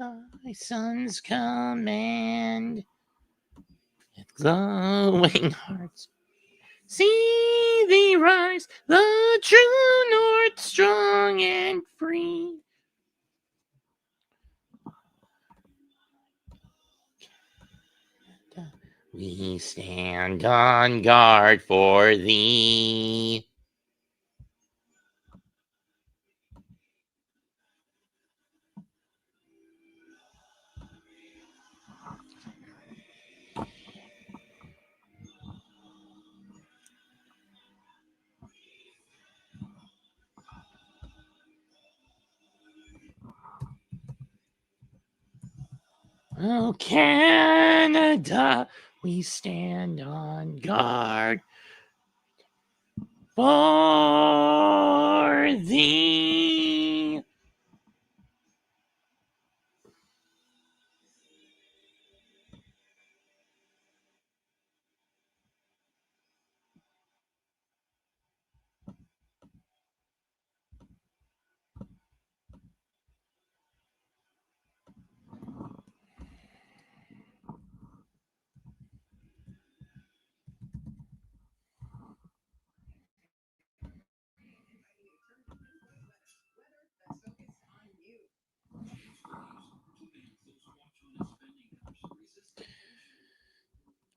Thy son's command, with glowing hearts, see thee rise, the true north, strong and free. We stand on guard for thee. Oh, Canada, we stand on guard for thee.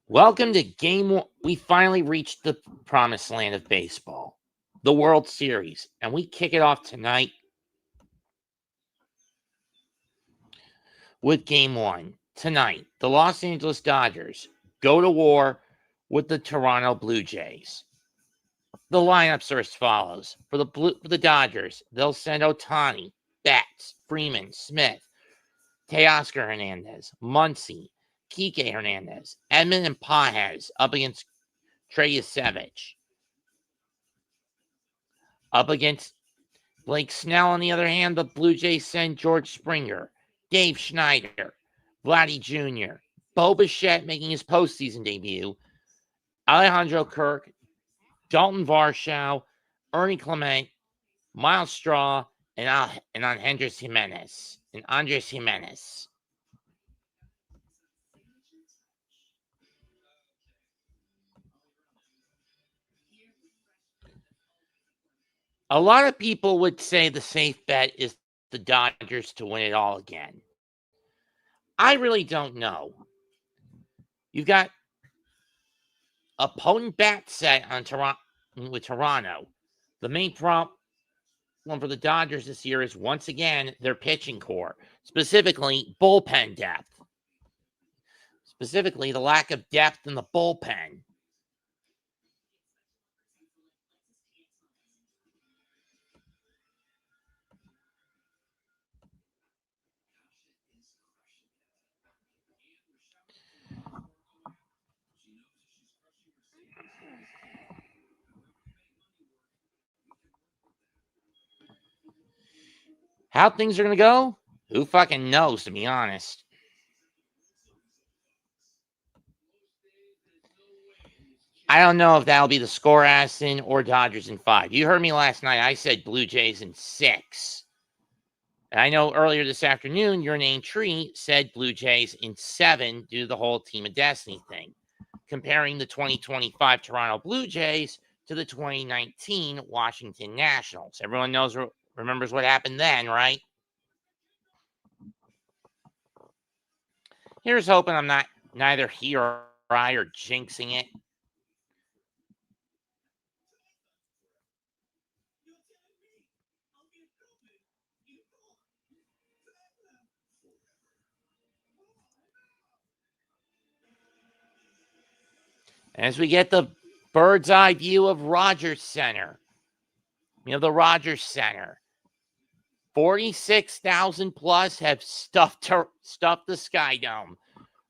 Welcome to Game 1. We finally reached the promised land of baseball, the World Series, and we kick it off tonight with Game 1. Tonight, the Los Angeles Dodgers go to war with the Toronto Blue Jays. The lineups are as follows. For the Dodgers, they'll send Ohtani, Betts, Freeman, Smith, Teoscar Hernandez, Muncy, Kike Hernandez, Edman, and Pages up against Trey Yasevich. Up against Blake Snell, on the other hand, the Blue Jays send George Springer, Dave Schneider, Vladdy Jr., Bo Bichette making his postseason debut, Alejandro Kirk, Dalton Varsho, Ernie Clement, Miles Straw, and Andres Jimenez. A lot of people would say the safe bet is the Dodgers to win it all again. I really don't know. You've got a potent bat set on Toronto. The main problem for the Dodgers this year is, once again, their pitching core, specifically bullpen depth. Specifically, the lack of depth in the bullpen. How things are going to go? Who fucking knows, to be honest. I don't know if that'll be the score, Addison, or Dodgers in 5. You heard me last night. I said Blue Jays in 6. And I know earlier this afternoon, your name Tree said Blue Jays in 7 due to the whole Team of Destiny thing, comparing the 2025 Toronto Blue Jays to the 2019 Washington Nationals. Everyone remembers what happened then, right? Here's hoping I'm neither here or I or jinxing it. As we get the bird's eye view of Rogers Center, the Rogers Center, 46,000 plus have stuffed the Sky Dome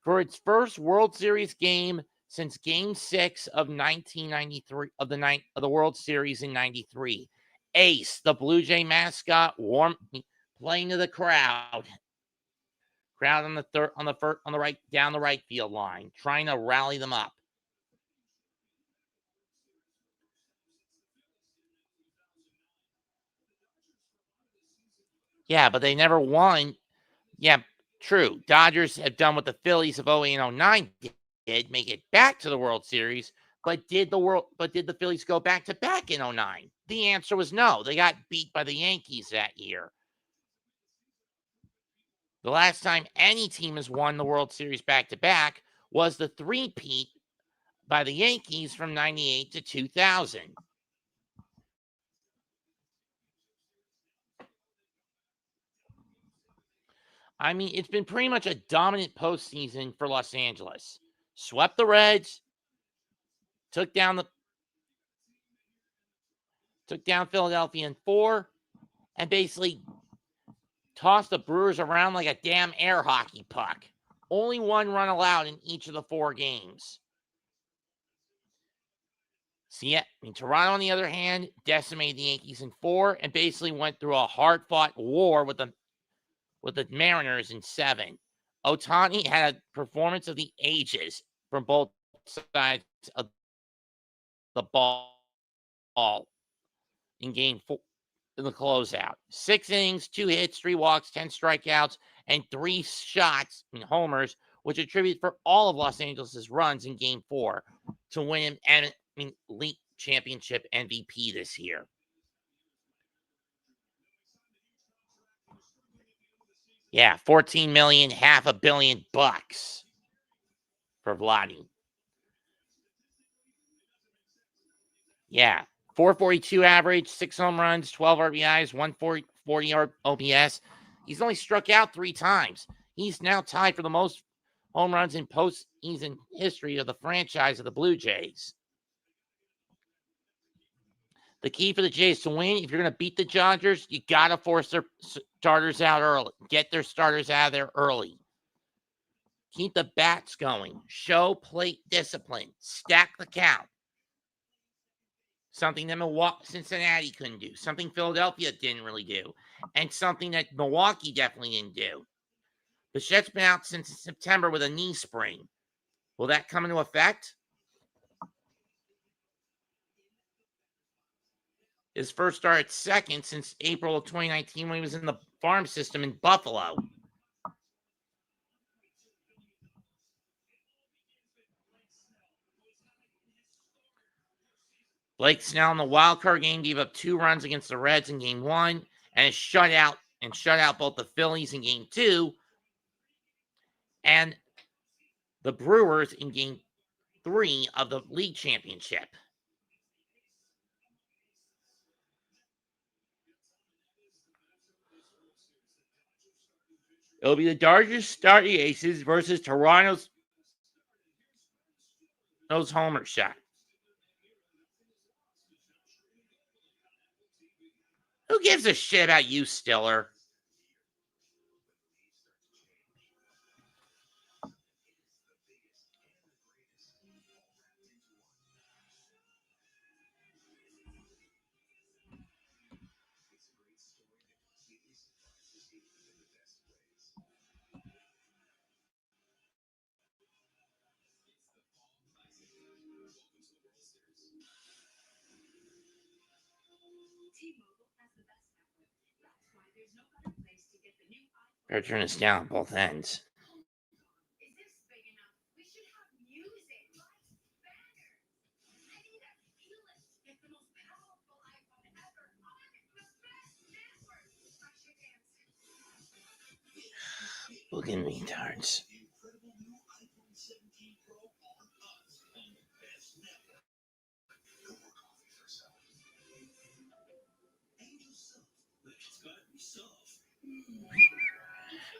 for its first World Series game since Game 6 of 1993 of the World Series in '93. Ace, the Blue Jay mascot, playing to the crowd. Crowd on the right, down the right field line, trying to rally them up. Yeah, but they never won. Yeah, True, Dodgers have done what the Phillies of 08 and 09 did, make it back to the World Series. But did the Phillies go back to back in 09? The answer was no. They got beat by the Yankees that year. The last time any team has won the World Series back to back was the three-peat by the Yankees from 98 to 2000. I mean, it's been pretty much a dominant postseason for Los Angeles. Swept the Reds, took down Philadelphia in 4, and basically tossed the Brewers around like a damn air hockey puck. Only one run allowed in each of the 4 games. See, yeah, Toronto, on the other hand, decimated the Yankees in 4 and basically went through a hard-fought war with the Mariners in 7. Ohtani had a performance of the ages from both sides of the ball in Game 4 in the closeout. 6 innings, 2 hits, 3 walks, 10 strikeouts, and 3 shots and homers, which attribute for all of Los Angeles' runs in Game 4 to win him league championship MVP this year. Yeah, $14 million, $500 million for Vladdy. Yeah, 442 average, 6 home runs, 12 RBIs, 140 OPS. He's only struck out 3 times. He's now tied for the most home runs in postseason history of the franchise of the Blue Jays. The key for the Jays to win, if you're going to beat the Dodgers, you got to force their starters out early. Get their starters out of there early. Keep the bats going. Show plate discipline. Stack the count. Something that Cincinnati couldn't do. Something Philadelphia didn't really do. And something that Milwaukee definitely didn't do. Bichette's been out since September with a knee sprain. Will that come into effect? His first start at second since April of 2019 when he was in the farm system in Buffalo. Blake Snell in the wild card game gave up 2 runs against the Reds in Game 1 and shut out both the Phillies in Game 2 and the Brewers in Game 3 of the league championship. It'll be the Dodgers starting aces versus Toronto's homer shot. Who gives a shit about you, Stiller? Better turn this down on both ends. Fucking retards.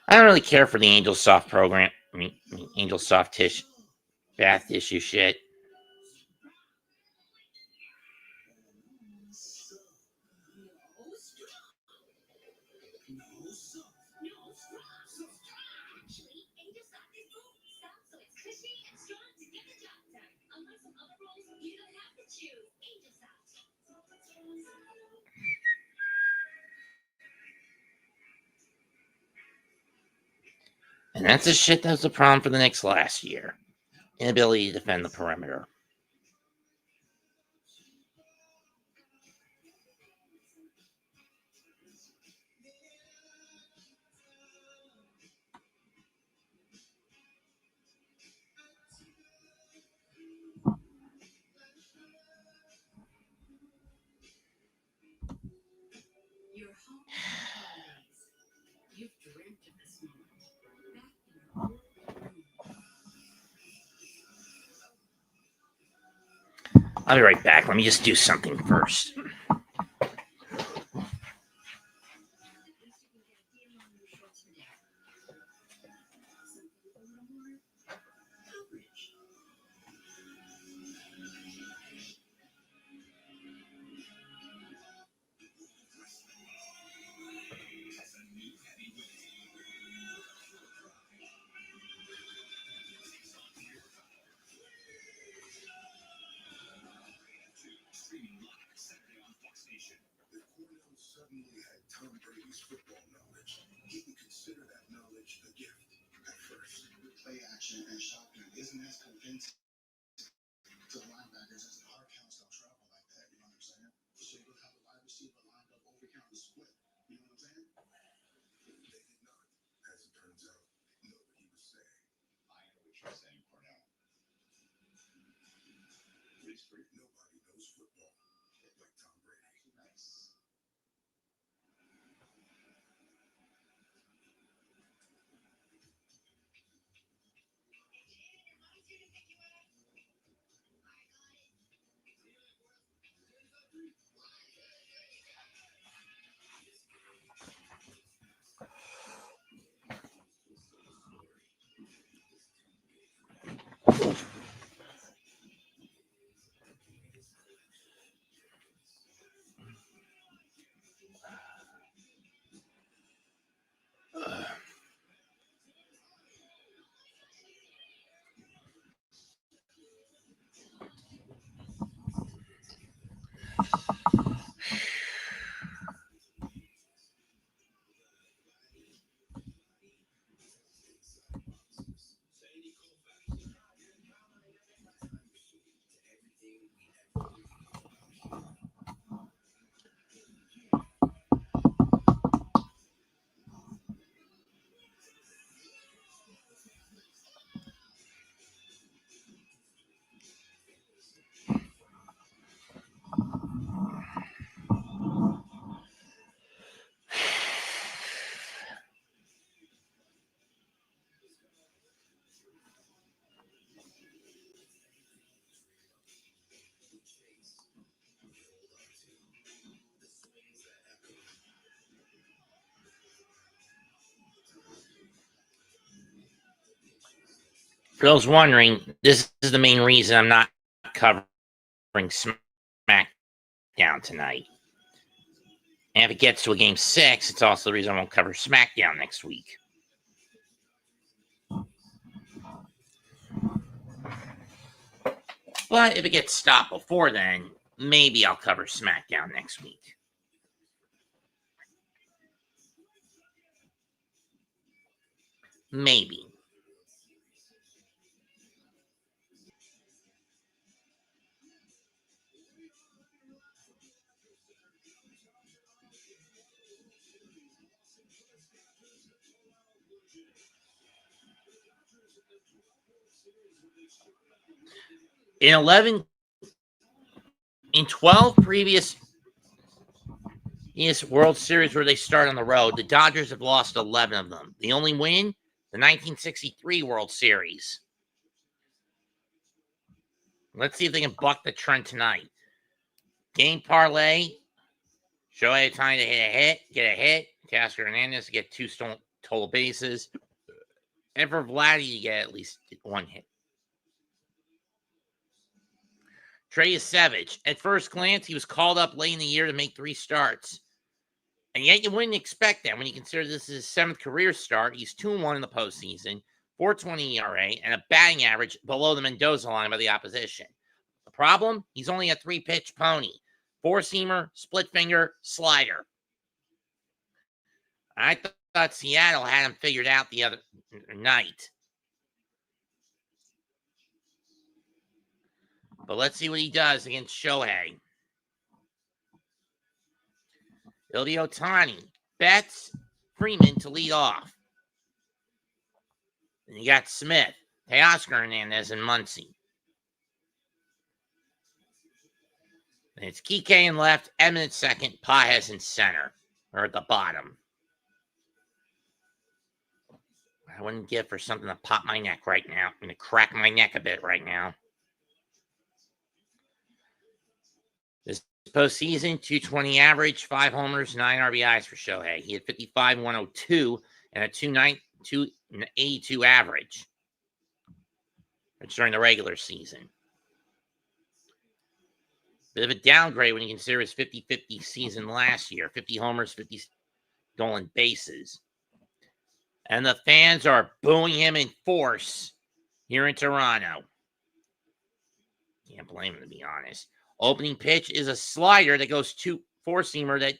I don't really care for the Angel Soft program. Angel Soft bath tissue shit. And that's the shit that was the problem for the Knicks last year. Inability to defend the perimeter. I'll be right back. Let me just do something first. For those wondering, this is the main reason I'm not covering SmackDown tonight. And if it gets to a game 6, it's also the reason I won't cover SmackDown next week. But if it gets stopped before then, maybe I'll cover SmackDown next week. Maybe. In 12 previous World Series where they start on the road, the Dodgers have lost 11 of them. The only win, the 1963 World Series. Let's see if they can buck the trend tonight. Game parlay. Shohei Ohtani to get a hit. Teoscar Hernandez to get 2 total bases. And for Vladdy to get at least 1 hit. Trey Savage. At first glance, he was called up late in the year to make 3 starts. And yet you wouldn't expect that when you consider this is his 7th career start. He's 2-1 in the postseason, 4.20 ERA, and a batting average below the Mendoza line by the opposition. The problem? He's only a 3-pitch pony. 4-seamer, split finger, slider. I thought Seattle had him figured out the other night. But let's see what he does against Shohei. It'll be Ohtani, Betts, Freeman to lead off. And you got Smith, Teoscar Hernandez, and Muncy. And it's Kike in left, Edman at second, Pages in center, or at the bottom. I wouldn't give for something to pop my neck right now. I'm going to crack my neck a bit right now. postseason, 220 average, 5 homers, 9 RBIs for Shohei. He had 55, 102, and a 282 average. That's during the regular season. Bit of a downgrade when you consider his 50-50 season last year. 50 homers, 50 stolen bases. And the fans are booing him in force here in Toronto. Can't blame him, to be honest. Opening pitch is a slider that goes to four-seamer that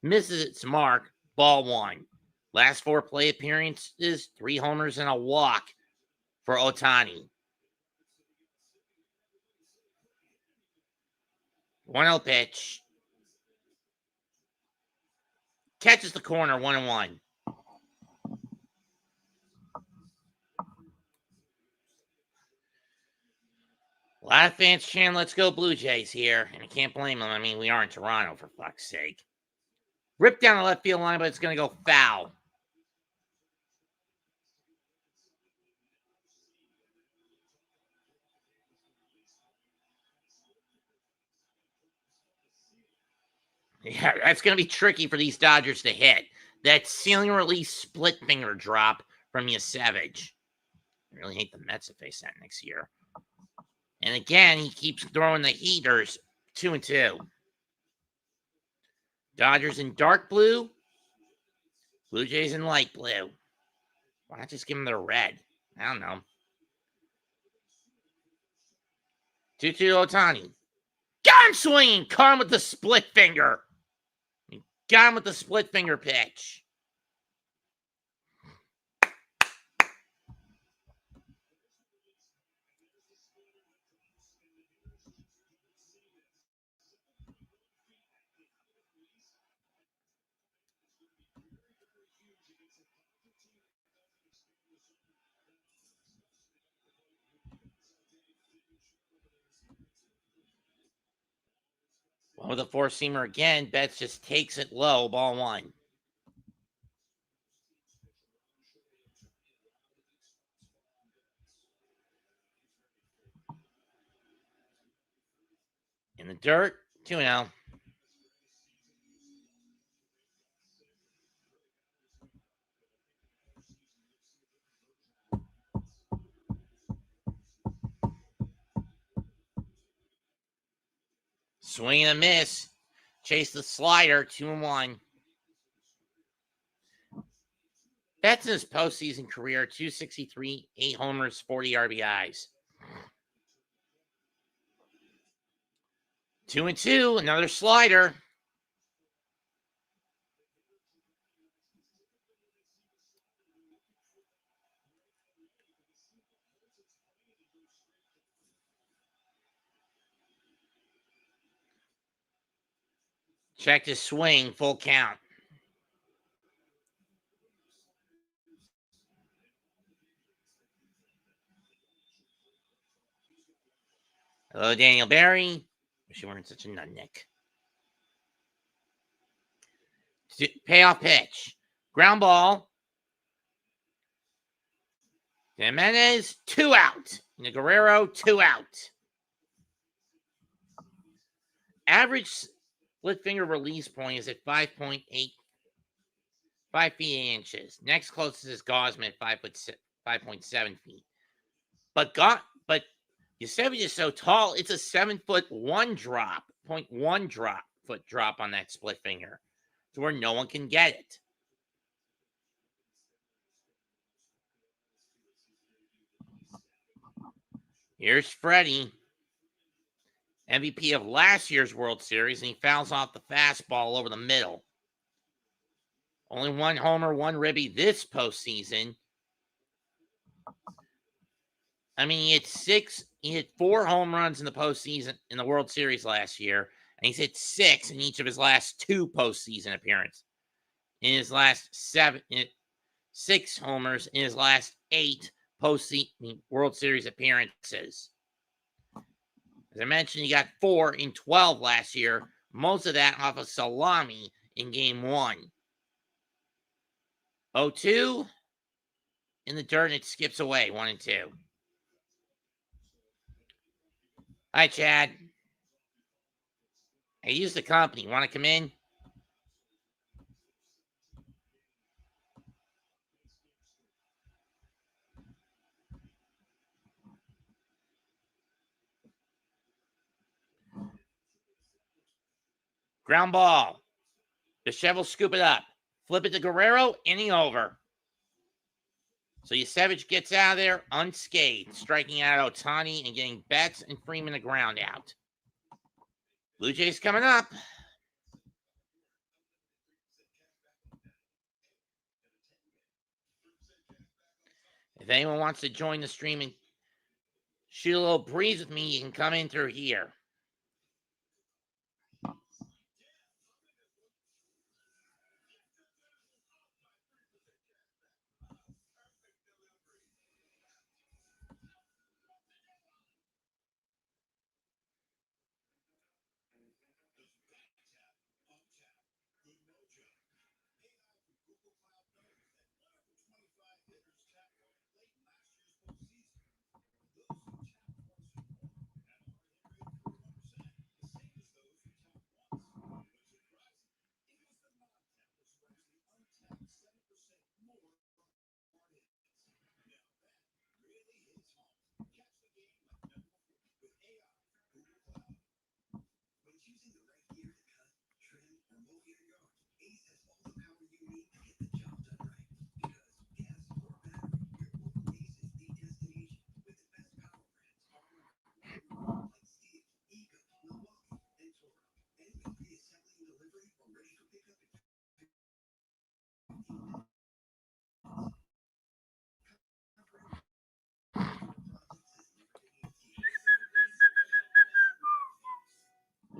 misses its mark. Ball 1. Last 4 play appearances, 3 homers and a walk for Ohtani. 1-0 pitch. Catches the corner, 1-1. A lot of fans chanting, "Let's go Blue Jays" here, and I can't blame them. I mean, we are in Toronto, for fuck's sake. Ripped down the left field line, but it's going to go foul. Yeah, that's going to be tricky for these Dodgers to hit. That ceiling release split finger drop from Savage. I really hate the Mets to face that next year. And again, he keeps throwing the heaters. 2-2. Dodgers in dark blue. Blue Jays in light blue. Why not just give them their red? I don't know. 2-2 Ohtani. Got him swinging. Caught him with the split finger. Got him with the split finger pitch. One with a four-seamer again. Betts just takes it low. Ball 1. In the dirt. 2-0. Swing and a miss. Chase the slider. 2-1. Betts in his postseason career, 263, 8 homers, 40 RBIs. 2-2, another slider. Checked his swing, full count. Hello, Daniel Barry. Wish you weren't such a nutnik. Payoff pitch. Ground ball. Jimenez, 2 out. Guerrero, 2 out. Average split finger release point is at 5.8, 5 feet 8 inches. Next closest is Gosman at 5.7 feet. But Savage is so tall, it's a 7'1" drop, 0.1 foot drop on that split finger, to where no one can get it. Here's Freddie, MVP of last year's World Series, and he fouls off the fastball over the middle. Only 1 homer, 1 ribby this postseason. I mean, he hit 4 home runs in the postseason in the World Series last year, and he's hit 6 in each of his last 2 postseason appearances. In his last 6 homers in his last 8 postseason World Series appearances. As I mentioned, he got 4 in 12 last year, most of that off a salami in Game 1. 0-2 in the dirt, and it skips away, 1-2. Hi, Chad. Hey, use the company. Want to come in? Ground ball. Bichette scoop it up. Flip it to Guerrero. Inning over. So Yusevich gets out of there unscathed, striking out Ohtani and getting Betts and Freeman the ground out. Blue Jays coming up. If anyone wants to join the stream and shoot a little breeze with me, you can come in through here.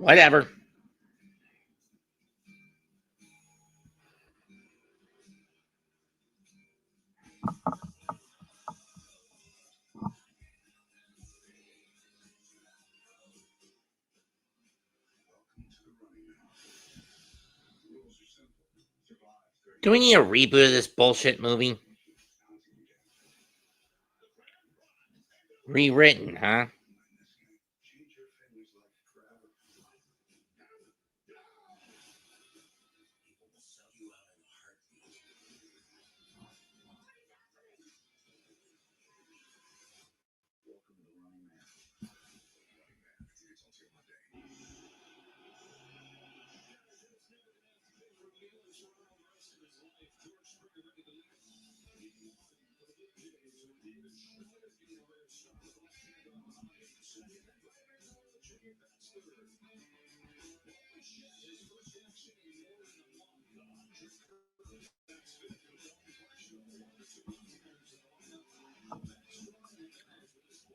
Whatever. Do we need a reboot of this bullshit movie? Rewritten, huh?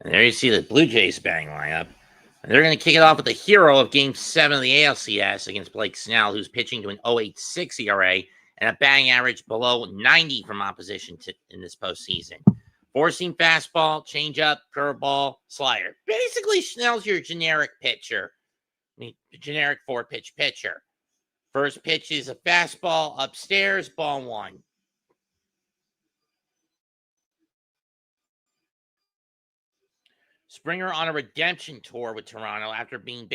And there you see the Blue Jays batting lineup. And they're going to kick it off with the hero of Game 7 of the ALCS against Blake Snell, who's pitching to an 0.86 ERA and a batting average below 90 from opposition in this postseason. Four-seam fastball, changeup, curveball, slider. Basically, Snell's your generic pitcher. Generic four-pitch pitcher. First pitch is a fastball upstairs, ball one. Springer on a redemption tour with Toronto after being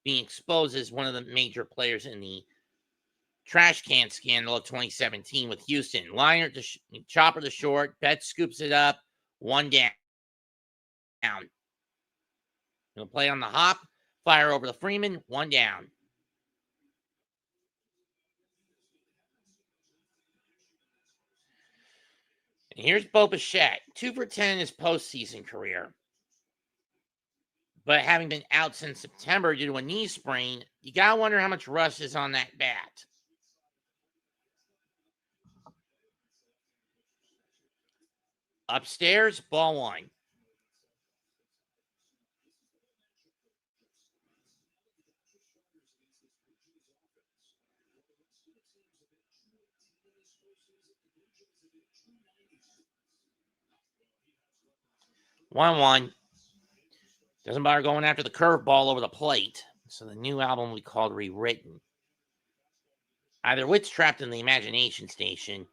exposed as one of the major players in the trash can scandal of 2017 with Houston. Liner to chopper to short. Betts scoops it up. One down. He'll play on the hop. Fire over to Freeman. One down. And here's Bo Bichette. 2 for 10 in his postseason career. But having been out since September due to a knee sprain, you got to wonder how much rust is on that bat. Upstairs, ball one. One. Doesn't bother going after the curveball over the plate. So the new album we called Rewritten. Either wit's trapped in the imagination station.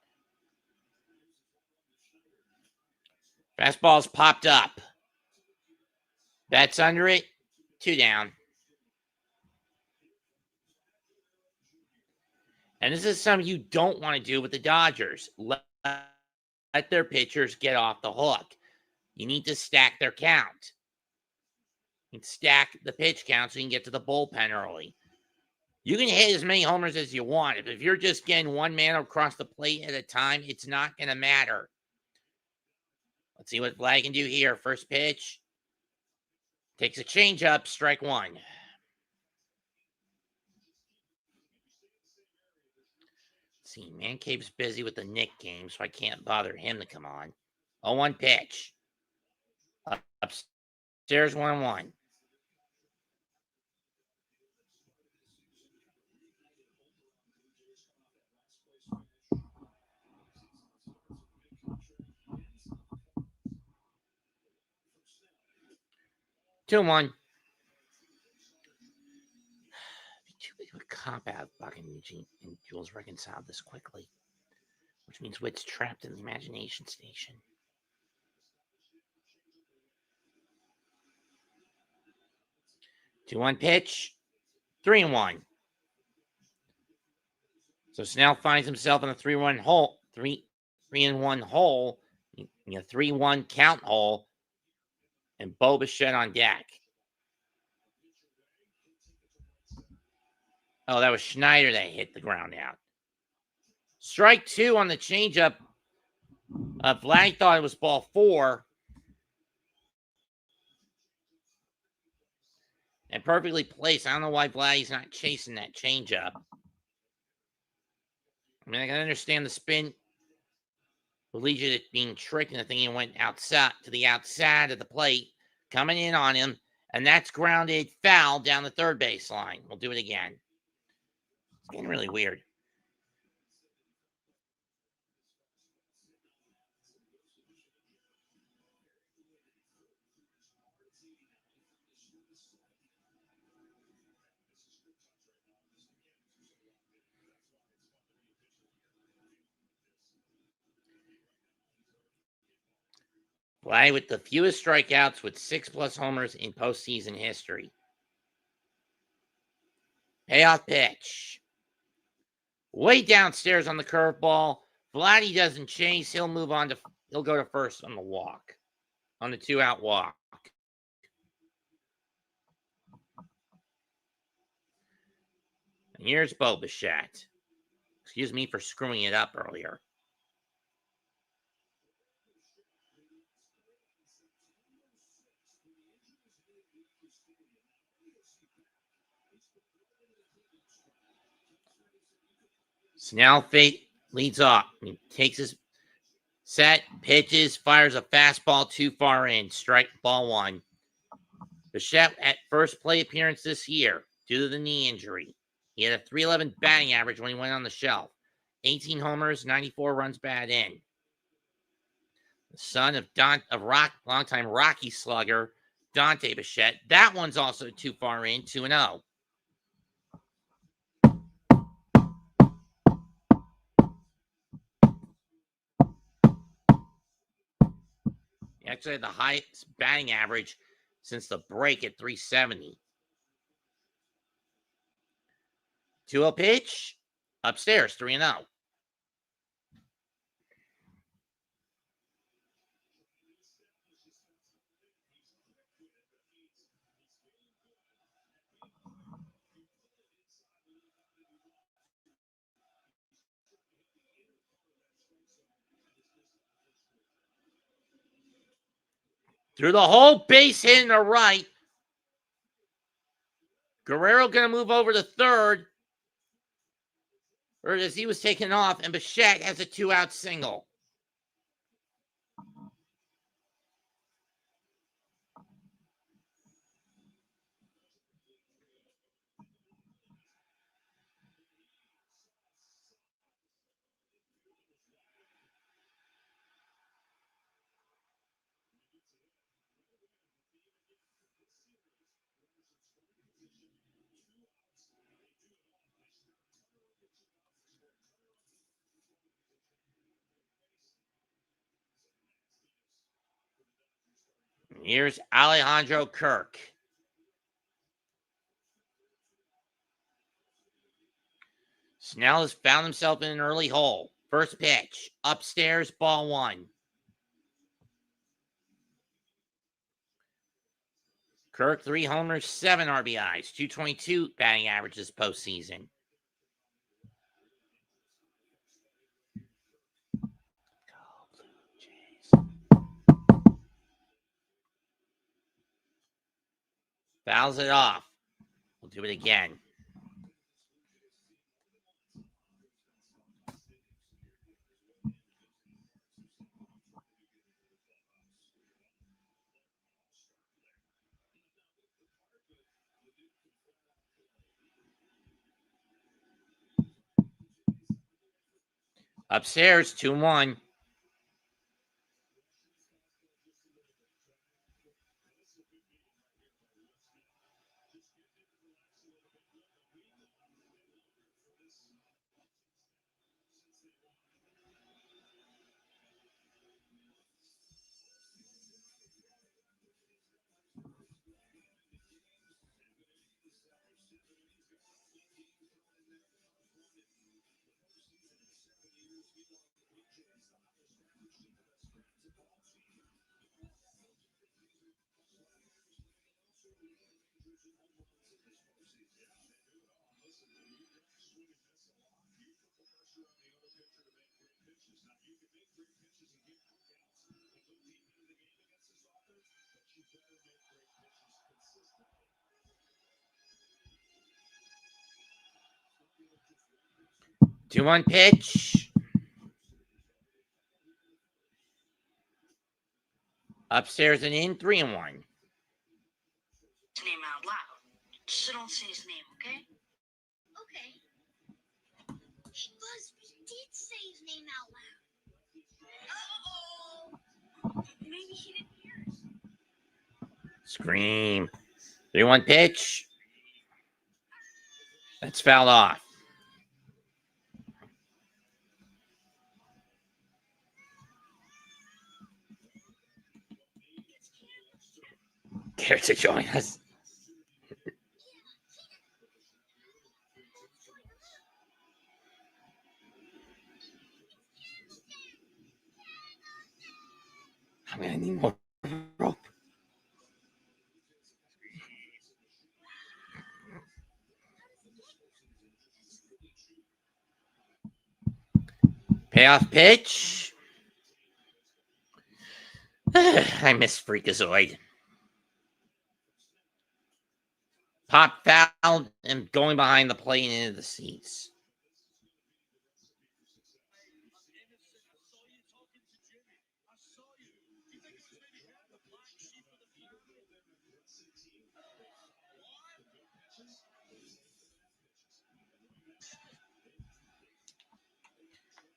Fastball's popped up. Betts under it. 2 down. And this is something you don't want to do with the Dodgers. Let their pitchers get off the hook. You need to stack their count. You can stack the pitch count so you can get to the bullpen early. You can hit as many homers as you want. If you're just getting one man across the plate at a time, it's not going to matter. Let's see what Vlad can do here. First pitch. Takes a changeup, strike one. Let's see, Man Cave's busy with the Knick game, so I can't bother him to come on. 0-1 pitch. Upstairs 1-1. Two and 1. Be too big of a cop out. Buck and Eugene and Jules reconciled this quickly, which means Whit's trapped in the imagination station. 2-1 pitch. 3-1. So Snell finds himself in a 3-1 hole. 3-1 hole. In a 3-1 count hole. And Bo Bichette on deck. Oh, that was Schneider that hit the ground out. Strike two on the changeup. Vlad thought it was ball 4. And perfectly placed. I don't know why Vladdy's not chasing that changeup. I mean, I can understand the spin will lead you to being tricked into thinking it went outside to the outside of the plate, coming in on him, and that's grounded foul down the third baseline. We'll do it again. It's getting really weird. Vlad with the fewest strikeouts with 6+ homers in postseason history. Payoff pitch. Way downstairs on the curveball. Vladdy doesn't chase. He'll move on to, he'll go to first on the walk, on the 2-out walk. And here's Bo Bichette. Excuse me for screwing it up earlier. Snell leads off. He takes his set, pitches, fires a fastball too far in. Strike ball 1. Bichette at first play appearance this year due to the knee injury. He had a .311 batting average when he went on the shelf. 18 homers, 94 runs batted in. The son of longtime Rocky slugger, Dante Bichette. That one's also too far in, 2-0. He actually had the highest batting average since the break at .370. 2-0 pitch. Upstairs, 3-0. Through the whole base hit in the right. Guerrero going to move over to third. Or as he was taken off, and Bichette has a 2-out single. Here's Alejandro Kirk. Snell has found himself in an early hole. First pitch, upstairs, ball one. Kirk, 3 homers, 7 RBIs, 222 batting average this postseason. Fouls it off. We'll do it again. Upstairs, 2-1. Two one pitch. Upstairs and in, 3-1. His name out loud. Just don't say his name, okay? Okay. Hey, Buzz, we did say his name out loud. Uh-oh. Maybe he didn't hear us. Scream. 3-1 pitch. That's fouled off. Care to join us? I'm gonna need more rope. Payoff pitch. I miss Freakazoid. Pop fouled and going behind the plate and into the seats.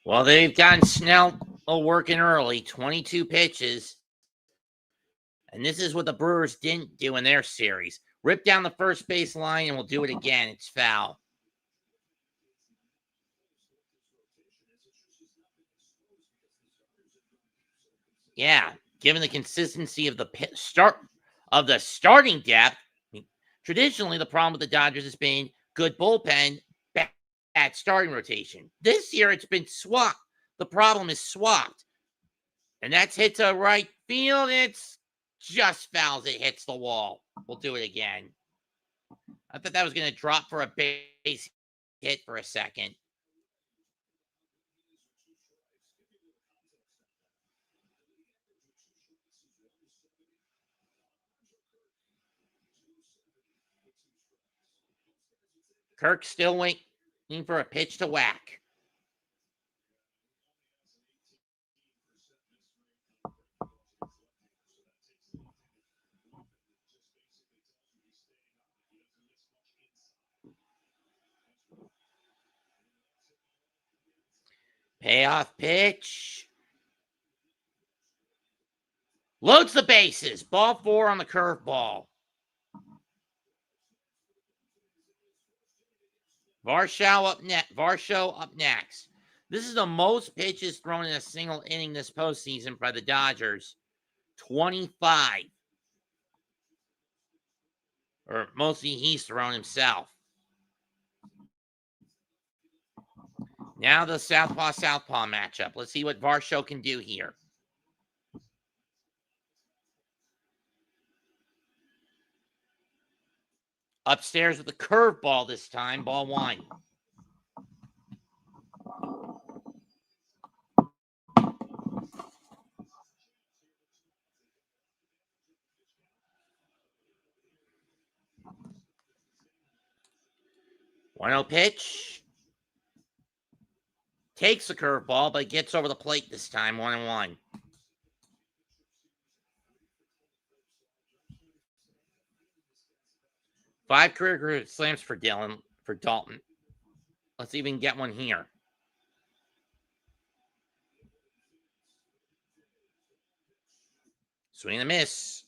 Well, they've gotten Snell working early, 22 pitches. And this is what the Brewers didn't do in their series. Rip down the first base line and we'll do it again. It's foul. Yeah, given the consistency of the starting depth, traditionally the problem with the Dodgers has been good bullpen, bad starting rotation. This year it's been swapped. The problem is swapped. And that's hit to right field. It's just fouls. It hits the wall. We'll do it again. I thought that was going to drop for a base hit for a second. Kirk still waiting for a pitch to whack. Payoff pitch. Loads the bases. Ball 4 on the curveball. Varsho up next. This is the most pitches thrown in a single inning this postseason by the Dodgers. 25. Or mostly he's thrown himself. Now the southpaw matchup. Let's see what Varsho can do here. Upstairs with the curveball this time, ball one. One-0 pitch. Takes the curveball, but gets over the plate this time, 1-1. Five career slams for Dalton. Let's even get one here. Swing and a miss.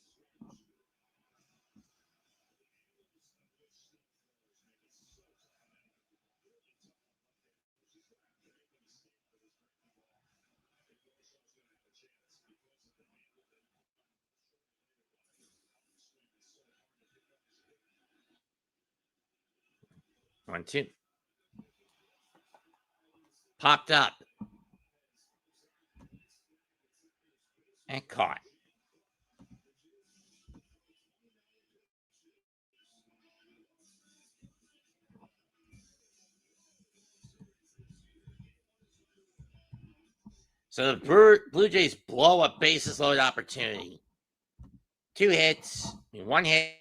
One, two. Popped up. And caught. So the Blue Jays blow a bases loaded opportunity. 2 hits, 1 hit.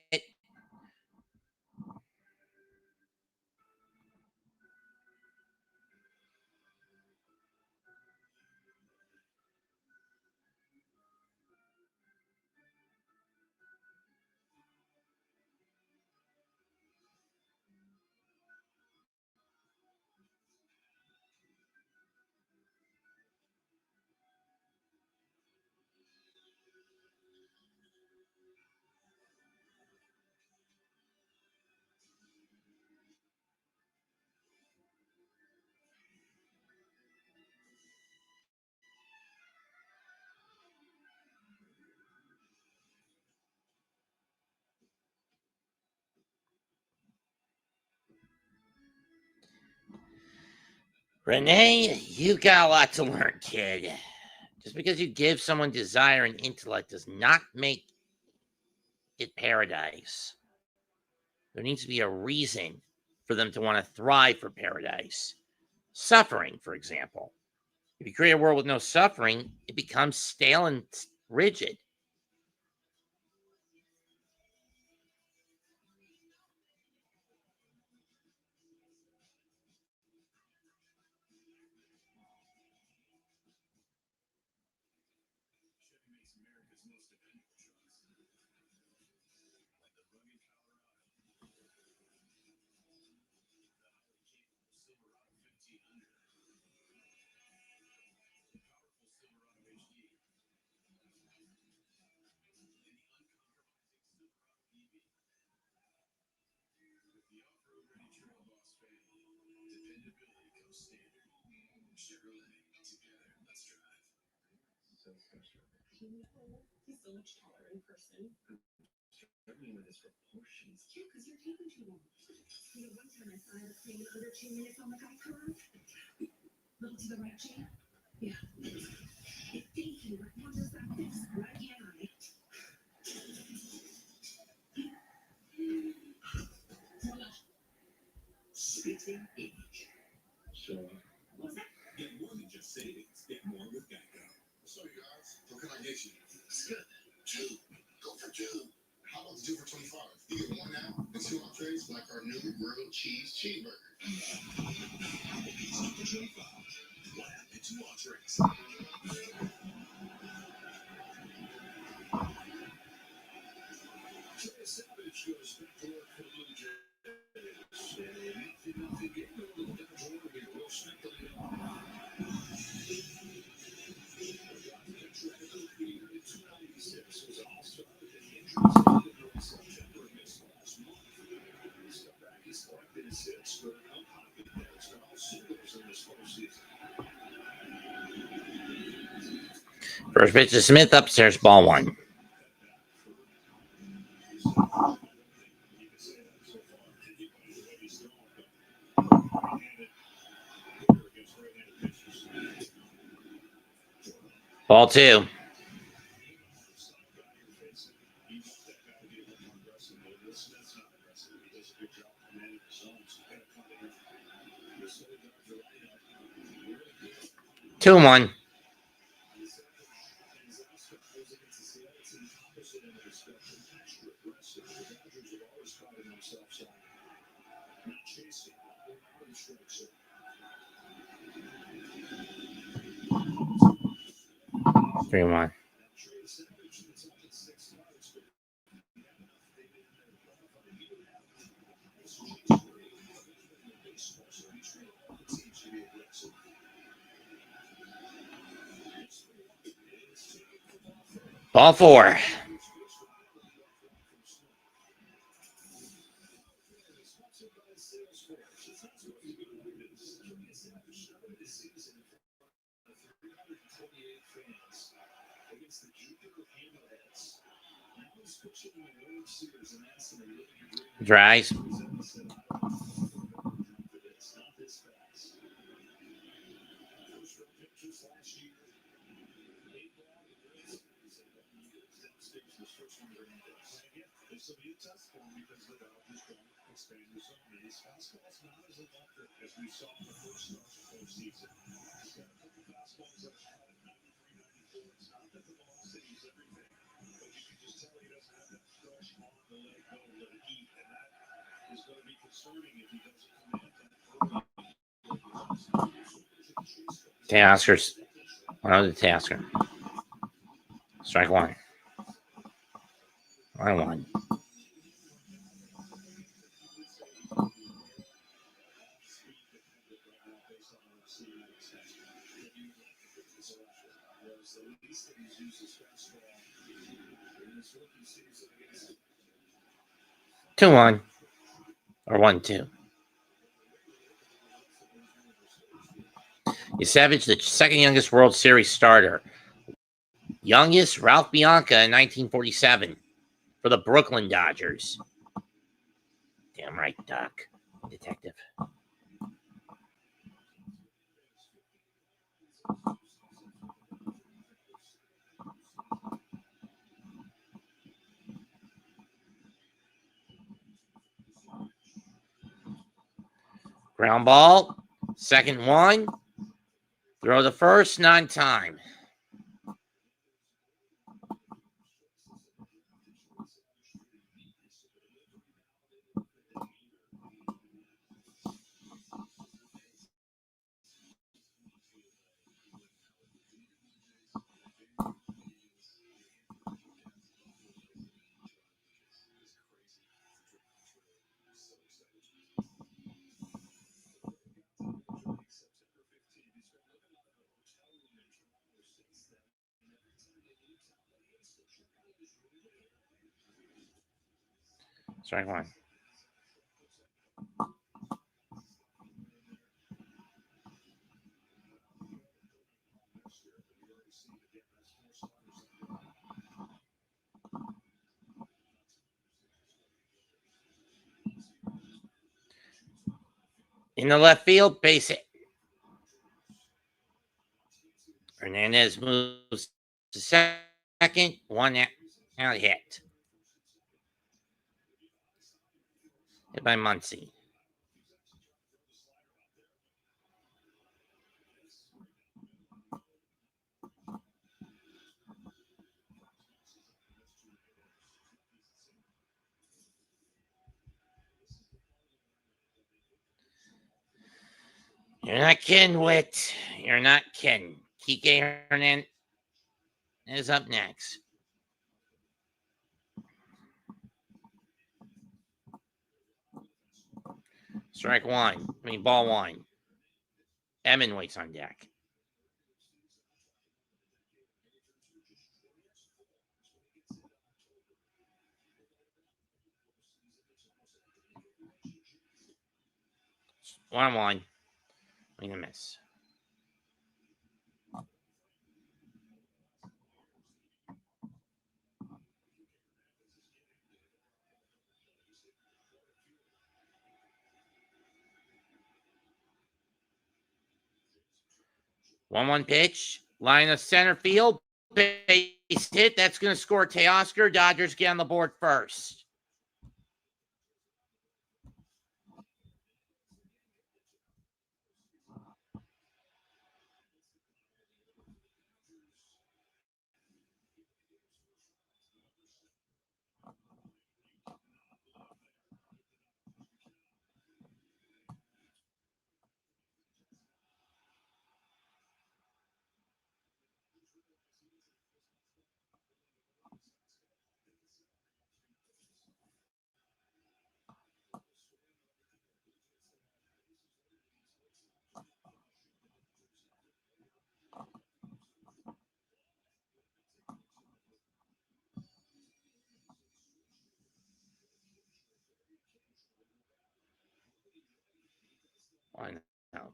Renee, you got a lot to learn, kid. Just because you give someone desire and intellect does not make it paradise. There needs to be a reason for them to want to thrive for paradise. Suffering, for example. If you create a world with no suffering, it becomes stale and rigid. First pitch to Smith, upstairs, ball one. Ball 2. Two and 1. Three and 1. Ball 4. Dries. Taskers. Another tasker. Strike 1. I won. Two one. Or 1-2. Yusevich, the second youngest World Series starter. Youngest, Ralph Bianca in 1947 for the Brooklyn Dodgers. Damn right, Doc. Detective. Ground ball. Second 1. Throw the first, non-time. Strike 1. In the left field, base hit. Hernandez moves to second. 1 out hit. Hit by Muncy. You're not kidding, Witt. You're not kidding. Kike Hernandez is up next. Strike 1. Ball 1. Emmon waits on deck. One 1. Swing and miss. One pitch. Line of center field. base hit. That's going to score Teoscar. Dodgers get on the board first. One out.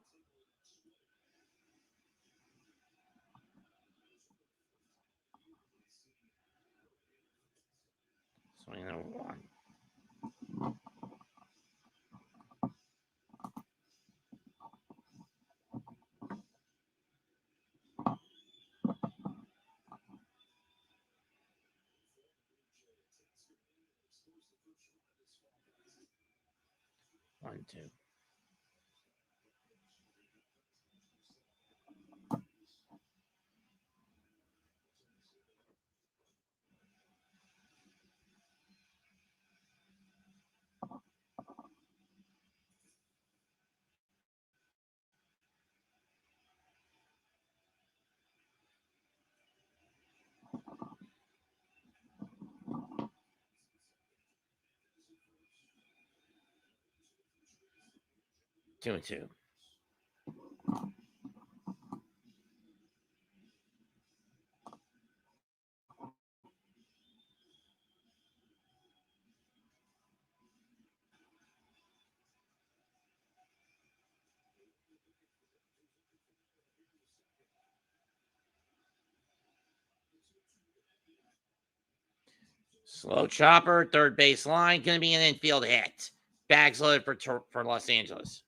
Swing number one. One, two. Two and two. Slow chopper, third base line, going to be an infield hit. Bags loaded for Los Angeles.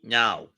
No.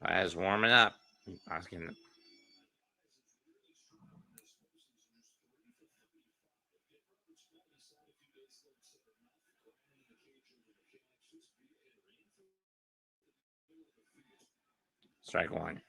I was warming up. I was going to. Strike one.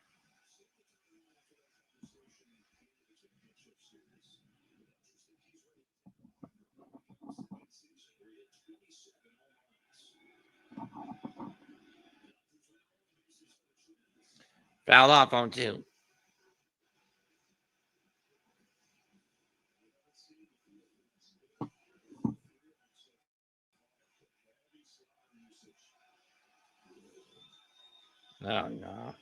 Fouled off on two. No.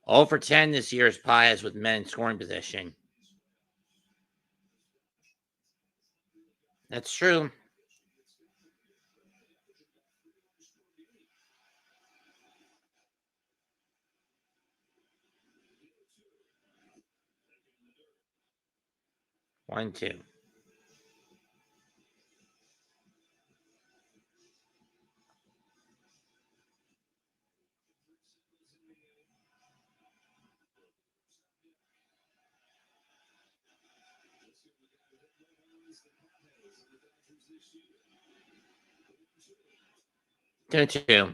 0 for 10 this year is Paez with men in scoring position. That's true. One, two. Two, two.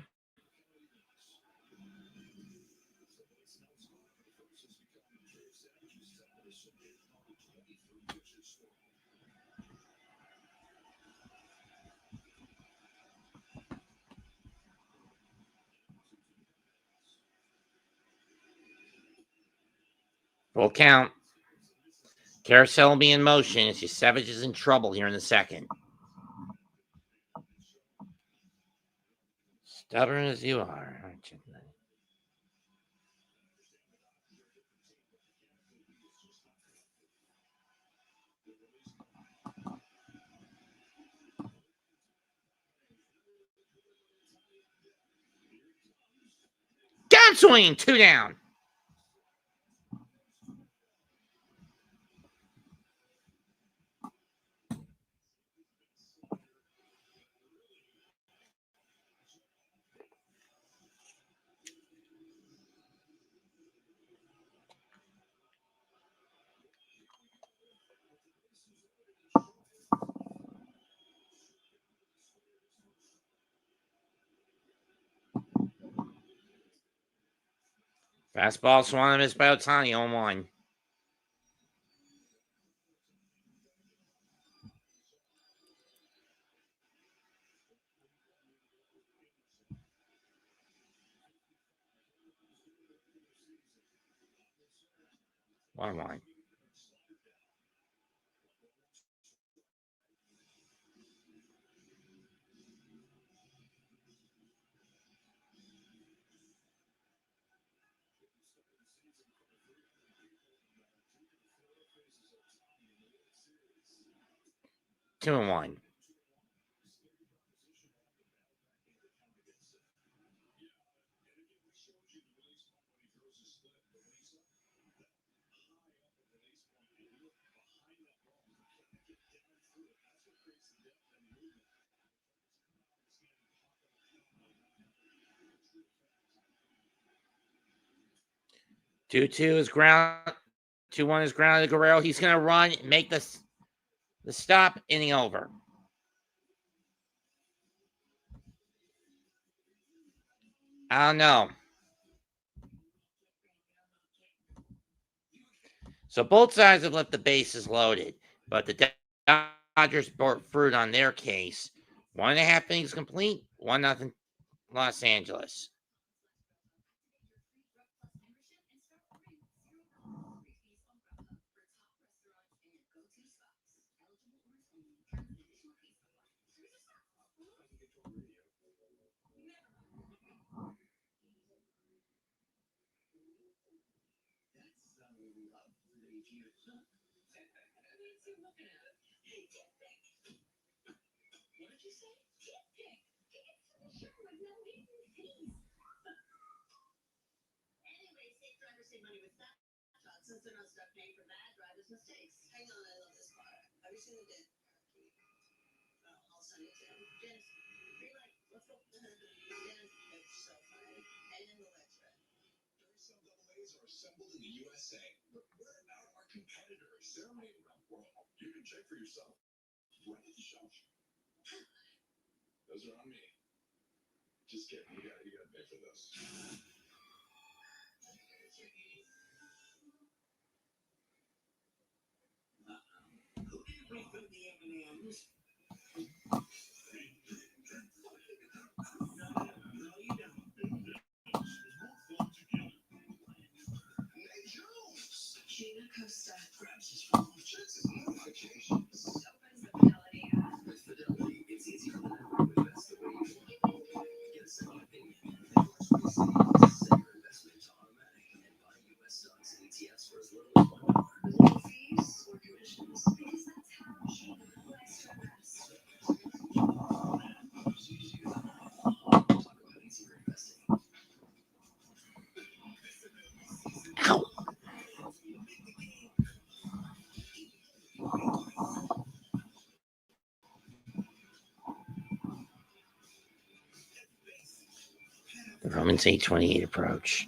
Full count. Carousel will be in motion. It's just Savage is in trouble here in the second. Stubborn as you are, aren't you? Downswing, 2 down. Fastball swung and missed by Ohtani, 0-1. One. 2-1. Two is ground. 2-1 is grounded. Guerrero. He's going to run, make the stop, inning over. I don't know. So both sides have left the bases loaded, but the Dodgers brought fruit on their case. 1.5 innings complete. 1-0 Los Angeles. Ow. The Romans 828 approach.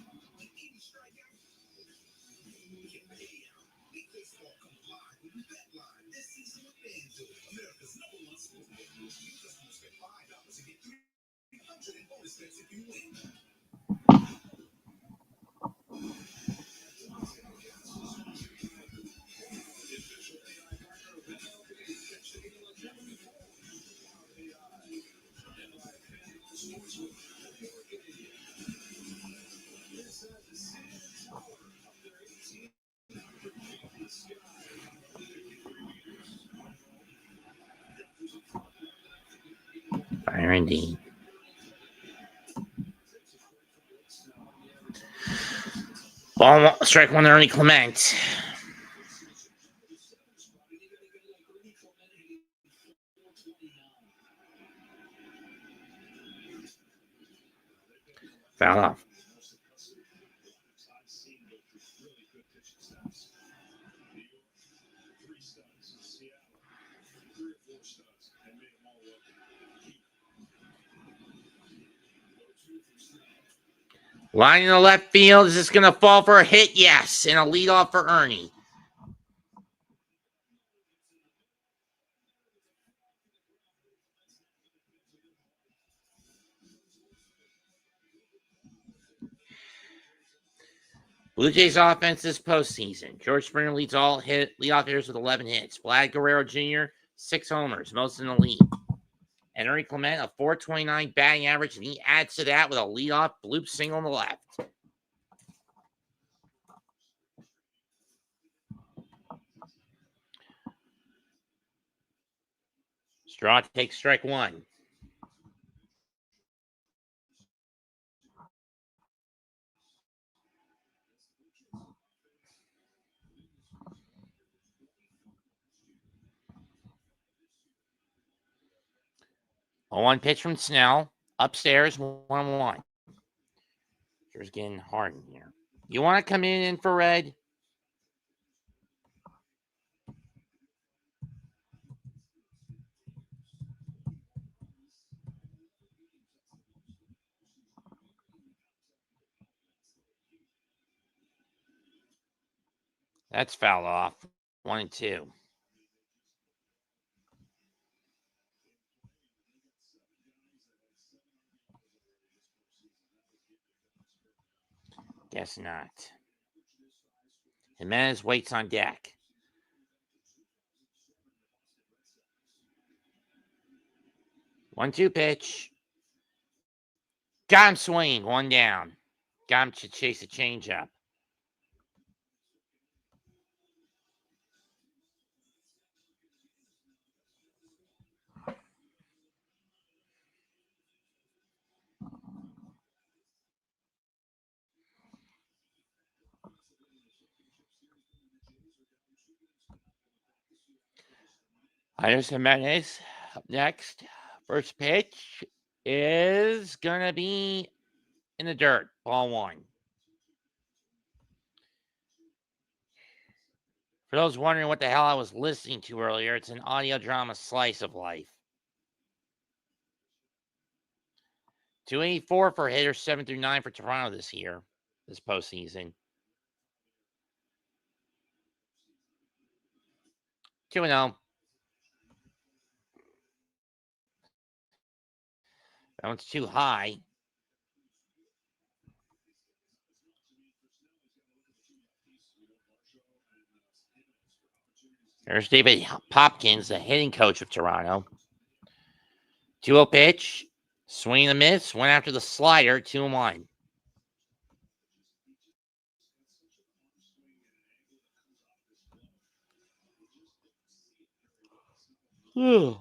There indeed. Ball, strike one to Ernie Clement. Foul off. Line in the left field. Is this going to fall for a hit? Yes. And a leadoff for Ernie. Blue Jays offense this postseason. George Springer leads all leadoff hitters with 11 hits. Vlad Guerrero Jr., 6 homers, most in the league. And Ernie Clement, a .429 batting average, and he adds to that with a leadoff bloop single on the left. Straw takes strike one. A 1 pitch from Snell. Upstairs, 1-1. It's getting hard in here. You want to come in infrared? That's foul off. 1-2. Guess not. Jimenez waits on deck. 1-2 pitch. Got him swinging. 1 down. Got him to chase a changeup. Jairus Jimenez up next. First pitch is going to be in the dirt. Ball 1. For those wondering what the hell I was listening to earlier, it's an audio drama slice of life. 284 for hitters 7 through 9 for Toronto this year, this postseason. 2-0. That one's too high. There's David Popkins, the hitting coach of Toronto. 2-0 pitch. Swing and a miss. Went after the slider. 2-1. Whew.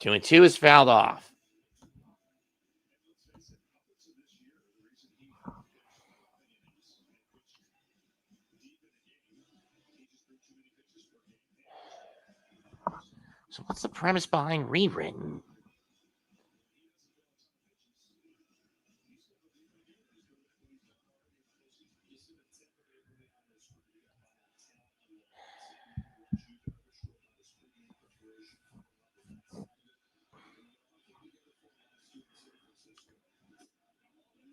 2-2 is fouled off. So what's the premise behind rewritten?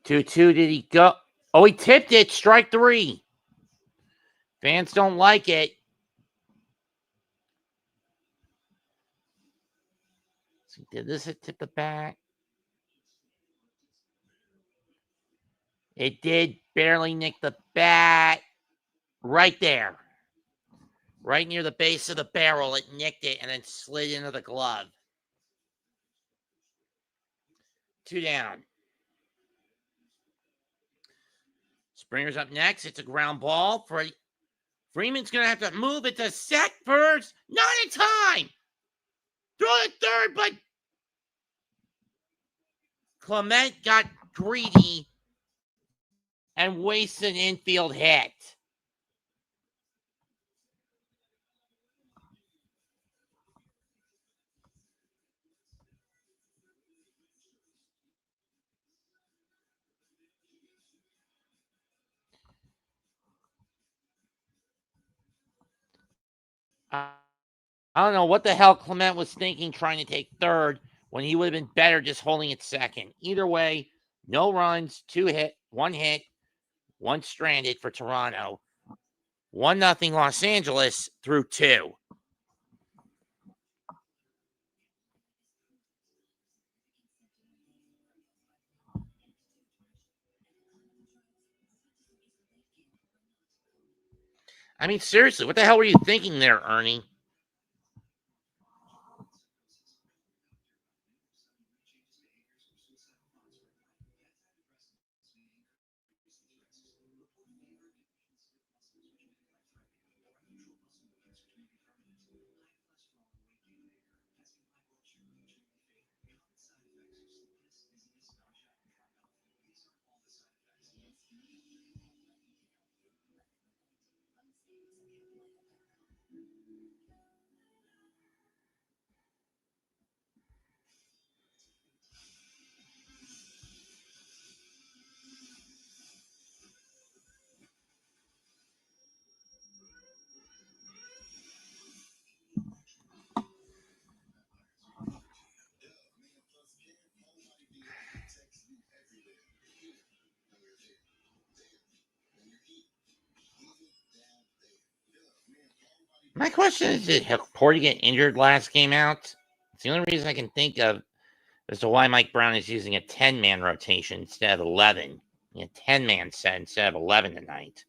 Two, did he go? Oh, he tipped it. Strike 3. Fans don't like it. So did this hit tip the bat? It did barely nick the bat. Right there. Right near the base of the barrel. It nicked it and then slid into the glove. 2 down. Springer's up next. It's a ground ball for Freeman's going to have to move it to set first. Not in time. Throw it third, but Clement got greedy and wasted an infield hit. I don't know what the hell Clement was thinking trying to take third when he would have been better just holding it second. Either way, no runs, one hit, one stranded for Toronto. 1-0 Los Angeles through 2. I mean, seriously, what the hell were you thinking there, Ernie? My question is, did Porty get injured last game out? It's the only reason I can think of as to why Mike Brown is using a 10-man rotation instead of 11. A 10-man set instead of 11 tonight.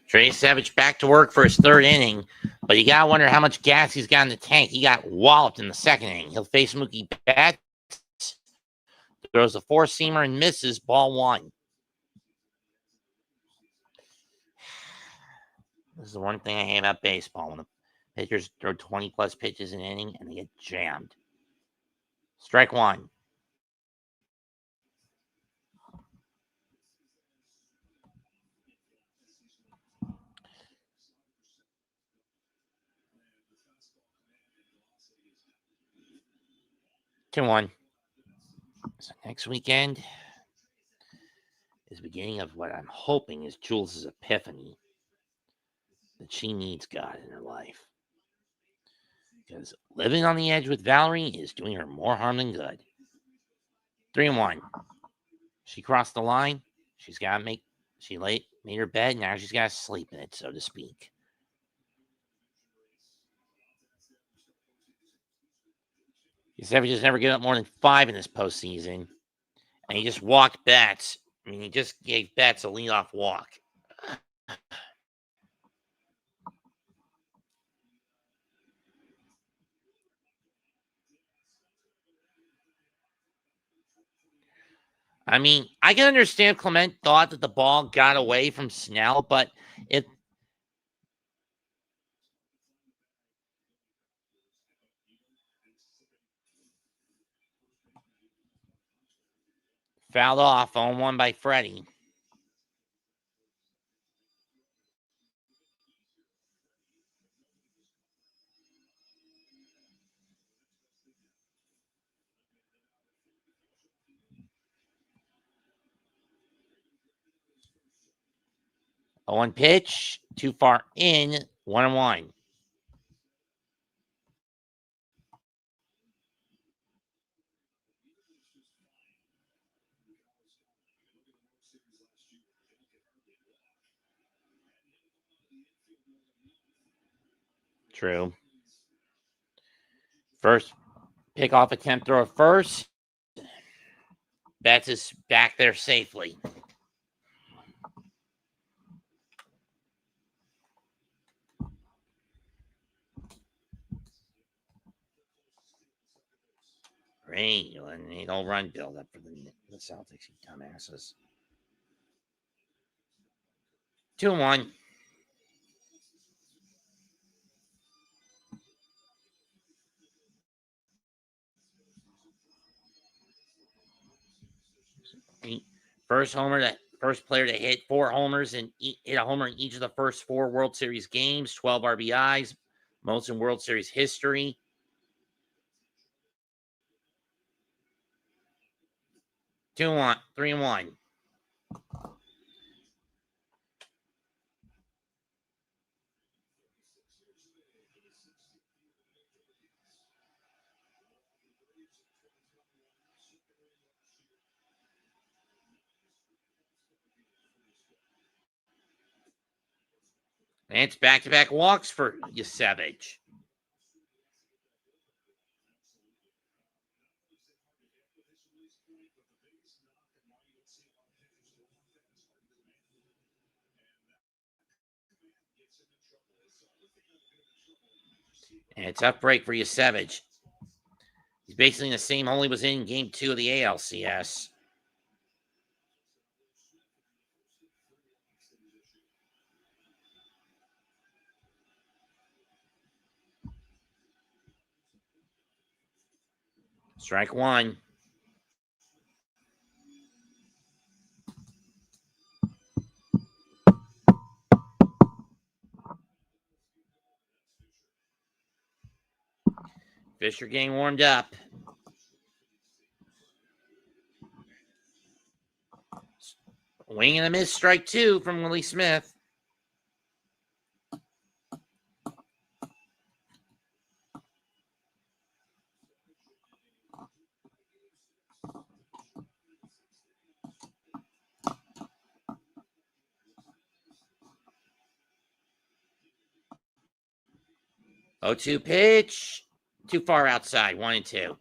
Trey Savage back to work for his third inning, but you gotta wonder how much gas he's got in the tank. He got walloped in the second inning. He'll face Mookie Betts, throws a four-seamer and misses ball 1. This is the one thing I hate about baseball, when the pitchers throw 20-plus pitches an inning and they get jammed. Strike 1. Two one. So next weekend is the beginning of what I'm hoping is Jules' epiphany that she needs God in her life. Because living on the edge with Valerie is doing her more harm than good. 3-1. She crossed the line. She's got to made her bed. Now she's got to sleep in it, so to speak. Savage has never given up more than 5 in this postseason. And he just walked Betts. I mean, he just gave Betts a leadoff walk. I mean, I can understand Clement thought that the ball got away from Snell, but if Fouled off. 0-1 by Freddie. On pitch, too far in, 1-1. True. First pickoff attempt throw at first. Betts is back there safely. Great. And they don't run build up for the Celtics, you dumbasses. 2-1. First player to hit 4 homers and hit a homer in each of the first 4 World Series games, 12 RBIs, most in World Series history. 2-1, 3-1. And it's back-to-back walks for Savage. And it's up break for Savage. He's basically in the same hole he was in Game 2 of the ALCS. Strike 1. Fisher getting warmed up. Wing and a miss, strike 2 from Willie Smith. Oh, 2 pitch. Too far outside. 1-2.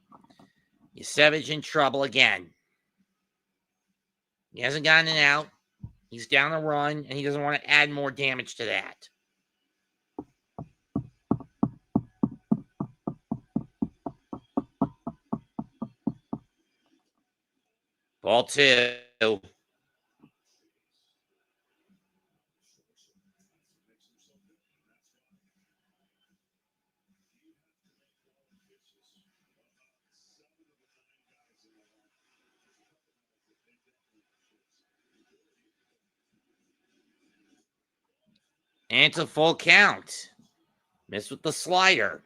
Savage in trouble again. He hasn't gotten an out. He's down a run, and he doesn't want to add more damage to that. Ball 2. And it's a full count. Missed with the slider.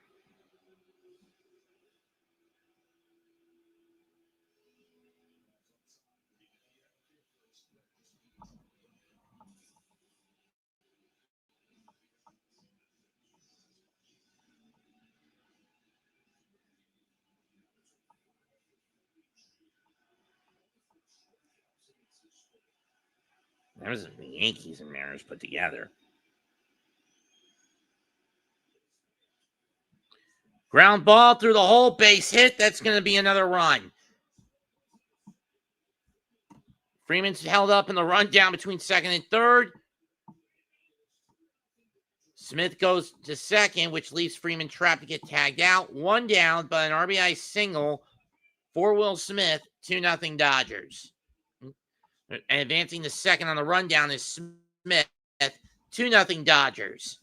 That was the Yankees and Mariners put together. Ground ball through the hole, base hit. That's going to be another run. Freeman's held up in the run down between second and third. Smith goes to second, which leaves Freeman trapped to get tagged out. 1 down, but an RBI single for Will Smith. 2-0 Dodgers. And advancing to second on the rundown is Smith. 2-0 Dodgers.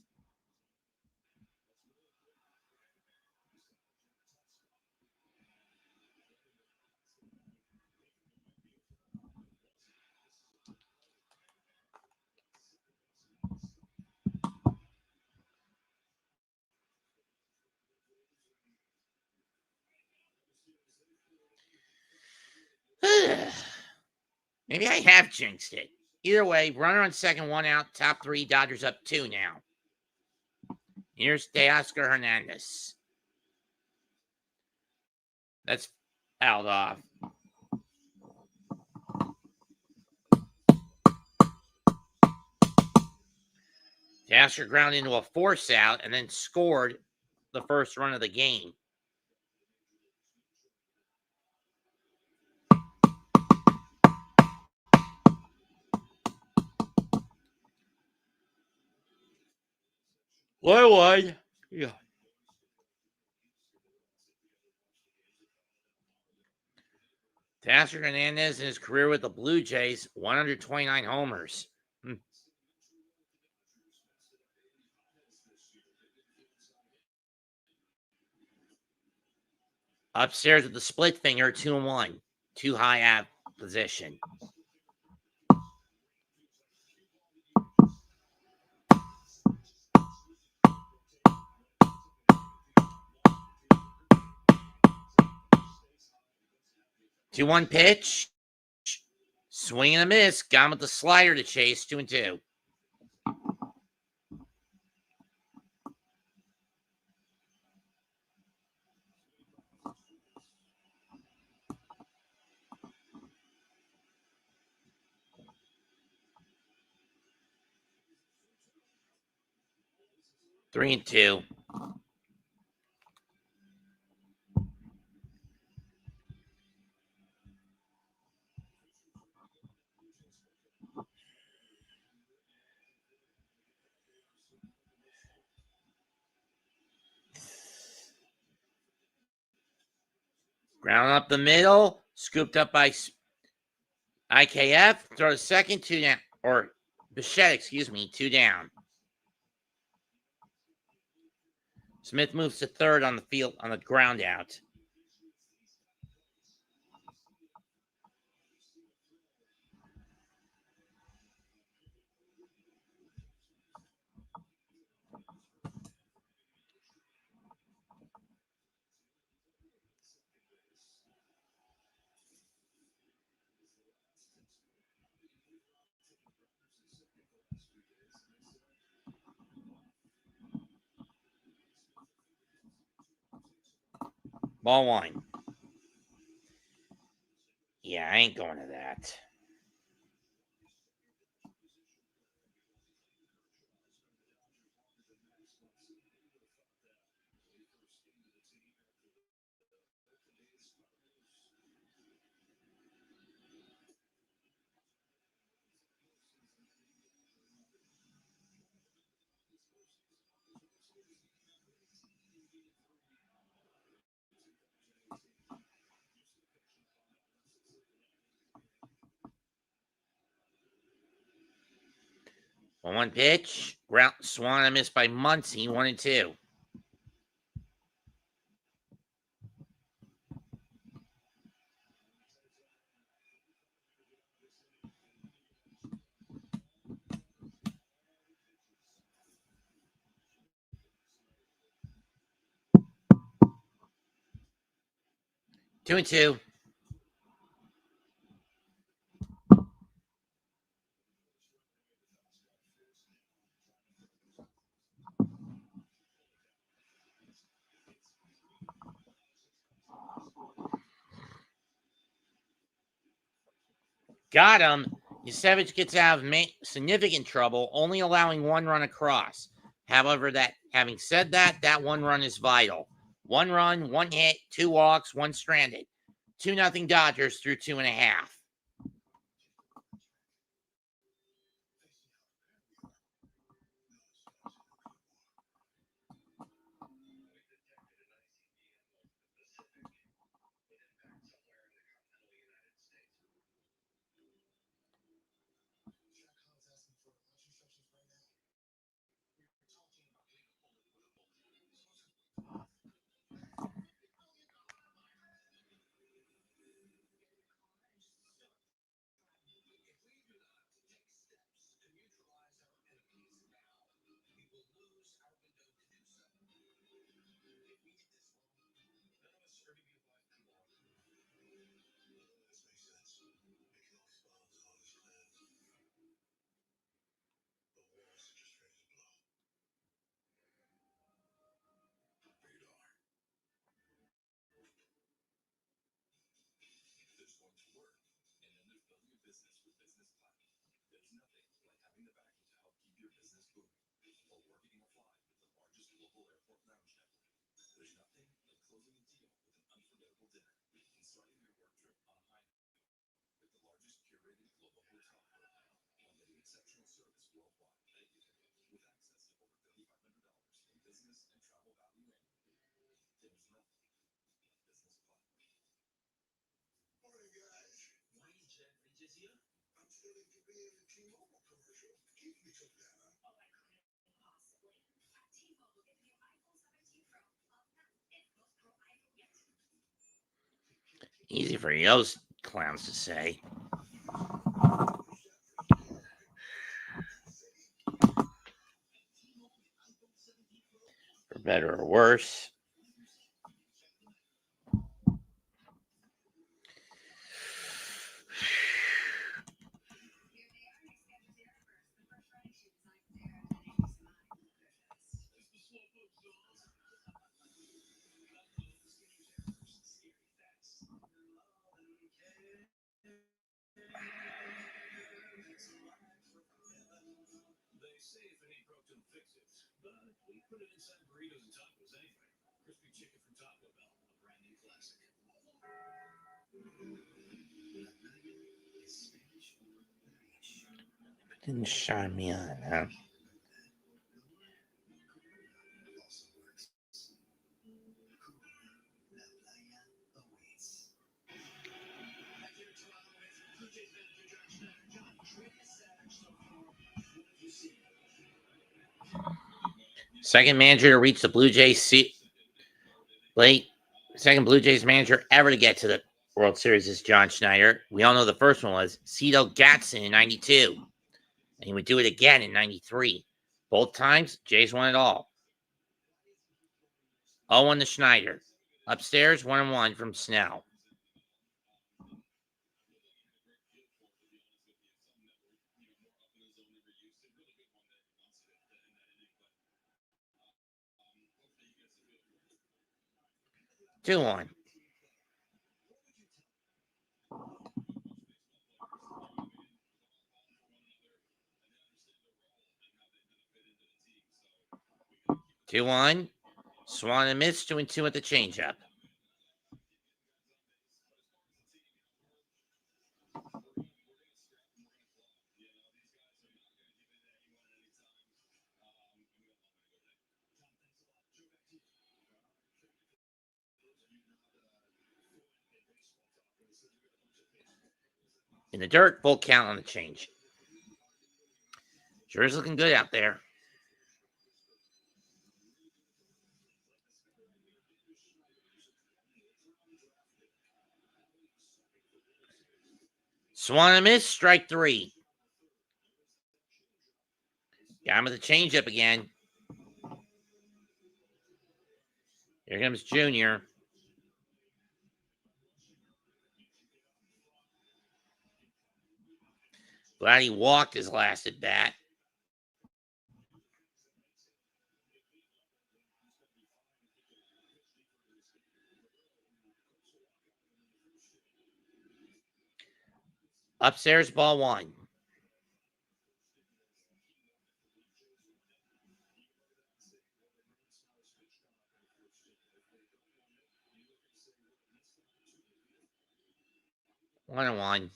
Maybe I have jinxed it. Either way, runner on second, one out, top three, Dodgers up 2 now. Here's Teoscar Hernandez. That's fouled off. Teoscar ground into a force out and then scored the first run of the game. What? Yeah. Teoscar Hernandez in his career with the Blue Jays, 129 homers. Upstairs with the split finger, 2-1. Too high at position. Two one pitch. Swing and a miss. Got him with the slider to chase. 2-2. Three and two. Ground up the middle. Scooped up by IKF. Throw to second, 2 down. Or Bichette, 2 down. Smith moves to third on the field on the ground out. Ball 1. Yeah, I ain't going to that. One pitch. Ground Swan missed by Muncy. 1-2. Two and two. Got him. Yusevich gets out of significant trouble, only allowing 1 run across. However, having said that, that 1 run is vital. 1 run, 1 hit, 2 walks, 1 stranded. 2-0 Dodgers through 2.5. Easy for those clowns to say. For better or worse. Didn't shine me on, huh? Second manager to reach the Blue Jays seat late. Second Blue Jays manager ever to get to the World Series is John Schneider. We all know the first one was Cito Gatson in 92. And he would do it again in 93. Both times, Jays won it all. 0-1 to Schneider. Upstairs, 1-1 from Snell. Two on. Two on. Swan and Miss 2-2 at the changeup. In the dirt, full count on the change. Sure is looking good out there. Swan and Miss, strike three. Got him with the changeup again. Here comes Junior. Glad he walked his last at bat. Upstairs, ball one. One and one.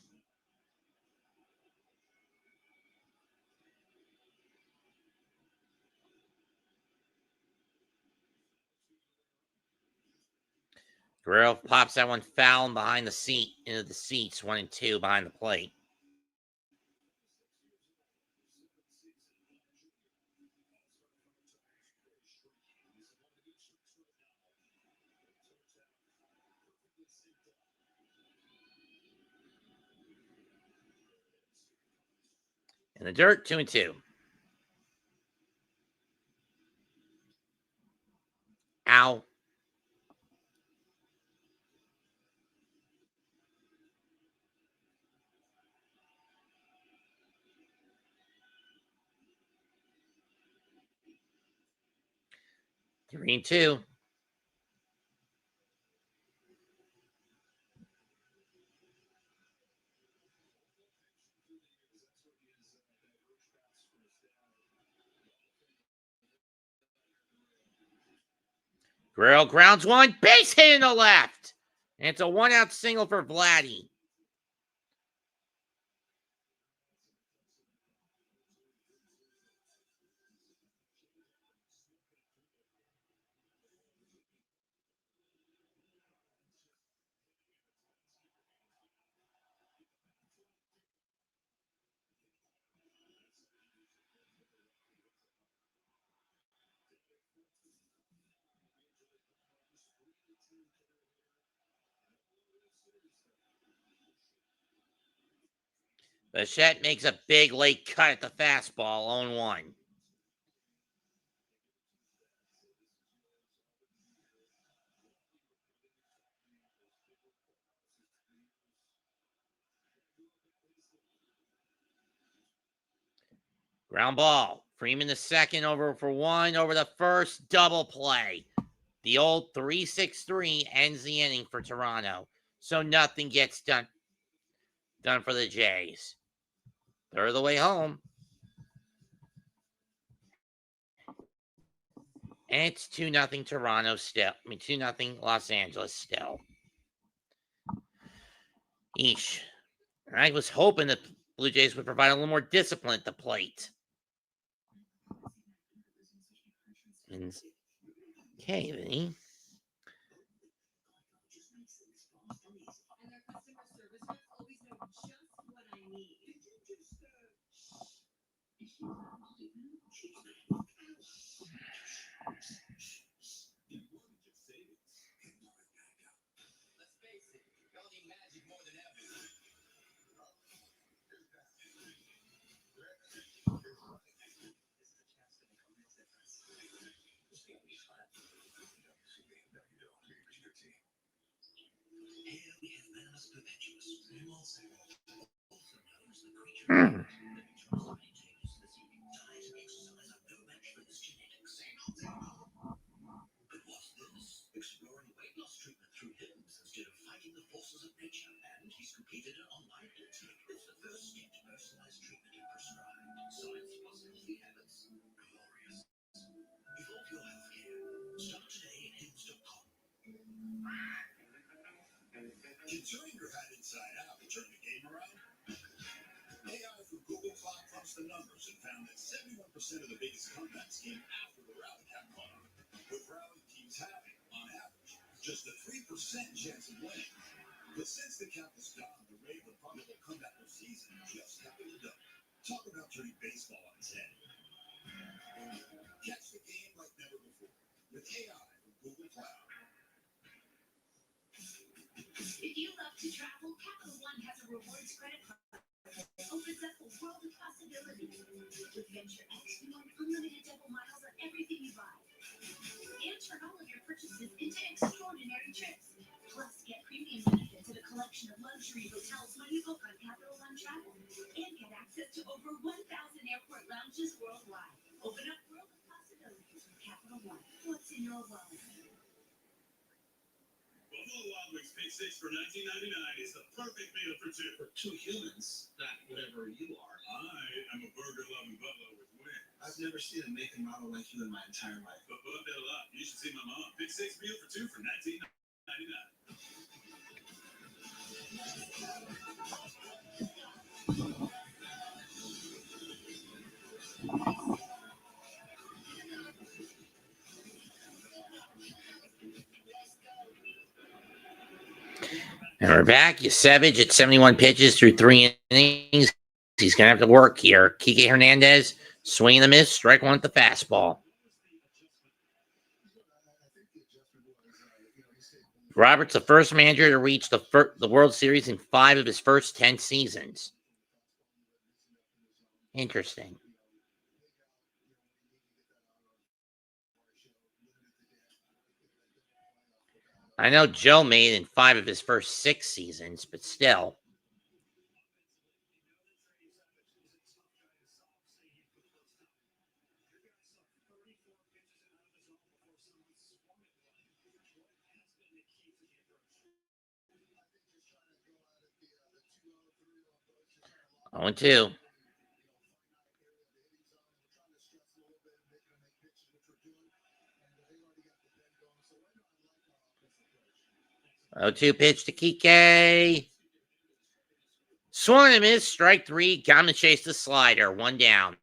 Guerrero pops that one foul behind the seat into the seats. 1-2 behind the plate. In the dirt, 2-2. Ow. Three and two. Guerrero grounds one, base hit in the left. And it's a 1-out single for Vladdy. Bichette makes a big late cut at the fastball, 0-1. Ground ball. Freeman the second over for one over the first, double play. The old 3-6-3 ends the inning for Toronto. So nothing gets done for the Jays. They're of the way home. And it's 2-0 Toronto still. 2-0 Los Angeles still. Eesh. I was hoping the Blue Jays would provide a little more discipline at the plate. Okay, Vinny. If you love to travel, Capital One has a rewards credit card that opens up a world of possibilities. With Venture X, you earn unlimited double miles on everything you buy. And turn all of your purchases into extraordinary trips. Plus, get premium benefits at a collection of luxury hotels when you book on Capital One Travel. And get access to over 1,000 airport lounges worldwide. Open up world of possibilities with Capital One. What's in your wallet? Buffalo Wild Wings Big Six for $19.99 is the perfect meal for two. For two humans, not whatever you are. I am a burger-loving buffalo with wings. I've never seen a Nathan model like you in my entire life. But that a lot. You should see my mom. Big Six meal for two for $19.99. And we're back. Savage at 71 pitches through 3 innings. He's going to have to work here. Kike Hernandez, swing and a miss, strike one at the fastball. Robert's the first manager to reach the World Series in 5 of his first 10 seasons. Interesting. I know Joe made it in 5 of his first 6 seasons, but still. Oh, and 2. 0-2 pitch to Kike. Swung and missed. Strike three. Got him to chase the slider. One down.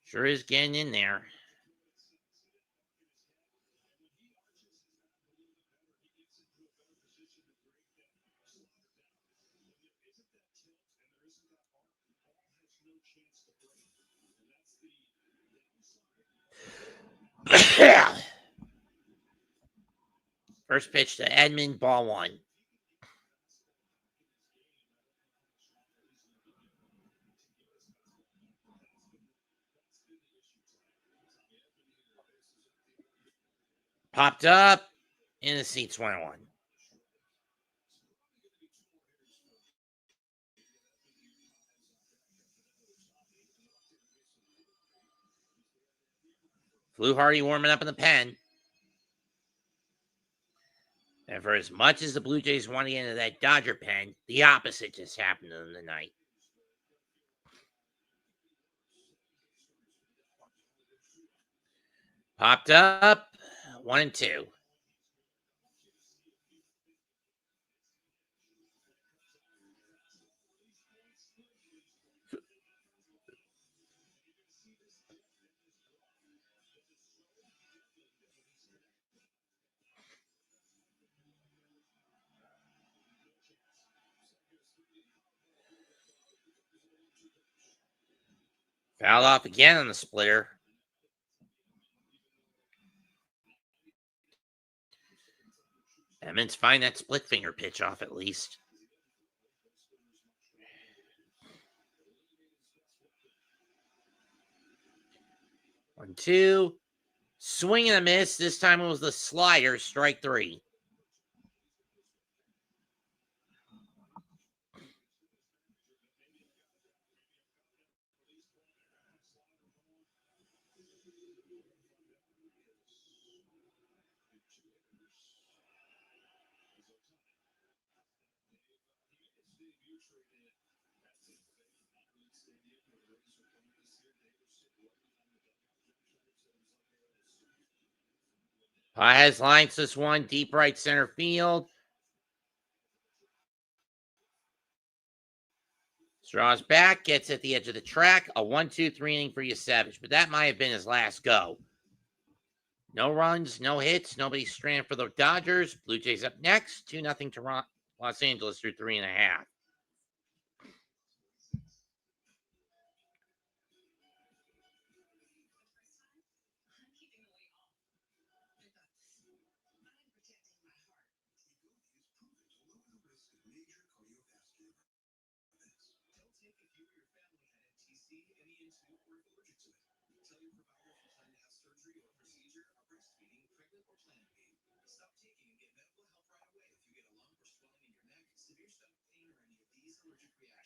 Sure is getting in there. First pitch to Edmund, ball one. Popped up, in the seats 1-1. Flew Hardy warming up in the pen. And for as much as the Blue Jays want to get into that Dodger pen, the opposite just happened to them tonight. Popped up, 1-2. Fouled off again on the splitter. Emmons find that split finger pitch off at least. 1-2. Swing and a miss. This time it was the slider. Strike three. Paez lines this one deep right center field. Straws back, gets at the edge of the track. A 1-2-3 inning for Yasevich, but that might have been his last go. No runs, no hits, nobody stranded for the Dodgers. Blue Jays up next, 2-0 to Los Angeles through 3.5.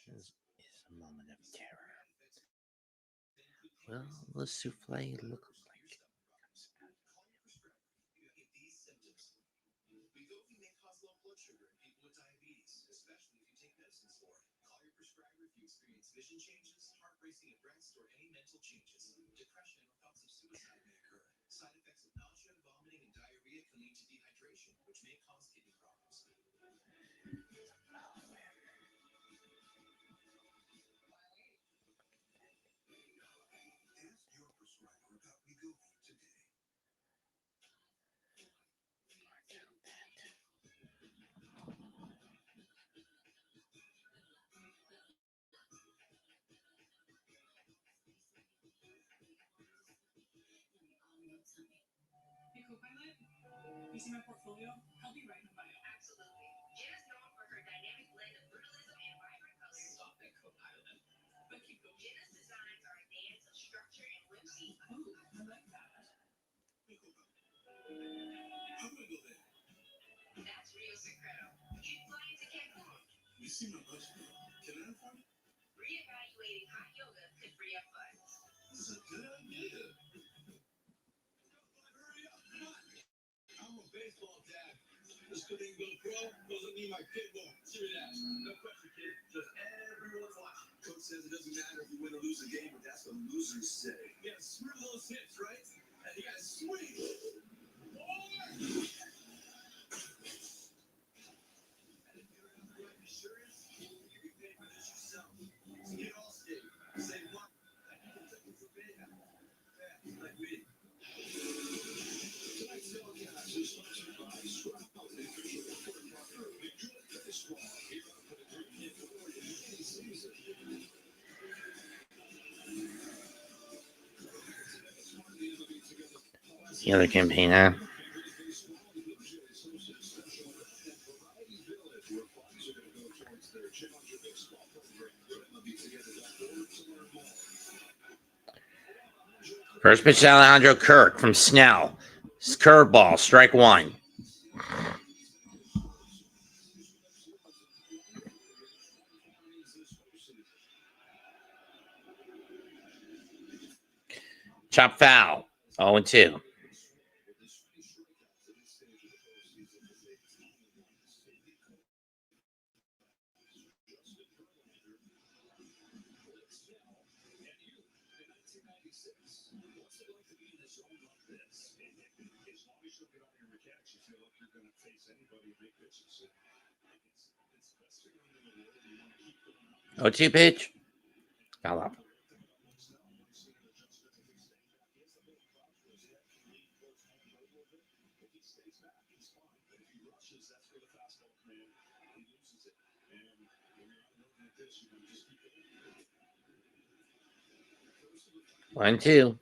This is a moment of terror. Will the souffle look like? You see my portfolio? Help me write my bio. Absolutely. Jen is known for her dynamic blend of brutalism and vibrant colors. Stop that co-pilot. But keep going. Jenna's designs are a dance of structure and whimsy. Ooh, I like that. I'm gonna go there. That's Rio Secreto. You fly into Cancun. You see my budget? Can I afford it? Reevaluating hot yoga could free up funds. This is a good idea. Hurry up, come on. I'm a baseball dad. Just because they go pro doesn't mean my kid won't. Serious ass. No question, kid. Just everyone's watching. Coach says it doesn't matter if you win or lose a game, but that's what losers say. Yeah, screw those hits, right? The other campaign, huh? First pitch to Alejandro Kirk from Snell. Curveball, strike one. Chop foul. 0-2. Oh, 2 pitch. Foul up. One, two.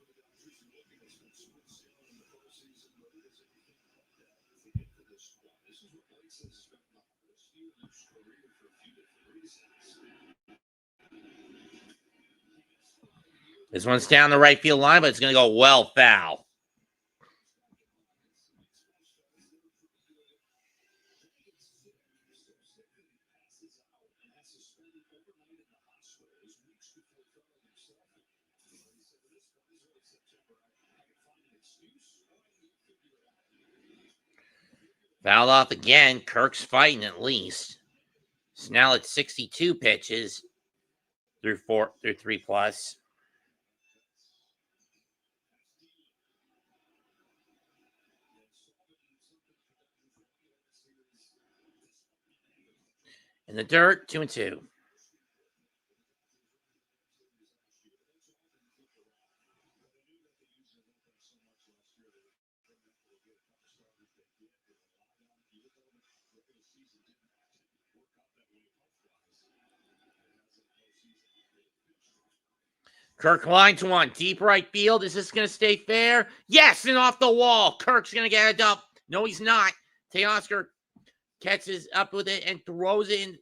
This one's down the right field line, but it's going to go well foul. Fouled off again. Kirk's fighting at least. So now it's 62 pitches through 3 plus. In the dirt, 2-2. Kirk line to one. Deep right field. Is this going to stay fair? Yes, and off the wall. Kirk's going to get it up. No, he's not. Teoscar catches up with it and throws it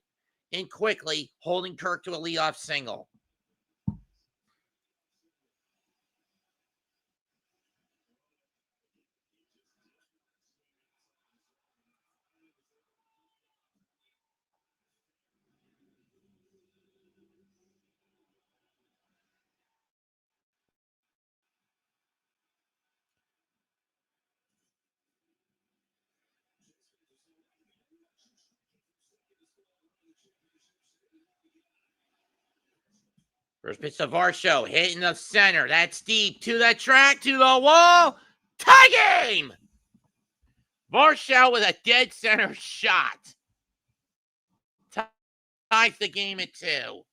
in quickly, holding Kirk to a leadoff single. First pitch to Varsho, hitting the center. That's deep to the track, to the wall. Tie game! Varsho with a dead center shot. Ties the game at 2.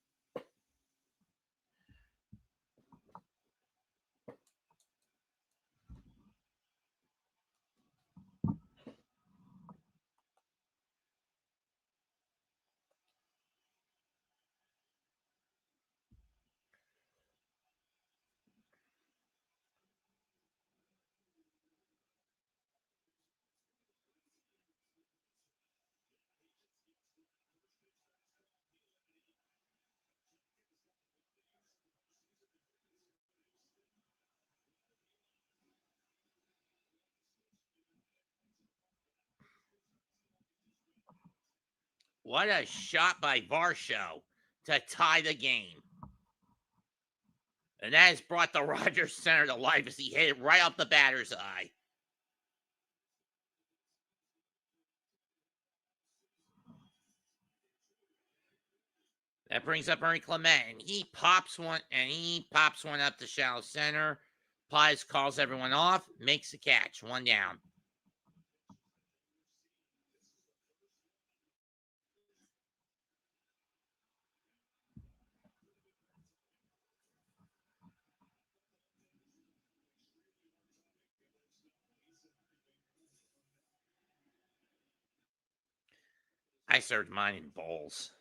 What a shot by Varsho to tie the game. And that has brought the Rogers Center to life as he hit it right up the batter's eye. That brings up Ernie Clement, and he pops one up to shallow center. Pies calls everyone off, makes the catch, 1 down. I served mine in bowls.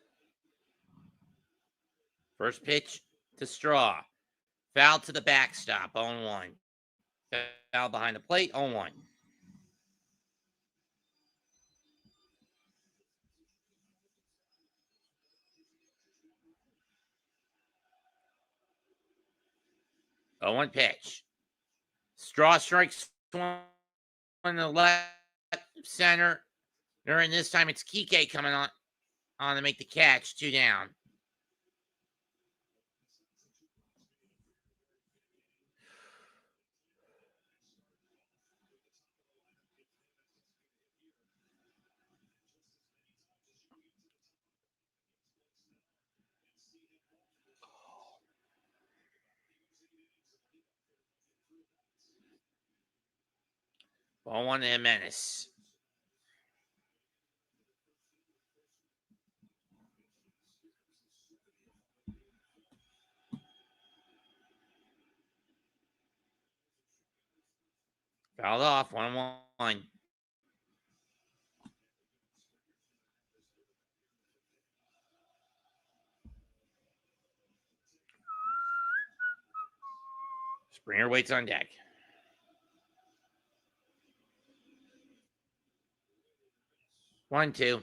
First pitch to Straw. Foul to the backstop, 0-1. Foul behind the plate, 0-1. Oh, 1 pitch. Straw strikes one on the left center. And this time it's Kike coming on to make the catch. 2 down. Ball 1 to Menace. Fouled off, 1-1. Springer waits on deck. One, two.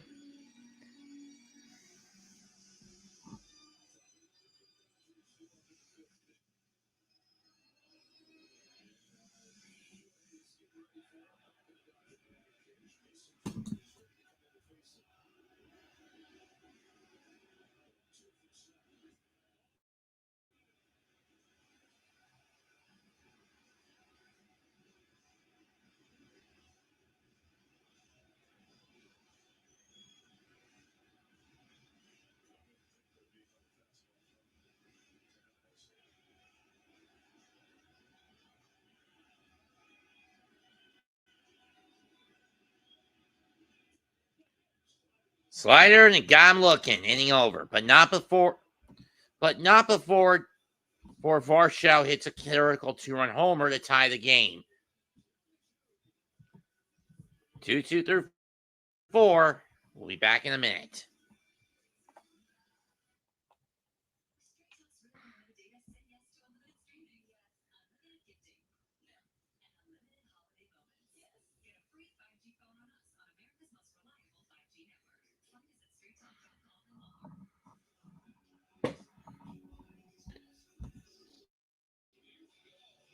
Slider and it got him looking. Inning over, but not before. Before Varsho hits a critical 2-run homer to tie the game. 2-2 through 4. We'll be back in a minute.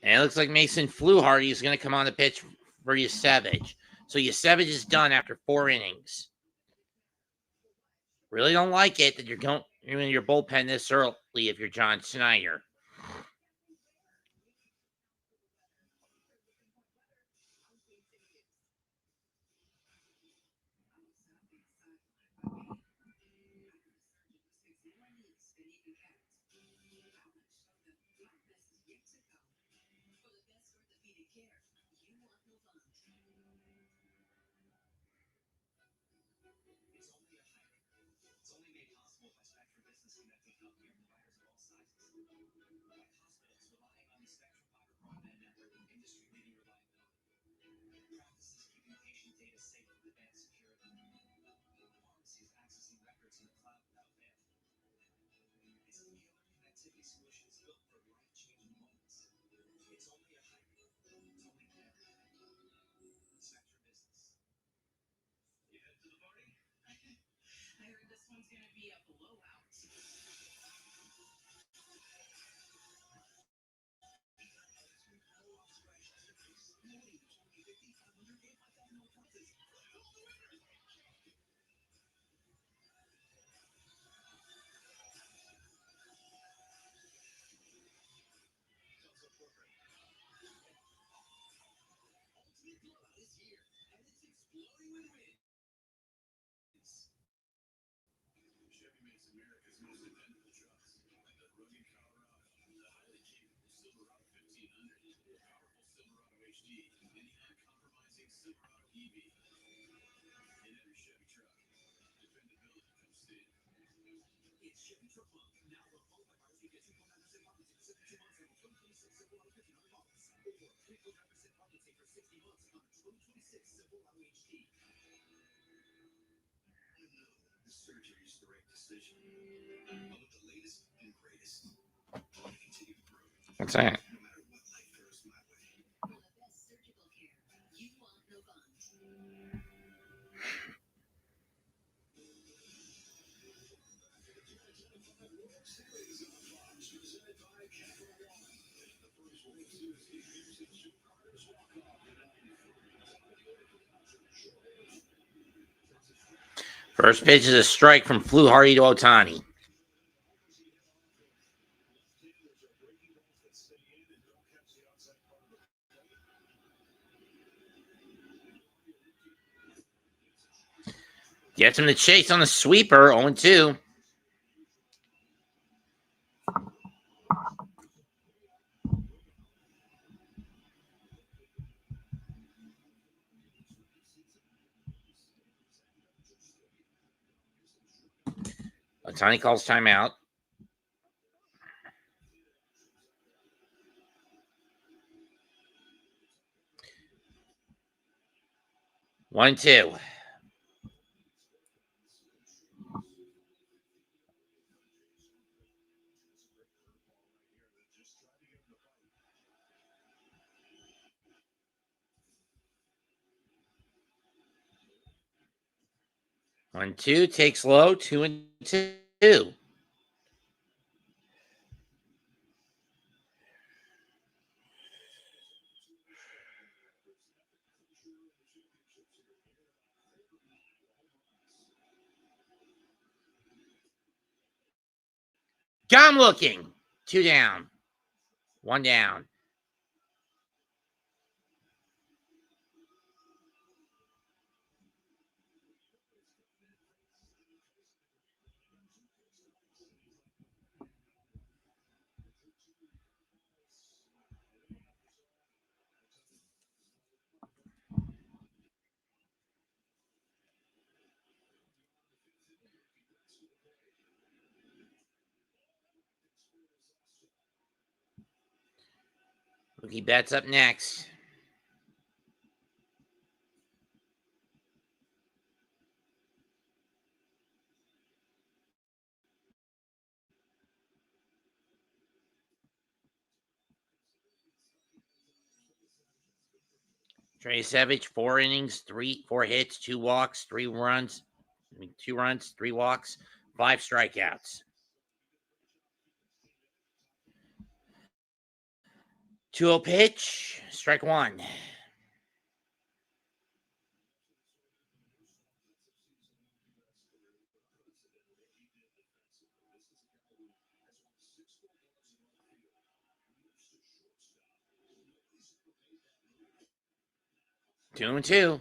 And it looks like Mason Fluharty is going to come on the pitch for Yasevich. So Yasevich is done after 4 innings. Really don't like it that you're in your bullpen this early if you're John Schneider. What's that? First pitch is a strike from Fluharty to Ohtani. Gets him to chase on the sweeper, 0-2. Ohtani calls timeout. One, two. One, two, takes low, 2-2. Got him looking. 2 down. 1 down. Rookie Betts up next. Trey Savage, 4 innings, 4 hits, 2 walks, 3 runs. 2 runs, 3 walks, 5 strikeouts. 2-0 pitch, strike 1. Two and two.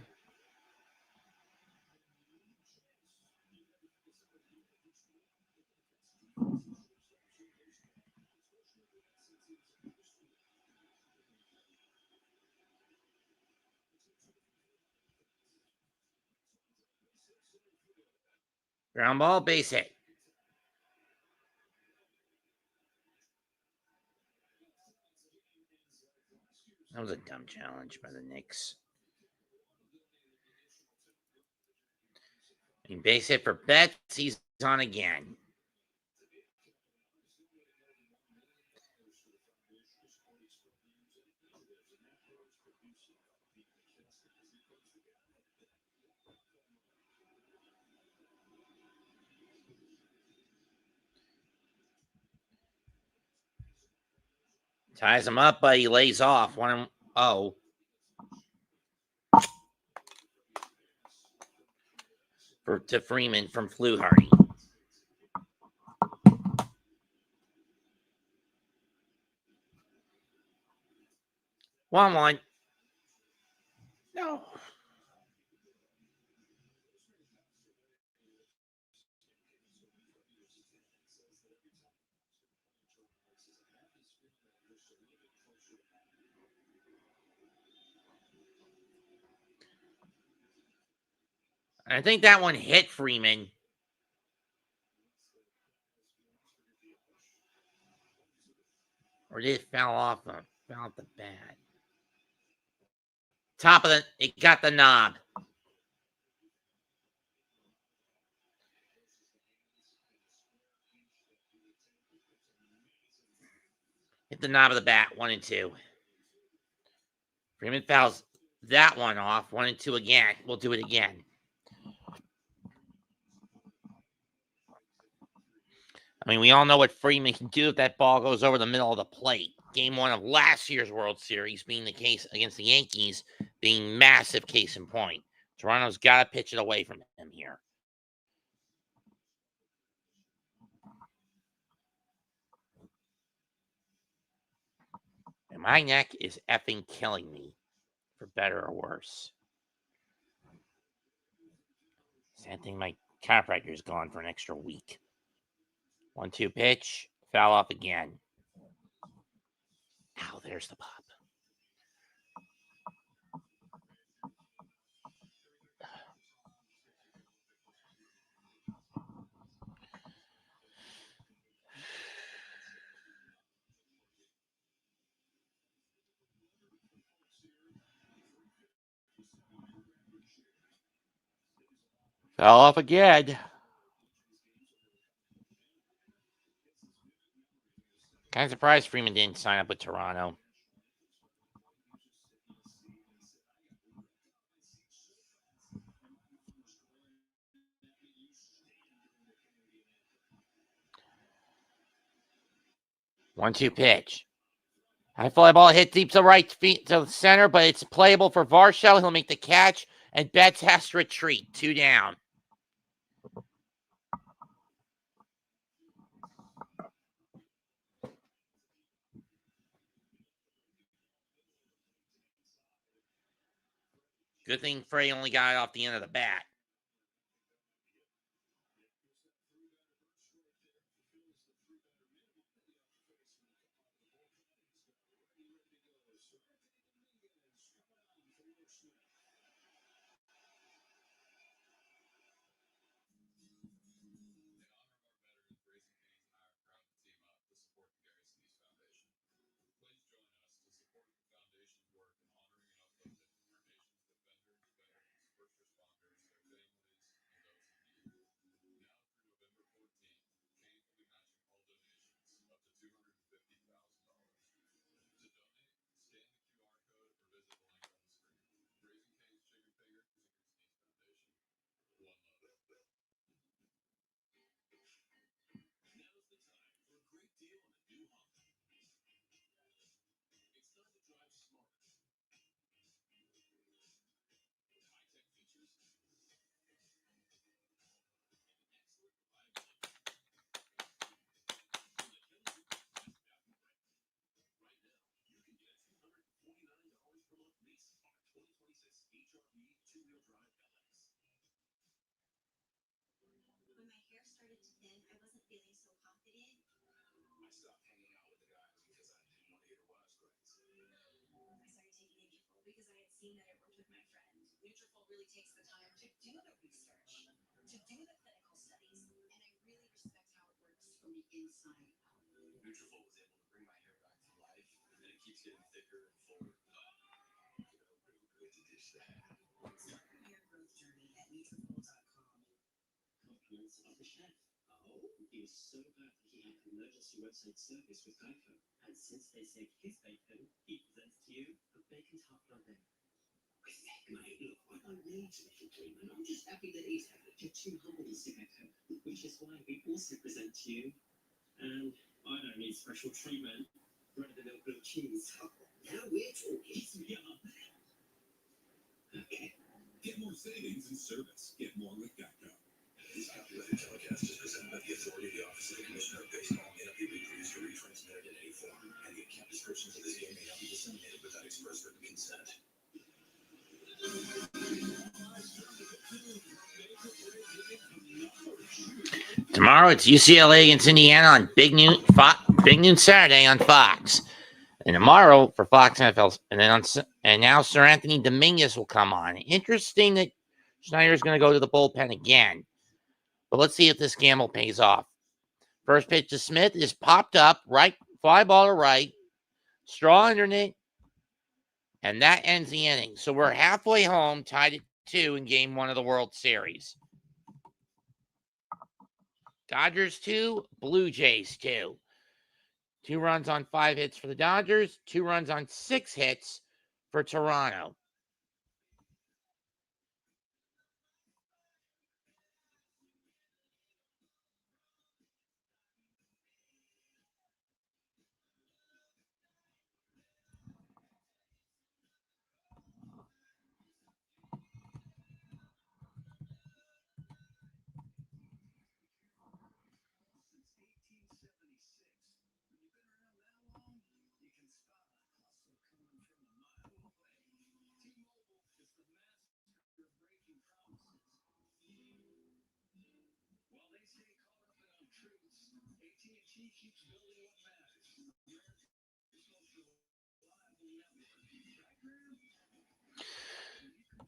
Ground ball, base hit. That was a dumb challenge by the Knicks. And base hit for Betts. He's on again. Ties him up, but he lays off. 1-0. To Freeman from Fluharty. 1-1. No. I think that one hit Freeman. Or did it fell off the bat? Top of it got the knob. Hit the knob of the bat, 1-2. Freeman fouls that one off, 1-2 again. We'll do it again. I mean, we all know what Freeman can do if that ball goes over the middle of the plate. Game 1 of last year's World Series being the case against the Yankees, being massive case in point. Toronto's got to pitch it away from him here. My neck is effing killing me, for better or worse. Sad thing, my chiropractor is gone for an extra week. 1-2 pitch, foul off again. Ow, there's the pop. Fell off again. Kind of surprised Freeman didn't sign up with Toronto. One-two pitch. High fly ball hit deep to right feet to the center, but it's playable for Varsho. He'll make the catch, and Betts has to retreat. 2 down. Good thing Frey only got off the end of the bat. When my hair started to thin, I wasn't feeling so confident. I stopped hanging out with the guys because I didn't want to hear West grades. I started taking Nutrafol because I had seen that it worked with my friend. Nutrafol really takes the time to do the research, to do the clinical studies, and I really respect how it works from the inside out. Nutrafol was able to bring my hair back to life, and then it keeps getting thicker and fuller. Good to dish that. Start your hair growth journey at Nutrafol.com. Compliments of the chef. Oh, he was so bad that he had emergency roadside service with Geico. And since they saved his bacon, he presents to you a bacon tart flambé. Mate, look, I don't need to make a treatment. I'm just happy that he's having it. You're too humble to see Geico, which is why we also present to you, and I don't need special treatment, run-of-the-mill blue cheese. Oh, now we're talking. Yeah. Okay. Get more savings and service. Get more with Geico. This copyrighted telecast is presented by the authority of the Office of the Commissioner of Baseball and may not be reproduced or retransmitted in any form. And the account descriptions of this game may not be disseminated without express written consent. Tomorrow it's UCLA against Indiana on Big Noon Saturday on Fox. And tomorrow for Fox NFL, and now Sir Anthony Dominguez will come on. Interesting that Schneider's going to go to the bullpen again. But let's see if this gamble pays off. First pitch to Smith is popped up, right, fly ball to right, straw underneath, and that ends the inning. So we're halfway home, tied at 2 in Game 1 of the World Series. Dodgers 2, Blue Jays 2. 2 runs on 5 hits for the Dodgers, 2 runs on 6 hits for Toronto. AT&T keeps building what matters.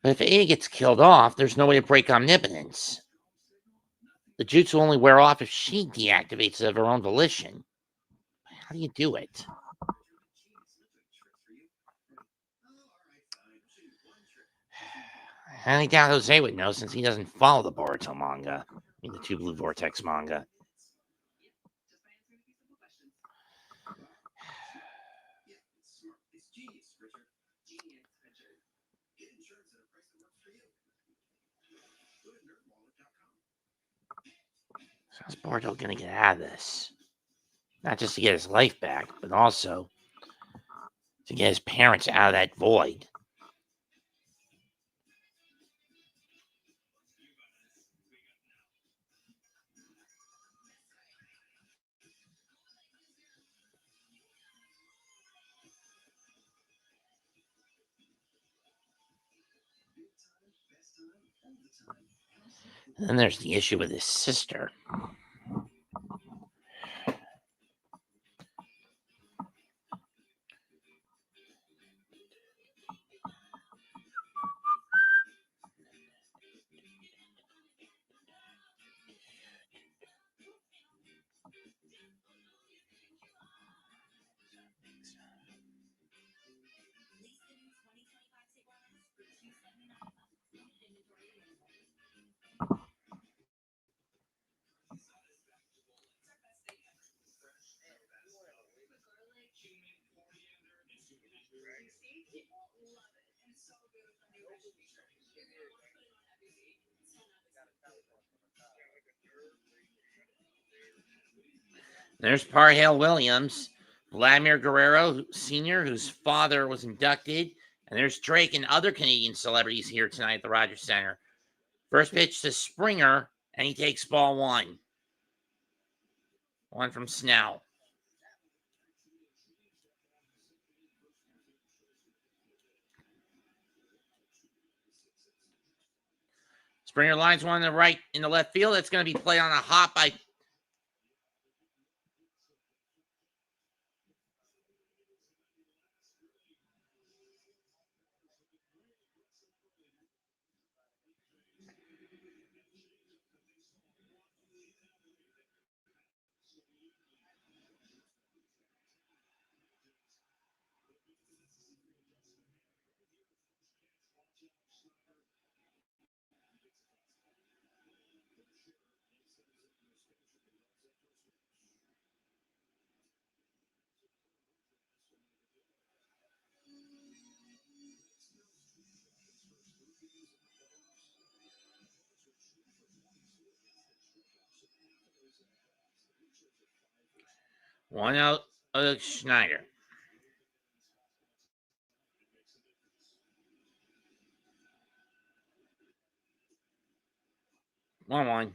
But if A gets killed off, there's no way to break omnipotence. The jutsu will only wear off if she deactivates it of her own volition. How do you do it? I highly doubt Jose would know since he doesn't follow the Boruto manga. I mean, the Two Blue Vortex manga. So how's Boruto going to get out of this? Not just to get his life back, but also to get his parents out of that void. And then there's the issue with his sister. There's Parhale Williams, Vladimir Guerrero Sr., whose father was inducted. And there's Drake and other Canadian celebrities here tonight at the Rogers Center. First pitch to Springer, and he takes ball one. One from Snell. Springer lines one in the right, in the left field. That's going to be played on a hop by one out of Schneider. 1-1.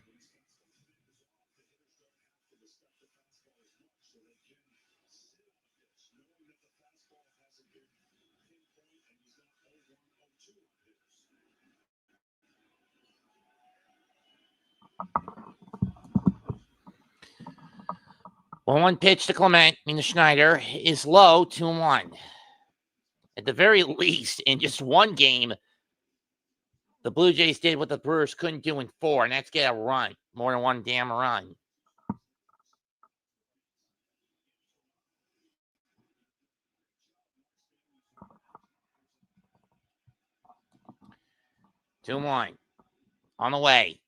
One pitch to Clement. Schneider is low, 2-1. At the very least, in just one game, the Blue Jays did what the Brewers couldn't do in 4, and that's get a run. More than one damn run. Two and one. On the way.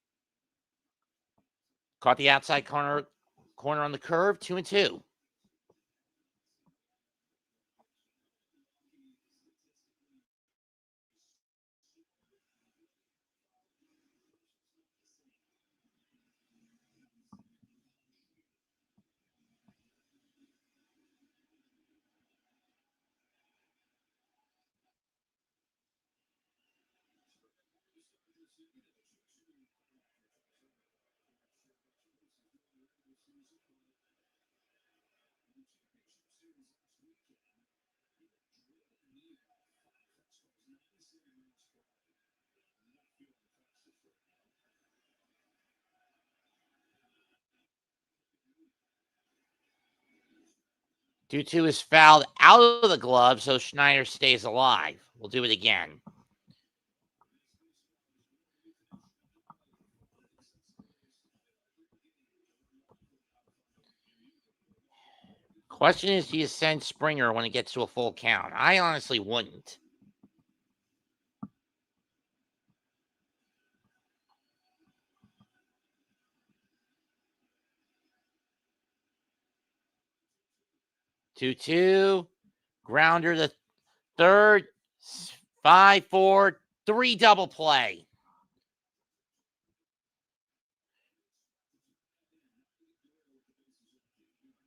Caught the outside corner on the curve. 2-2. 2-2 is fouled out of the glove, so Schneider stays alive. We'll do it again. Question is, do you send Springer when it gets to a full count? I honestly wouldn't. Two, grounder to third, 5-4, 3 double play.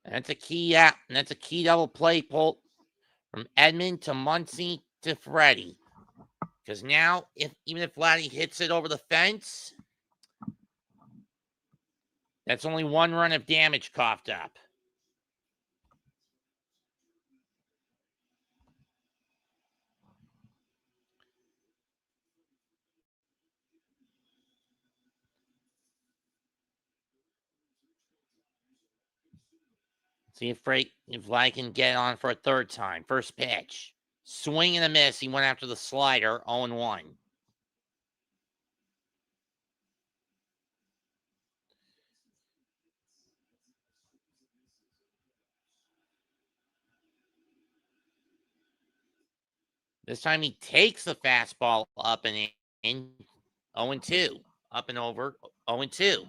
That's a key out. And that's a key double play pull from Edmund to Muncy to Freddie. Because now, even if Vladdy hits it over the fence, that's only 1 run of damage coughed up. See if Vladdy can get on for a third time. First pitch. Swing and a miss. He went after the slider, 0-1. This time he takes the fastball up and in. 0-2. Up and over. 0-2.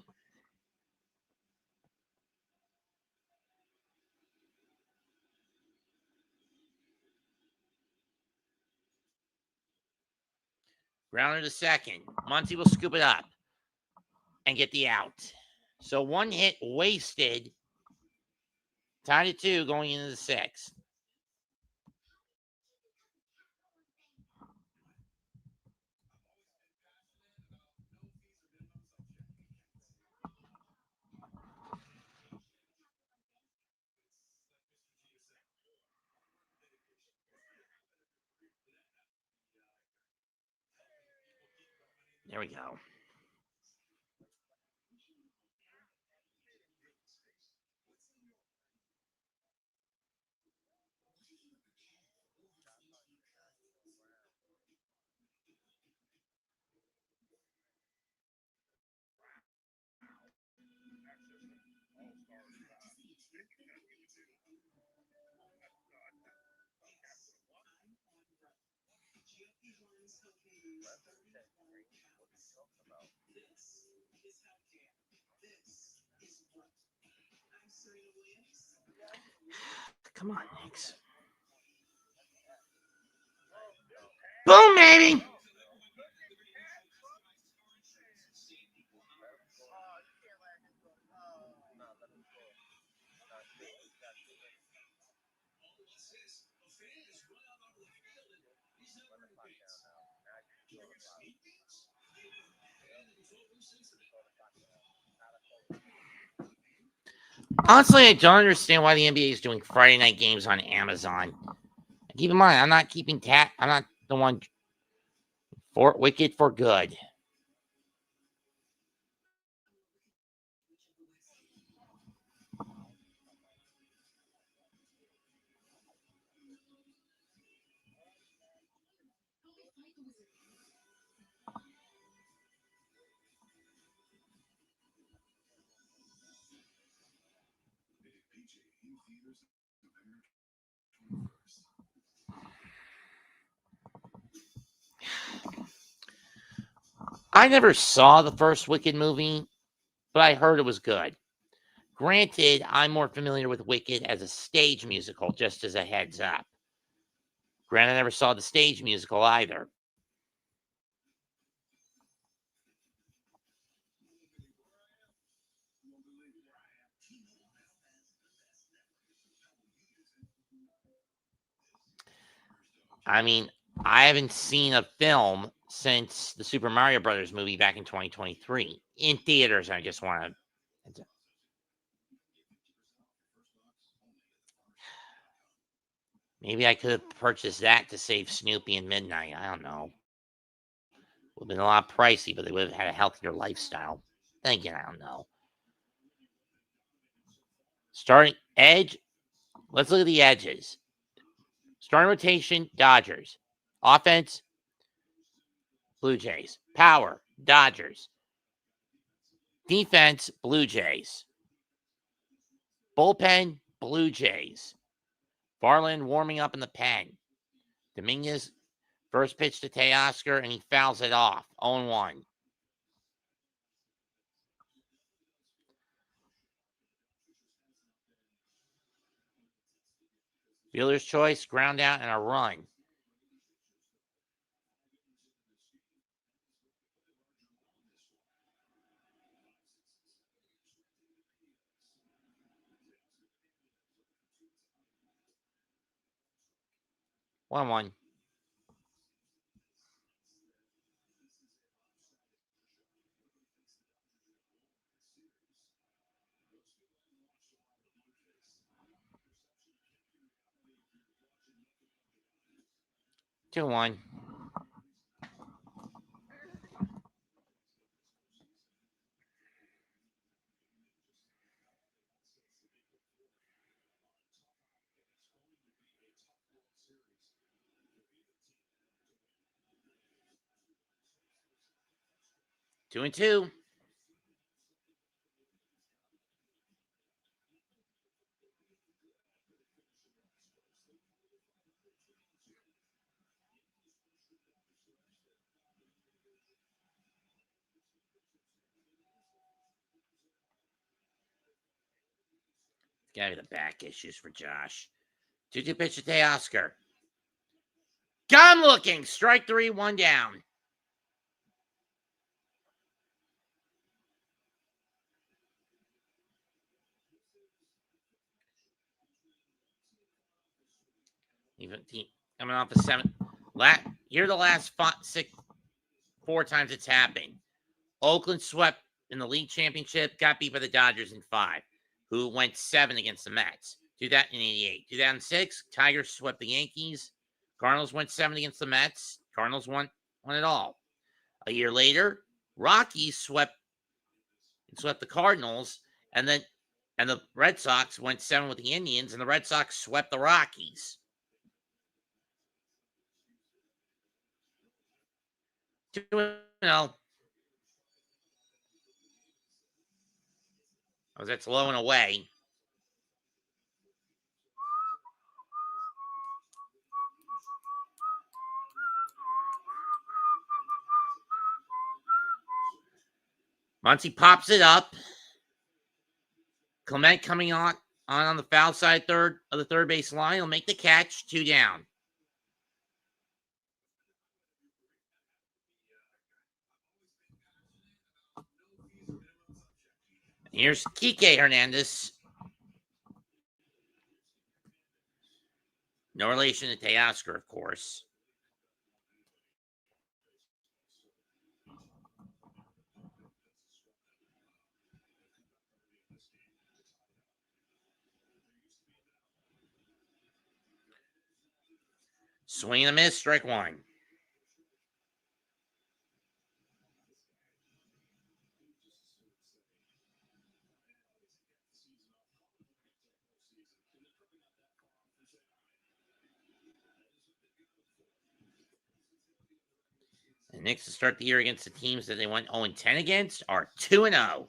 Grounder to second. Muncy will scoop it up and get the out. So 1 hit wasted. Tied at 2 going into the 6th. There we go. Come on, Knicks. Boom, baby. Honestly, I don't understand why the NBA is doing Friday night games on Amazon. Keep in mind, I'm not keeping I'm not the one for wicked for good. I never saw the first Wicked movie, but I heard it was good. Granted, I'm more familiar with Wicked as a stage musical, just as a heads up. Granted, I never saw the stage musical either. I mean, I haven't seen a film since the Super Mario Brothers movie back in 2023 in theaters. I just want to. Maybe I could have purchased that to save Snoopy and Midnight. I don't know. Would have been a lot pricey, but they would have had a healthier lifestyle. Then again, I don't know. Starting Edge Let's look at the edges. Starting rotation, Dodgers. Offense, Blue Jays. Power, Dodgers. Defense, Blue Jays. Bullpen, Blue Jays. Varland warming up in the pen. Dominguez, first pitch to Teoscar, and he fouls it off. 0-1. Fielder's choice, ground out, and a run. One. 2-1. Two and two. Gotta be the back issues for Josh. 2-2 pitch to Teoscar. Got him looking. Strike 3, 1 down. Even coming off the 7th. Here the last 4 times it's happened. Oakland swept in the league championship, got beat by the Dodgers in 5, who went 7 against the Mets. 1988. 2006, Tigers swept the Yankees. Cardinals went 7 against the Mets. Cardinals won it all. A year later, Rockies swept the Cardinals, and the Red Sox went 7 with the Indians, and the Red Sox swept the Rockies. 2-0. That's low and away. Muncy pops it up. Clement coming on the foul side of the third base line. He'll make the catch. 2 down. Here's Kike Hernandez. No relation to Teoscar, of course. Swing and a miss, strike 1. And Knicks to start the year against the teams that they went 0-10 against are 2-0.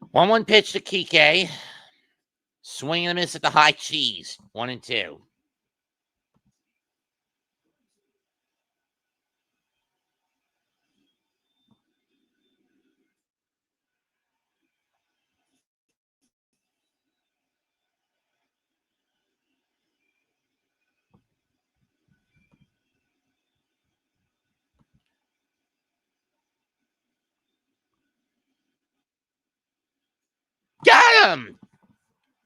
One pitch to Kike. Swing and a miss at the high cheese. 1-2. Got him!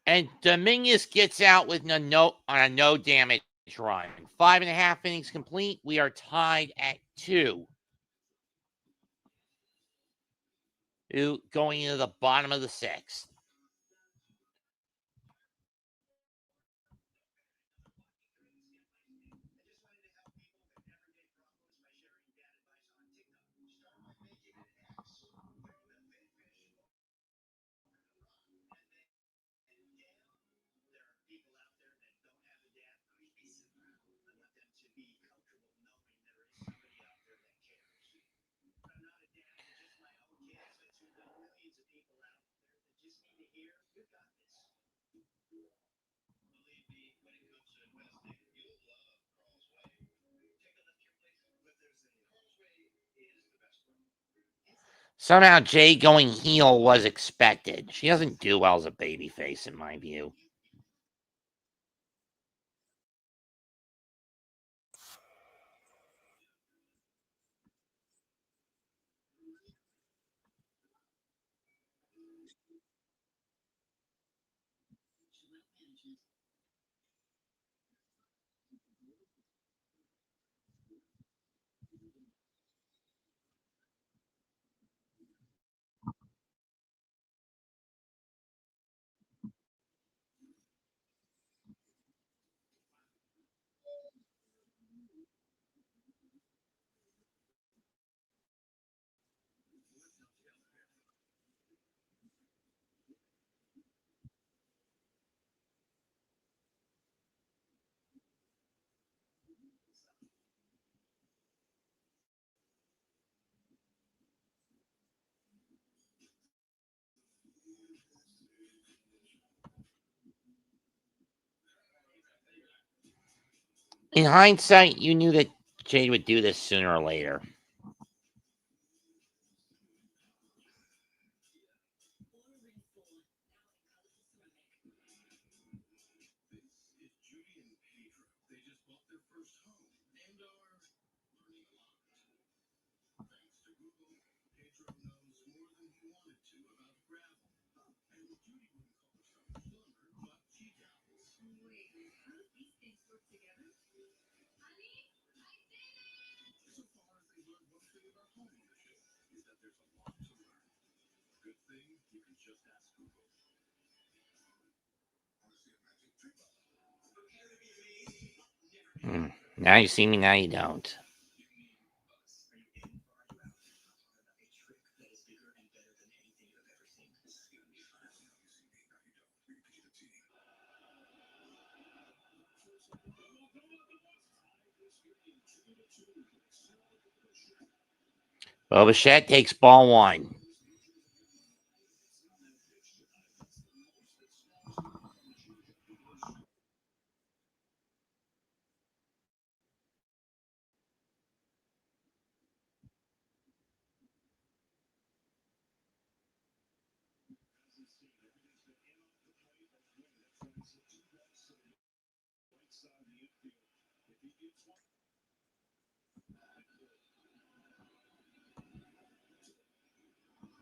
And Dominguez gets out with a no damage run. 5.5 innings complete. We are tied at 2. Going into the bottom of the 6th. Somehow Jay going heel was expected. She doesn't do well as a babyface, in my view. In hindsight, you knew that Jade would do this sooner or later. Now you see me, now you don't. Bo Bichette takes ball one.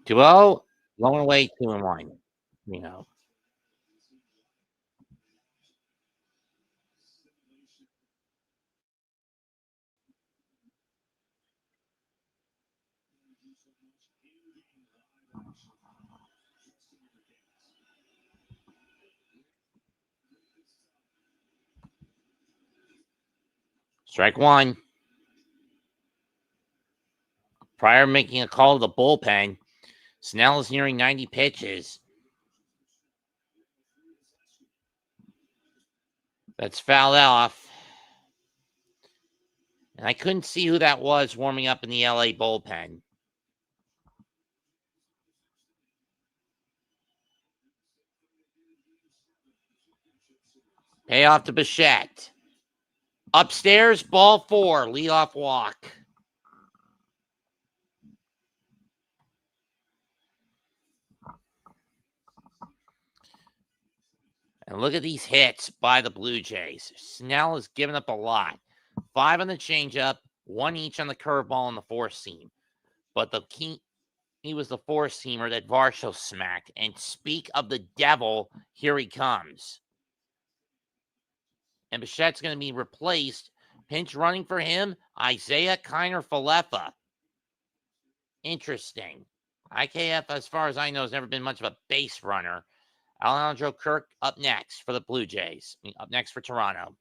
Duo, going away 2-1. You know. Strike one. Prior to making a call to the bullpen, Snell is nearing 90 pitches. That's fouled off. And I couldn't see who that was warming up in the LA bullpen. Payoff to Bichette. Upstairs, ball 4, leadoff walk. And look at these hits by the Blue Jays. Snell has given up a lot. 5 on the changeup, 1 each on the curveball and the four seam. But the key, he was the four seamer that Varsho smacked. And speak of the devil, here he comes. And Bichette's going to be replaced. Pinch running for him, Isaiah Kiner-Falefa. Interesting. IKF, as far as I know, has never been much of a base runner. Alejandro Kirk up next for the Blue Jays. Up next for Toronto.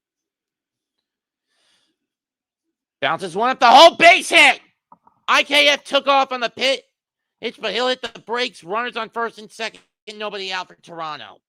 Bounces one up the whole base hit. IKF took off on the pitch, but he'll hit the brakes. Runners on first and second. Nobody out for Toronto.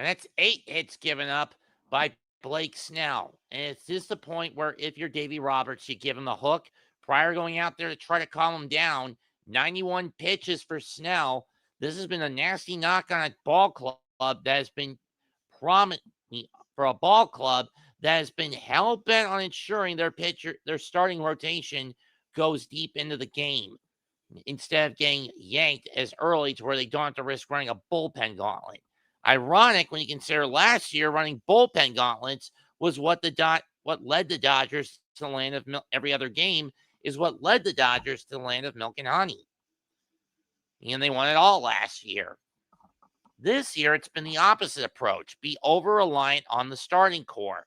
And that's 8 hits given up by Blake Snell. And it's just the point where if you're Davey Roberts, you give him the hook prior to going out there to try to calm him down. 91 pitches for Snell. This has been a nasty knock on a ball club that has been prominent for a ball club that has been hell-bent on ensuring their starting rotation goes deep into the game instead of getting yanked as early to where they don't have to risk running a bullpen gauntlet. Ironic when you consider last year running bullpen gauntlets was what led the Dodgers to the land of every other game is what led the Dodgers to the land of milk and honey. And they won it all last year. This year, it's been the opposite approach. Be over-reliant on the starting core.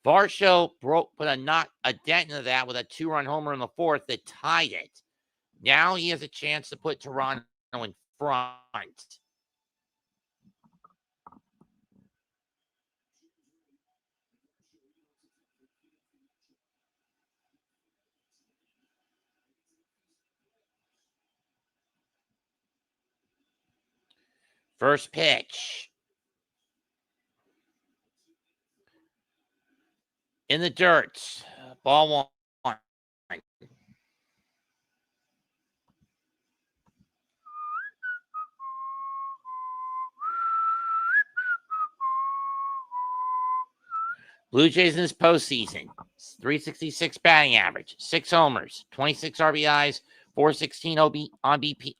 Varsho put a dent into that with a 2-run homer in the fourth that tied it. Now he has a chance to put Toronto in front. First pitch. In the dirt. Ball 1. Blue Jays in this postseason. 366 batting average. 6 homers. 26 RBIs. 416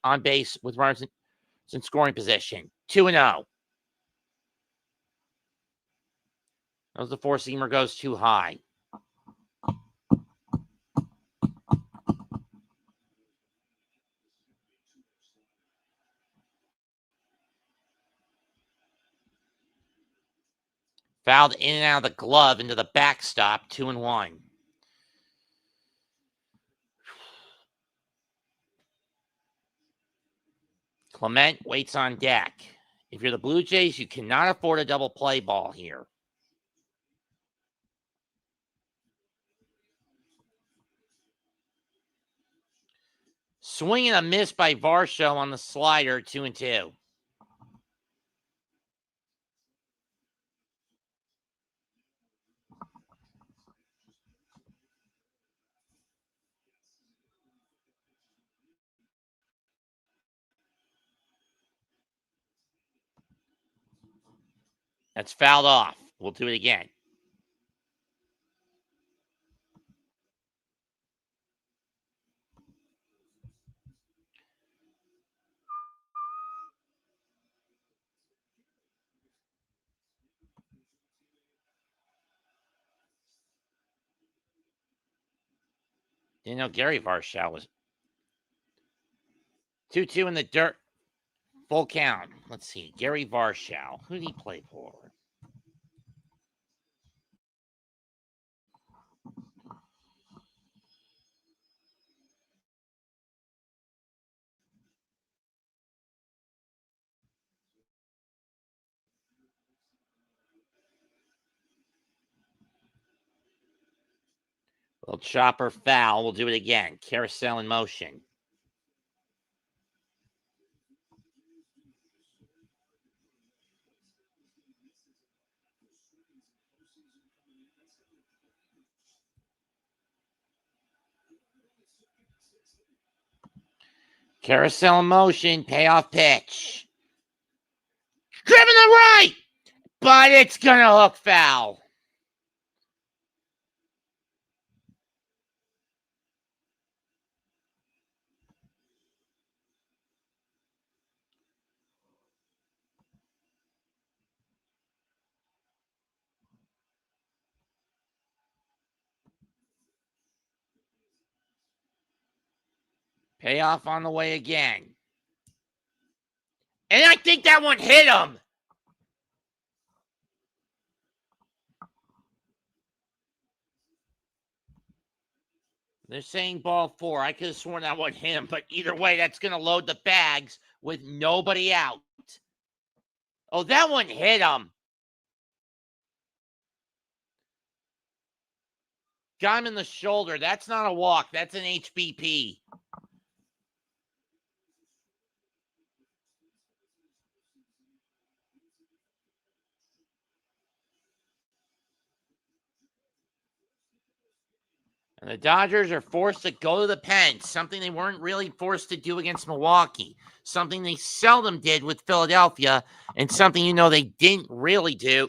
on base with runners in scoring position. 2-0. As the 4-seamer goes too high. Fouled in and out of the glove into the backstop. 2-1. Clement waits on deck. If you're the Blue Jays, you cannot afford a double play ball here. Swing and a miss by Varsho on the slider. 2-2. That's fouled off. We'll do it again. Didn't know Gary Varsho was 2-2 in the dirt. Full count. Let's see. Gary Varsho. Who did he play for? Little chopper foul. We'll do it again. Carousel in motion. Carousel in motion. Payoff pitch. Driven to the right. But it's going to hook foul. Payoff on the way again. And I think that one hit him. They're saying ball 4. I could have sworn that one hit him, but either way, that's going to load the bags with nobody out. Oh, that one hit him. Got him in the shoulder. That's not a walk. That's an HBP. And the Dodgers are forced to go to the pen, something they weren't really forced to do against Milwaukee, something they seldom did with Philadelphia, and something they didn't really do,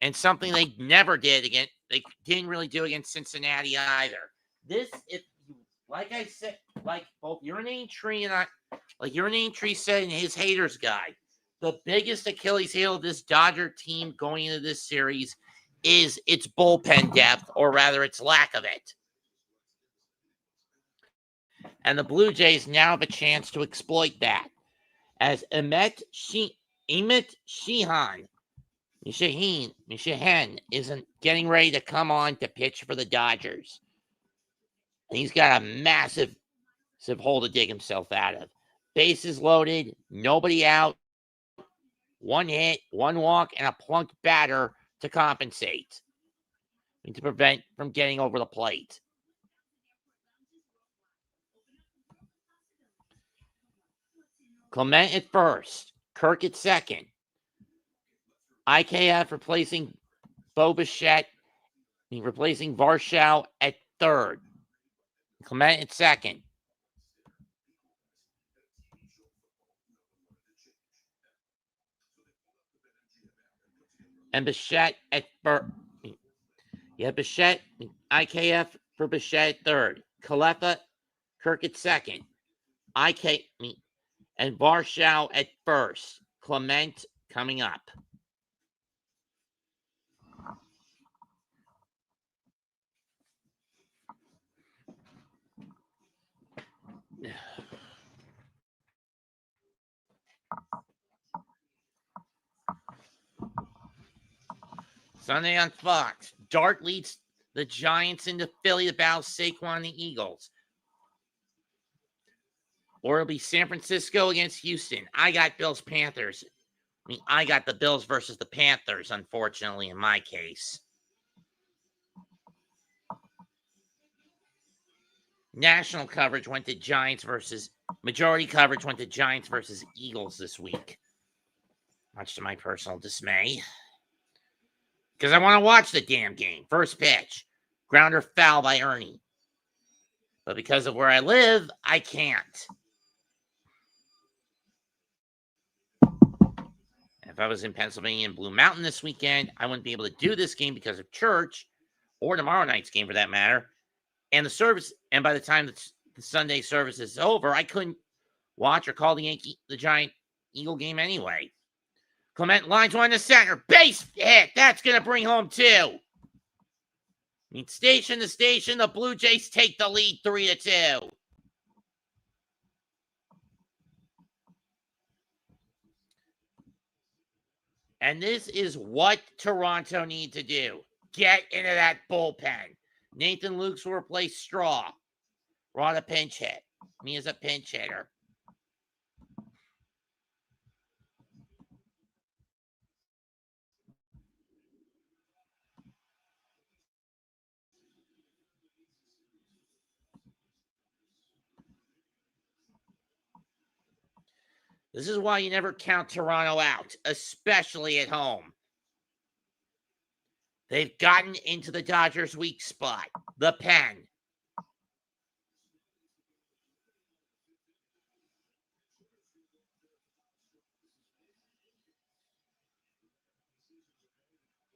and something they never did against. They didn't really do against Cincinnati either. This, if like I said, like both your name Tree and like your name Tree said in his haters guide, the biggest Achilles heel of this Dodger team going into this series is its bullpen depth, or rather its lack of it. And the Blue Jays now have a chance to exploit that, as Emmett Sheehan isn't getting ready to come on to pitch for the Dodgers. And he's got a massive hole to dig himself out of. Bases loaded, nobody out, 1 hit, 1 walk, and a plunked batter to compensate and to prevent from getting over the plate. Clement at first, Kirk at second. IKF replacing replacing Varshow at third. Clement at second. And Bichette at first. Yeah, Bichette, IKF for Bichette at third. Kalefa, Kirk at second. And Varshow at first. Clement coming up. Sunday on Fox. Dart leads the Giants into Philly to battle Saquon and the Eagles. Or it'll be San Francisco against Houston. I got Bills Panthers. I got the Bills versus the Panthers, unfortunately, in my case. National coverage went to majority coverage went to Giants versus Eagles this week. Much to my personal dismay. Because I want to watch the damn game. First pitch. Grounder foul by Ernie. But because of where I live, I can't. If I was in Pennsylvania and Blue Mountain this weekend, I wouldn't be able to do this game because of church, or tomorrow night's game for that matter. And the service, and by the time the Sunday service is over, I couldn't watch or call the Giant Eagle game anyway. Clement lines one to center. Base hit. That's going to bring home 2. Station to station, the Blue Jays take the lead 3-2. And this is what Toronto need to do. Get into that bullpen. Nathan Lukes will replace Straw. Rod a pinch hit. Me as a pinch hitter. This is why you never count Toronto out, especially at home. They've gotten into the Dodgers' weak spot, the pen.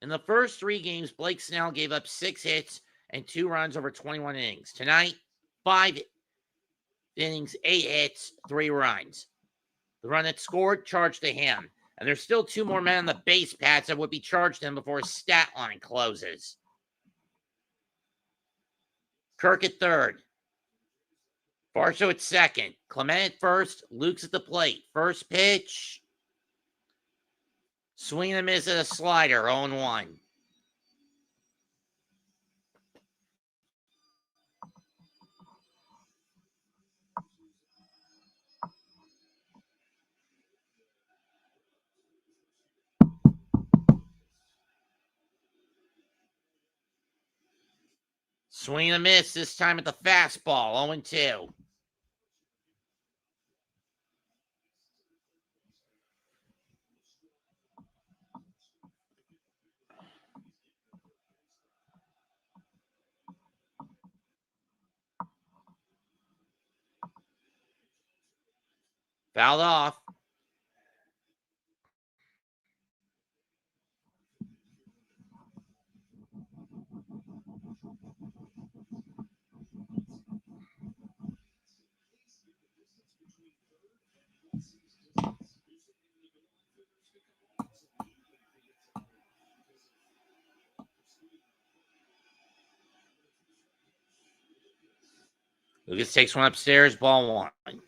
In the first 3 games, Blake Snell gave up 6 hits and 2 runs over 21 innings. Tonight, 5 innings, 8 hits, 3 runs. The run that scored charged to him. And there's still 2 more men on the base pads that would be charged him before his stat line closes. Kirk at third. Varsho at second. Clement at first. Luke's at the plate. First pitch. Swing and a miss at a slider. 0-1. Swing and a miss, this time at the fastball, 0-2. Fouled off. Lucas takes one upstairs, ball one.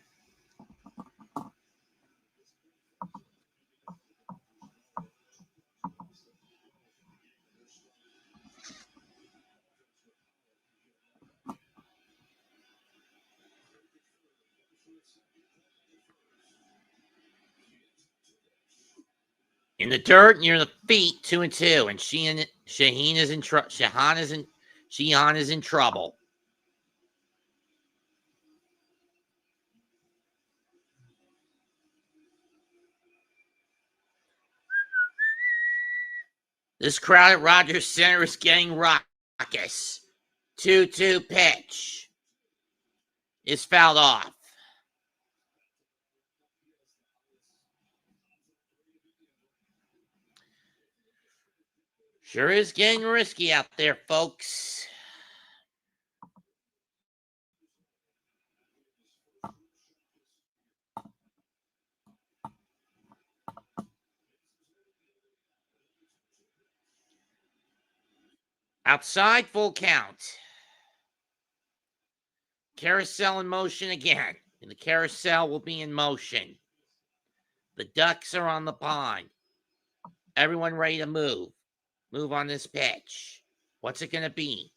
In the dirt, near the feet, 2-2, and Sheehan is in trouble. Sheehan is in trouble. This crowd at Rogers Center is getting raucous. 2-2 pitch is fouled off. Sure is getting risky out there, folks. Outside, full count. Carousel in motion again. And the carousel will be in motion. The ducks are on the pond. Everyone ready to move. Move on this pitch. What's it going to be?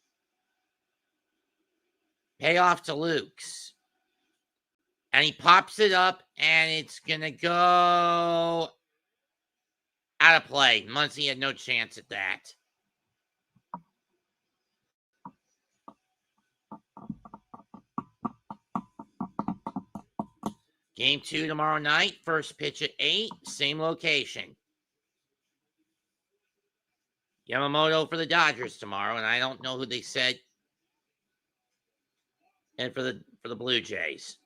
Payoff to Luke's. And he pops it up, and it's going to go out of play. Muncie had no chance at that. Game 2 tomorrow night. First pitch at 8. Same location. Yamamoto for the Dodgers tomorrow, and I don't know who they said. And for the Blue Jays.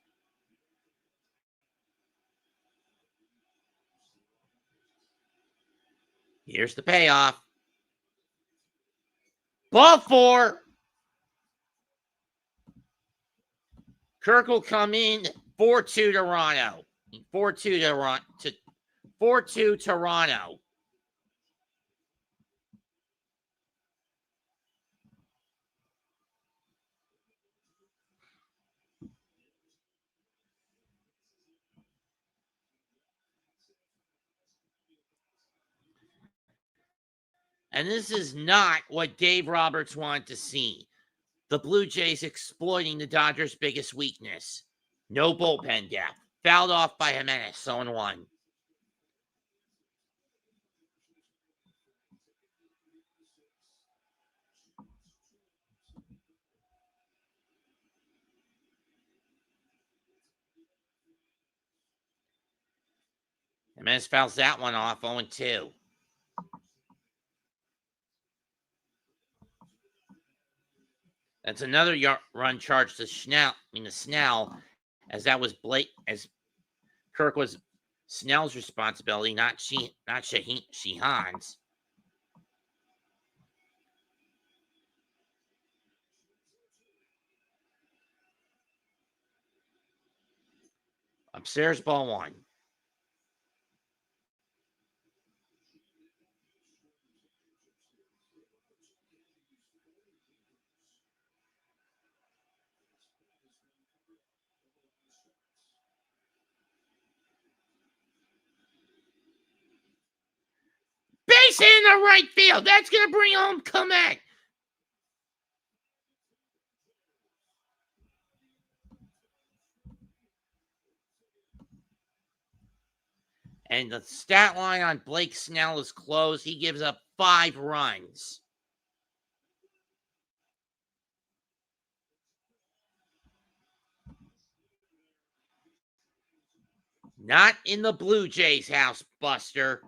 Here's the payoff. Ball 4. Kirk will come in 4-2 Toronto. 4-2 Toronto. And this is not what Dave Roberts wanted to see. The Blue Jays exploiting the Dodgers' biggest weakness. No bullpen depth. Fouled off by Jimenez, 0-1. Jimenez fouls that one off, 0-2. That's another run charge to Snell, as that was as Kirk was Snell's responsibility, not Sheehan's. Upstairs, ball 1. Base hit in the right field. That's going to bring home Komet. And the stat line on Blake Snell is closed. He gives up 5 runs. Not in the Blue Jays house, Buster.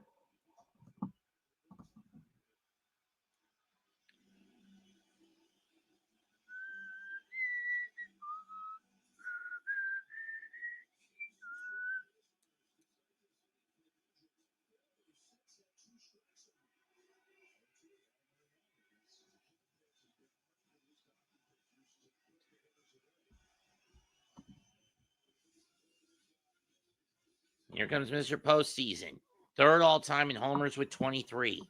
Here comes Mr. Postseason. Third all-time in homers with 23.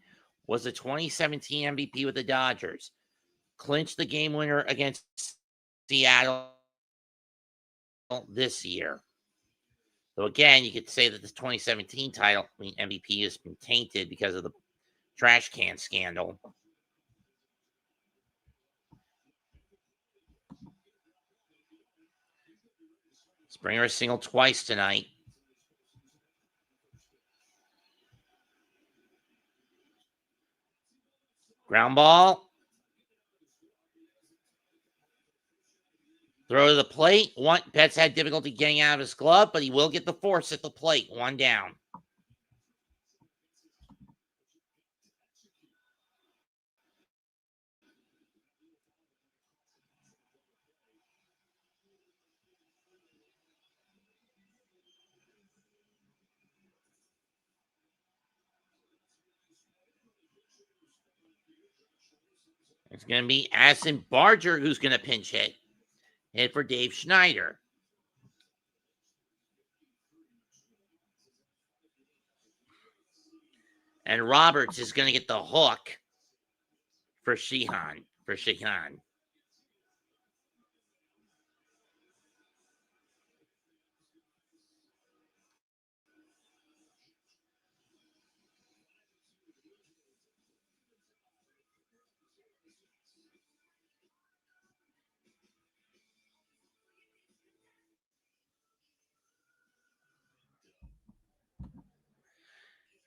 Was the 2017 MVP with the Dodgers. Clinched the game winner against Seattle this year. So again, you could say that the 2017 title, MVP has been tainted because of the trash can scandal. Springer singled twice tonight. Ground ball. Throw to the plate. Betts had difficulty getting out of his glove, but he will get the force at the plate. One down. It's going to be Addison Barger who's going to pinch hit. Hit for Dave Schneider. And Roberts is going to get the hook for Sheehan.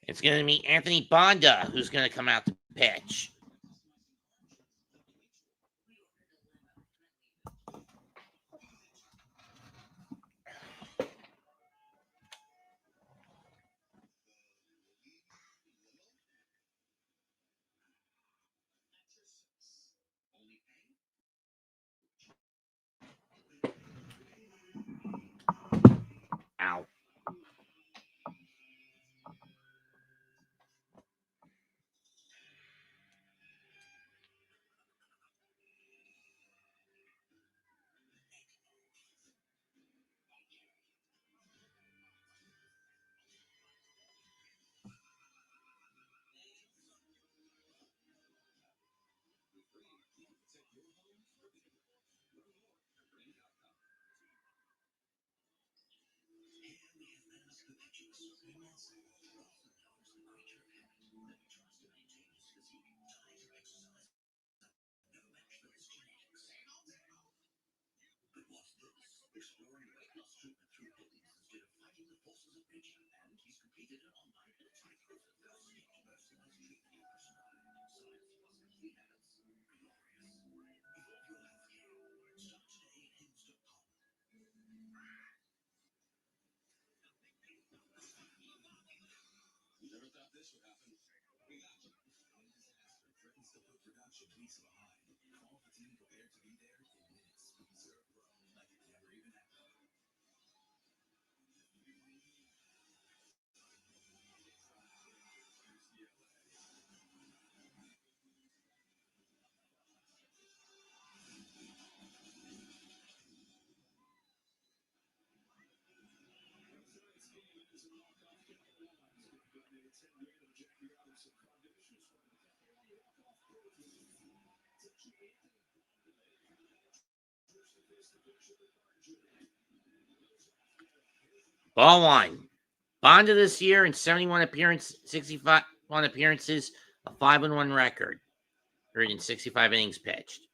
It's going to be Anthony Bonda who's going to come out to pitch. Ow. Ball one. Bonda this year in 61 appearances, a 5-1 record. Or in 65 innings pitched.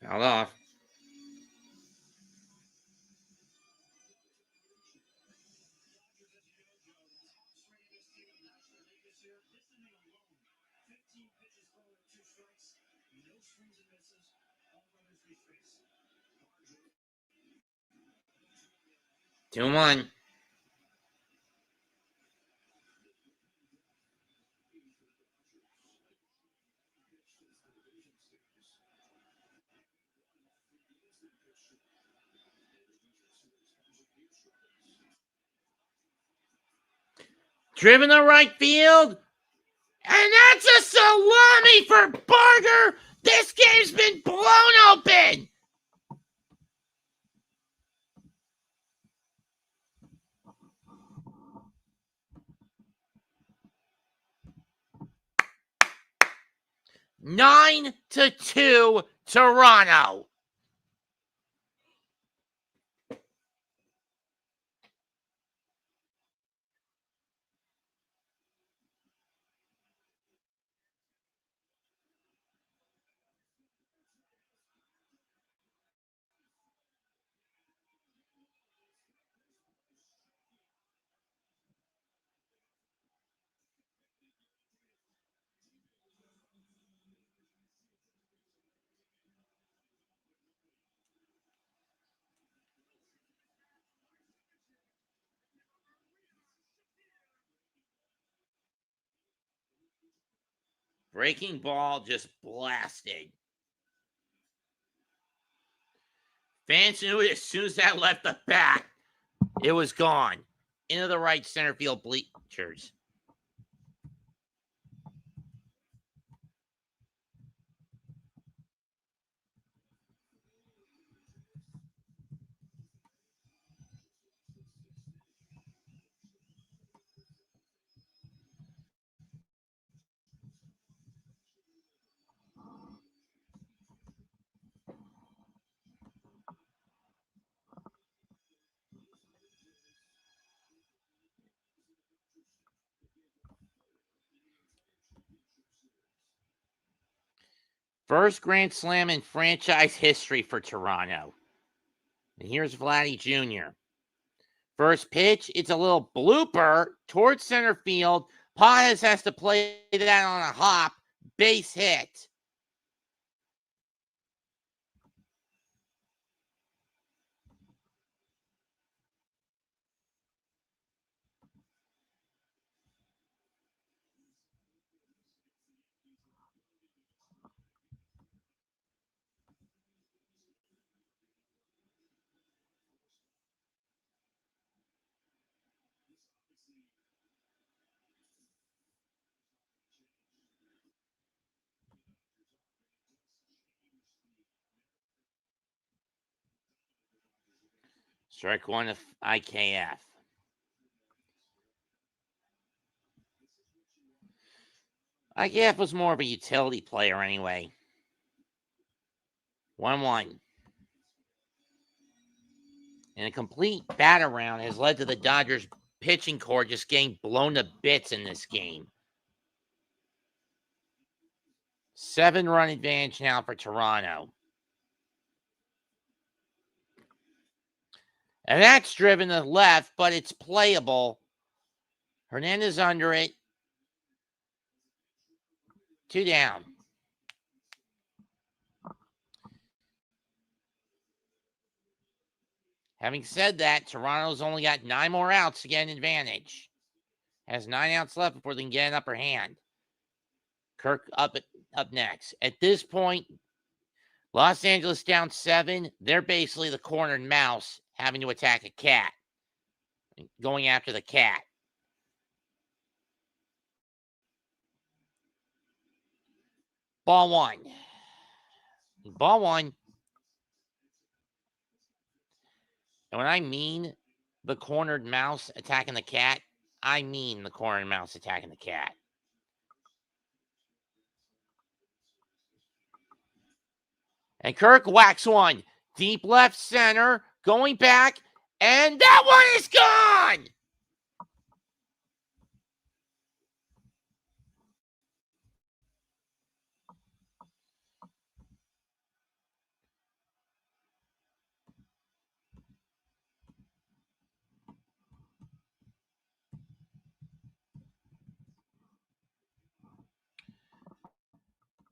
Fouled off. Two and one. Driven to right field. And that's a salami for Barger. This game's been blown open. 9-2 Toronto. Breaking ball just blasted. Fans knew it as soon as that left the bat. It was gone. Into the right center field bleachers. First Grand Slam in franchise history for Toronto. And here's Vladdy Jr. First pitch, it's a little blooper towards center field. Paez has to play that on a hop. Base hit. Strike one of IKF. IKF was more of a utility player anyway. 1-1. And a complete bat around has led to the Dodgers pitching core just getting blown to bits in this game. 7-run advantage now for Toronto. And that's driven to the left, but it's playable. Hernandez under it. 2 down. Having said that, Toronto's only got 9 more outs to get an advantage. Has 9 outs left before they can get an upper hand. Kirk up next. At this point, Los Angeles down 7. They're basically the cornered mouse having to attack a cat. Going after the cat. Ball 1. Ball 1. And when I mean the cornered mouse attacking the cat, I mean the cornered mouse attacking the cat. And Kirk whacks one. Deep left center. Going back. And that one is gone!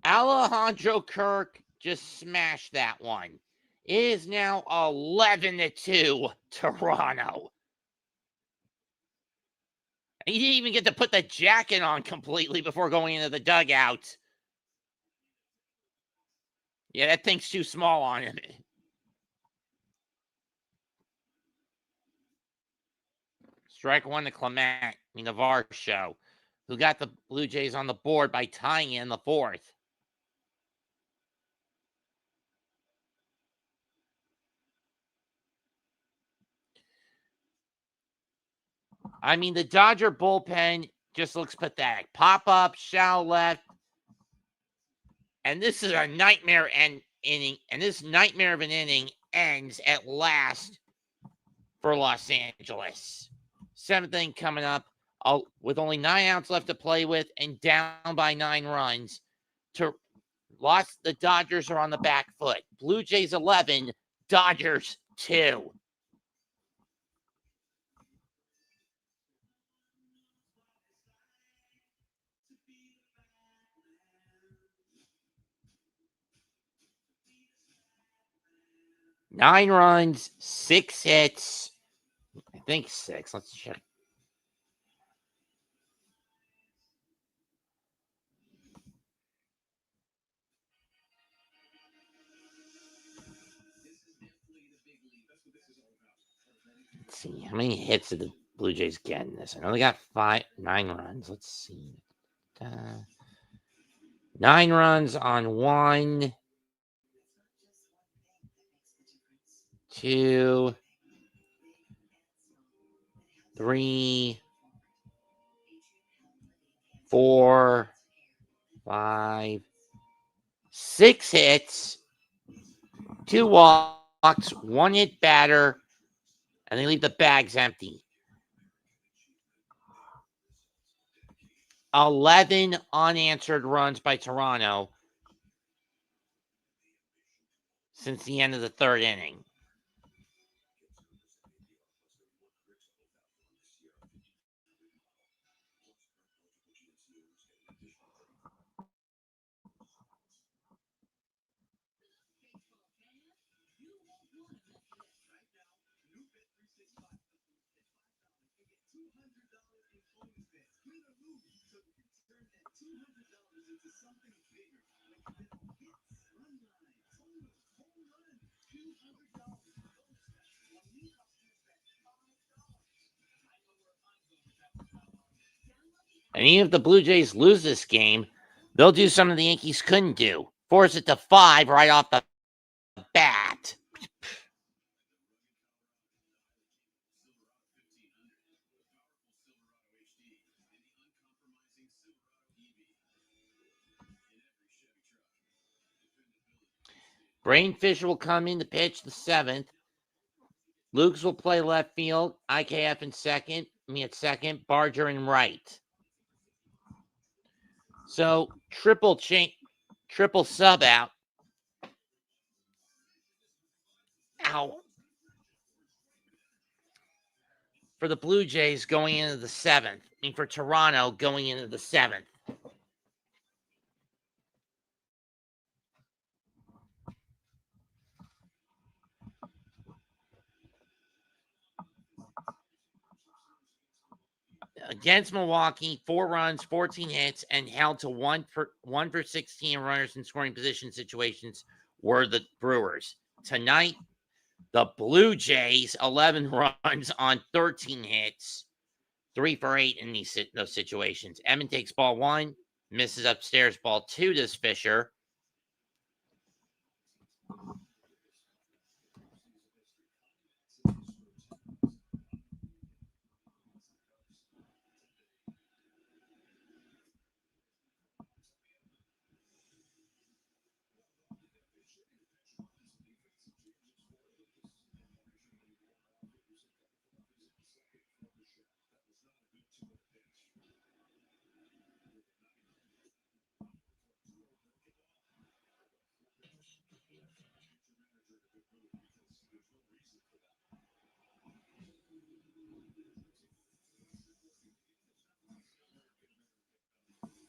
Alejandro Kirk just smashed that one. It is now 11-2 Toronto. He didn't even get to put the jacket on completely before going into the dugout. Yeah, that thing's too small on him. Strike one to Clement, Navarre show, who got the Blue Jays on the board by tying in the 4th. I mean, the Dodger bullpen just looks pathetic. Pop up, shallow left. And this is a nightmare inning. And this nightmare of an inning ends at last for Los Angeles. 7th inning coming up with only 9 outs left to play with and down by 9 runs. The Dodgers are on the back foot. Blue Jays 11, Dodgers 2. Nine runs, 6 hits. I think 6. Let's check. Let's see. How many hits did the Blue Jays get in this? I know they got 9 runs. Let's see. 9 runs on 1, 2, 3, 4, 5, 6 hits, 2 walks, 1 hit batter, and they leave the bags empty. 11 unanswered runs by Toronto since the end of the 3rd inning. And even if the Blue Jays lose this game, they'll do something the Yankees couldn't do. Force it to 5 right off the bat. Brain Fisher will come in to pitch the 7th. Lukes will play left field. IKF at second. Barger in right. So triple sub out. Ow. For the Blue Jays going into the 7th. For Toronto going into the 7th. Against Milwaukee, 4 runs, 14 hits, and held to 1 for 16 runners in scoring position situations were the Brewers. Tonight, the Blue Jays, 11 runs on 13 hits, 3 for 8 in those situations. Edman takes ball 1, misses upstairs ball 2 to Fisher.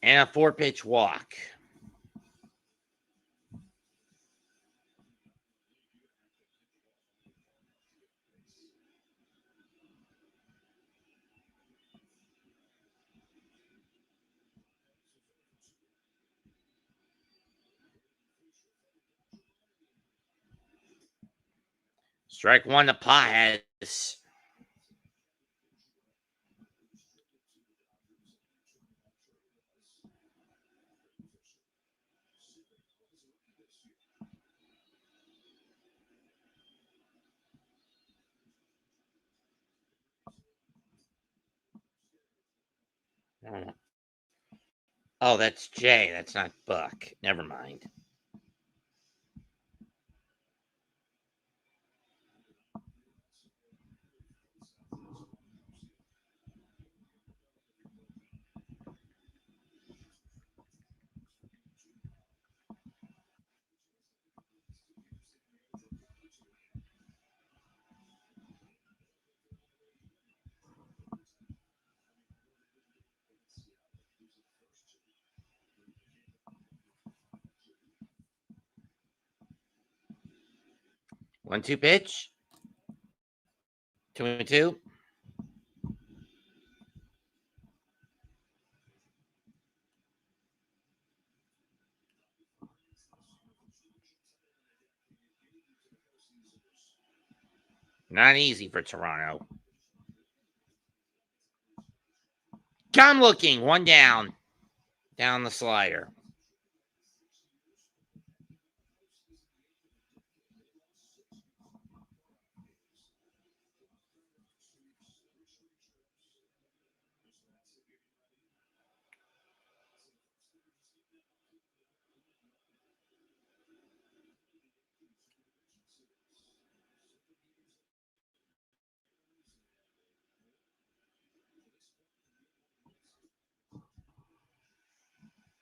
And a 4-pitch walk. Strike 1 to Paez. Oh, that's Jay. That's not Buck. Never mind. One-two pitch. 2-2. Not easy for Toronto. Come looking. One down. Down the slider.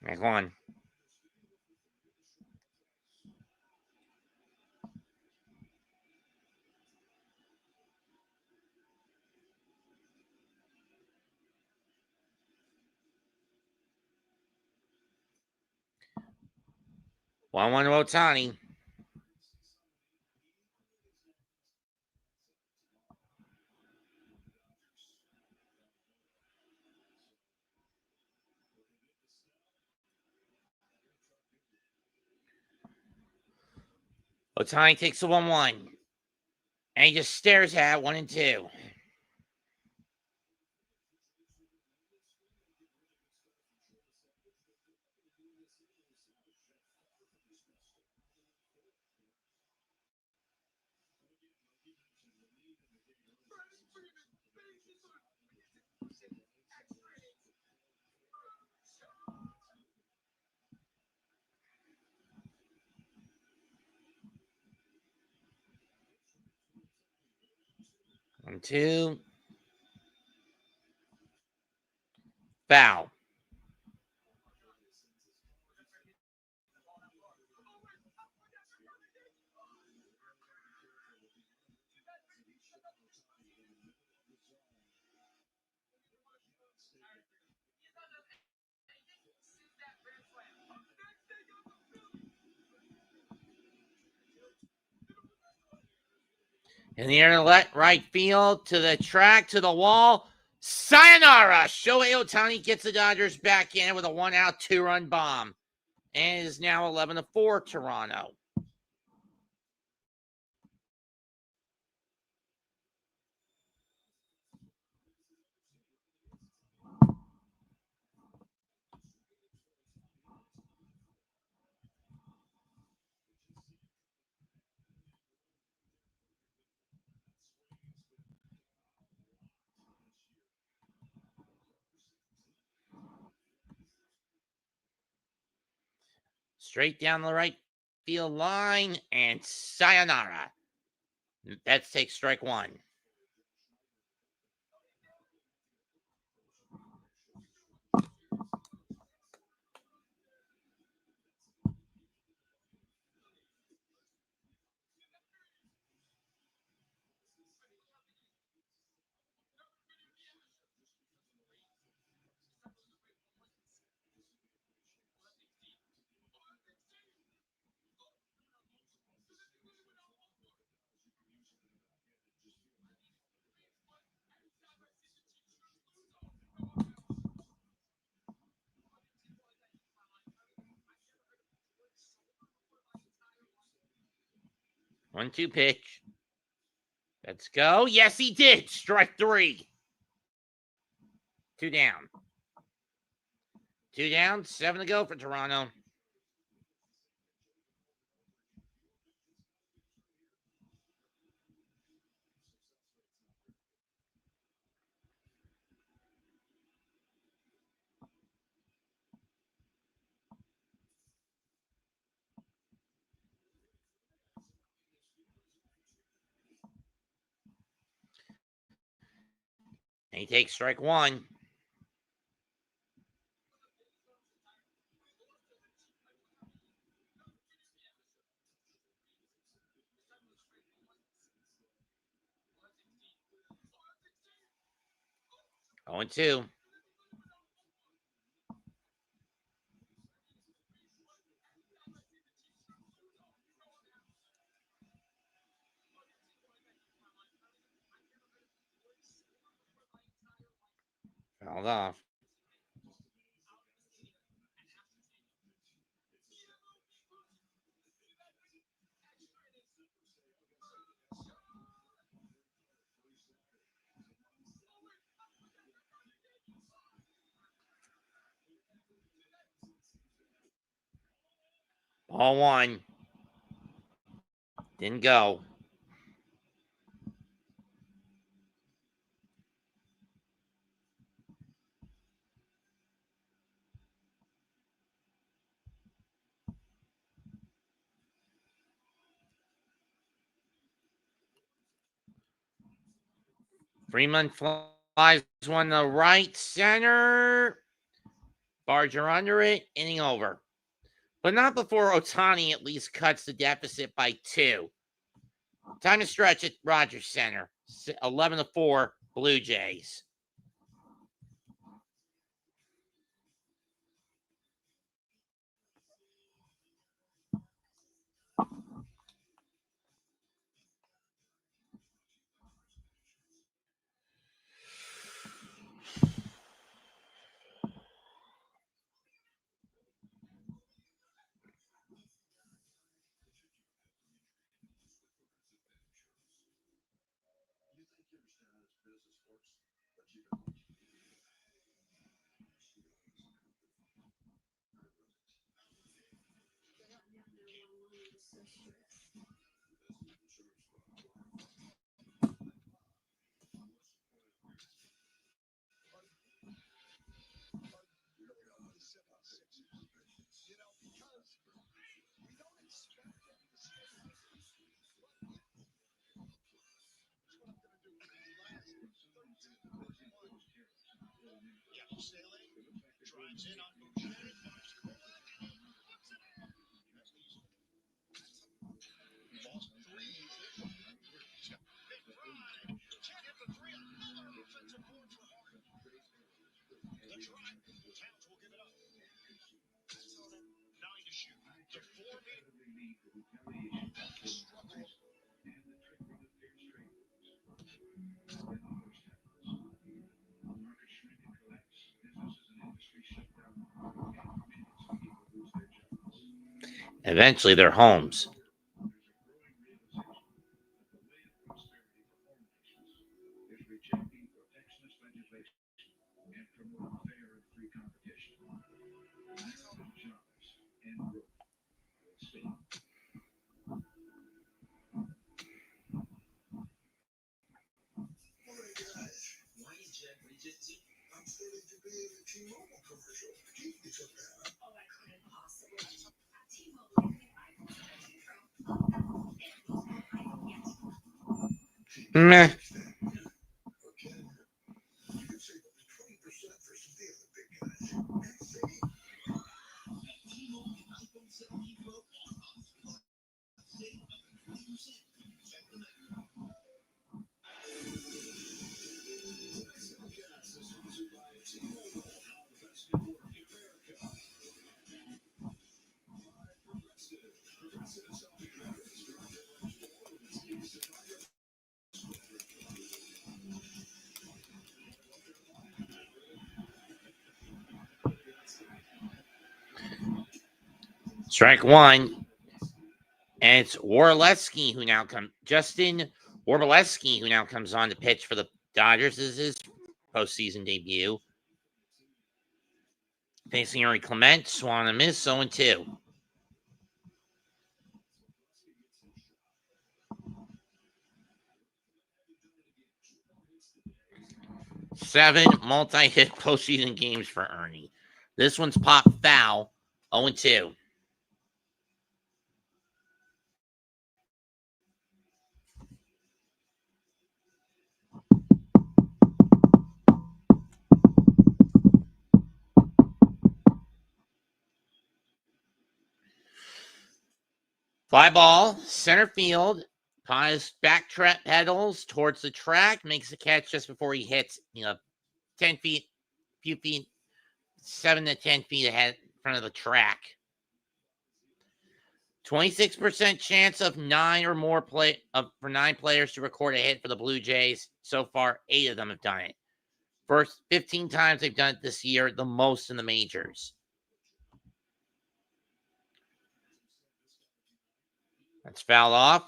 Next one. One to Ohtani. Ohtani takes the 1-1. And he just stares at 1-2. One, two. Foul. In the air to right field, to the track, to the wall. Sayonara! Shohei Ohtani gets the Dodgers back in with a 1-out, 2-run bomb. And it is now 11-4 Toronto. Straight down the right field line, and sayonara. That takes strike one. One-two pitch. Let's go. Yes, he did. Strike three. Two down. Two down, 7 to go for Toronto. He takes strike one. Oh, and 2. Fouled off. Ball 1. Didn't go. Freeman flies one to right center. Barger under it. Inning over. But not before Ohtani at least cuts the deficit by 2. Time to stretch at Rogers Center. 11-4 Blue Jays. Eventually, they're homes. Why inject Regency? I'm starting to be in a T-Mobile commercial. Keep me from that. Oh, I couldn't possibly. T-Mobile, iPhone 13 Pro. Oh, and most iPhone yet. Meh. Okay. You can save up to 20% for some of the other big guys. And say, T-Mobile iPhone 17 Pro. Save up to 20%. Check them out. Simulcast is sponsored by T-Mobile. The best network in America. Progressive. Progressive is helping veterans drive their lives forward with skills to drive their Strike 1. And it's Warleski who now comes. Justin Warleski who now comes on to pitch for the Dodgers. This is his postseason debut. Facing Henry Clement, Swan and miss, 0-2. Seven multi-hit postseason games for Ernie. This one's popped foul, 0-2. Fly ball, center field. Pies back pedals towards the track, makes the catch just before he hits, 10 feet, few feet, 7 to 10 feet ahead in front of the track. 26% chance of 9 or more for 9 players to record a hit for the Blue Jays. So far, 8 of them have done it. First 15 times they've done it this year, the most in the majors. That's fouled off.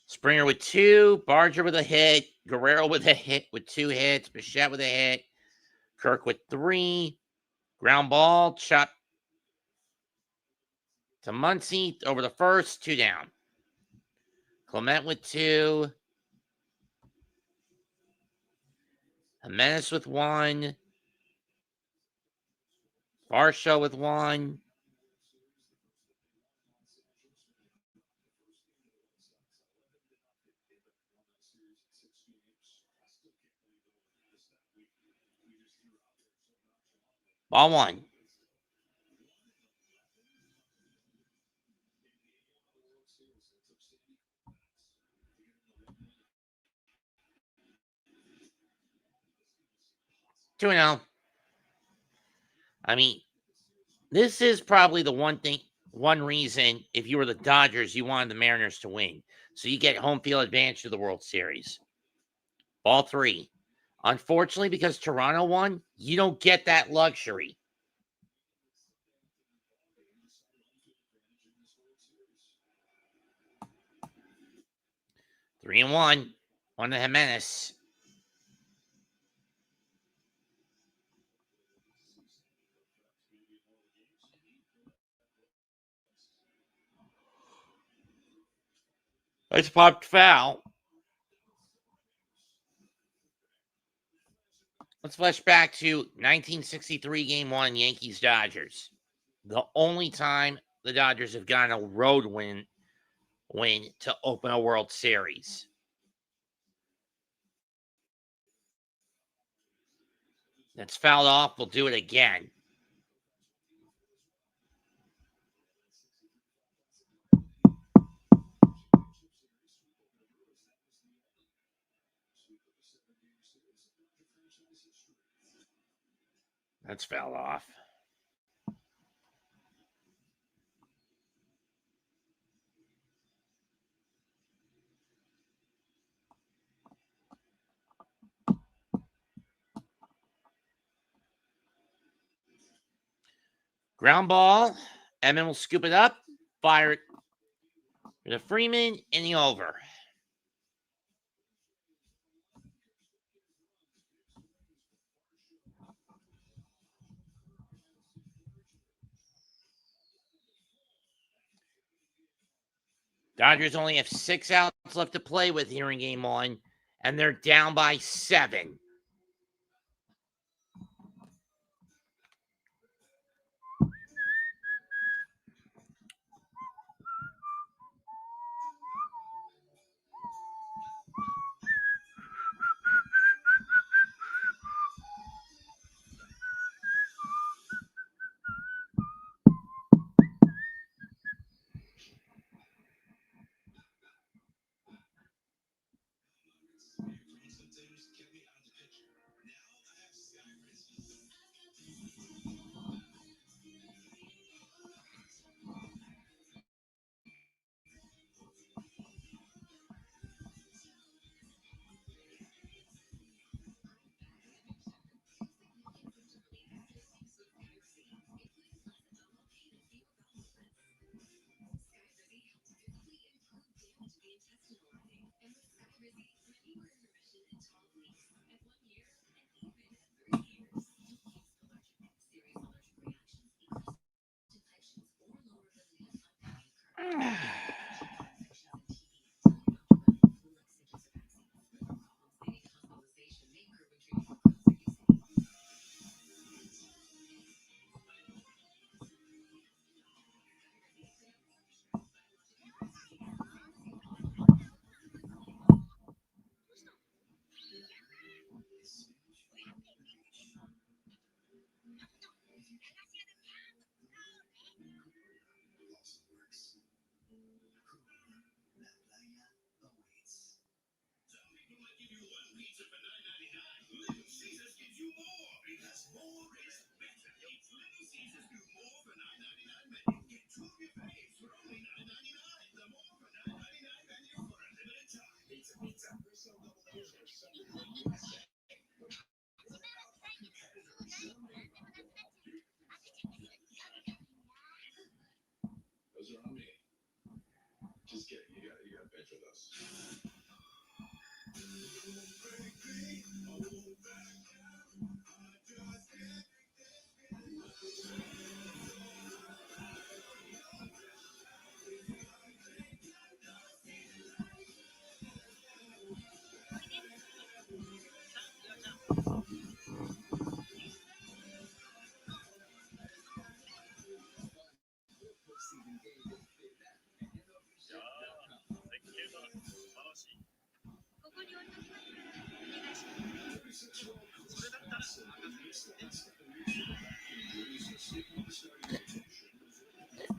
Springer with 2, Barger with a hit, Guerrero with a hit with 2 hits, Bichette with a hit, Kirk with 3, ground ball, chop to Muncy over the first, 2 down. Clement with 2, Jimenez with 1, Varsho with 1. Ball 1. Two and 0. I mean, this is probably the one reason, if you were the Dodgers, you wanted the Mariners to win. So you get home field advantage to the World Series. Ball 3. Unfortunately, because Toronto won, you don't get that luxury. Three and one. One to Jimenez. It's popped foul. Let's flash back to 1963 Game 1, Yankees-Dodgers. The only time the Dodgers have gotten a road win to open a World Series. That's fouled off. We'll do it again. That's fouled off. Ground ball. Edman will scoop it up. Fire it to Freeman. Inning over. Dodgers only have 6 outs left to play with here in Game 1, and they're down by 7.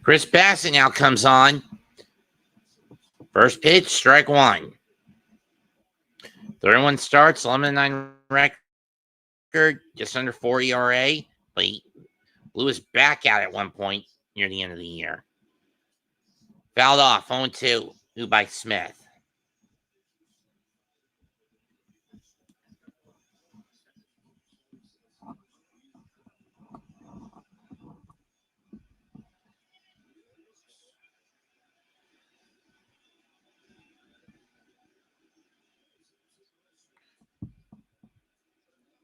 Chris Bassett now comes on. First pitch, strike one. 31 starts, 11-9 record, just under 4 ERA. But he blew his back out at one point near the end of the year. Fouled off, 0-2, who by Smith.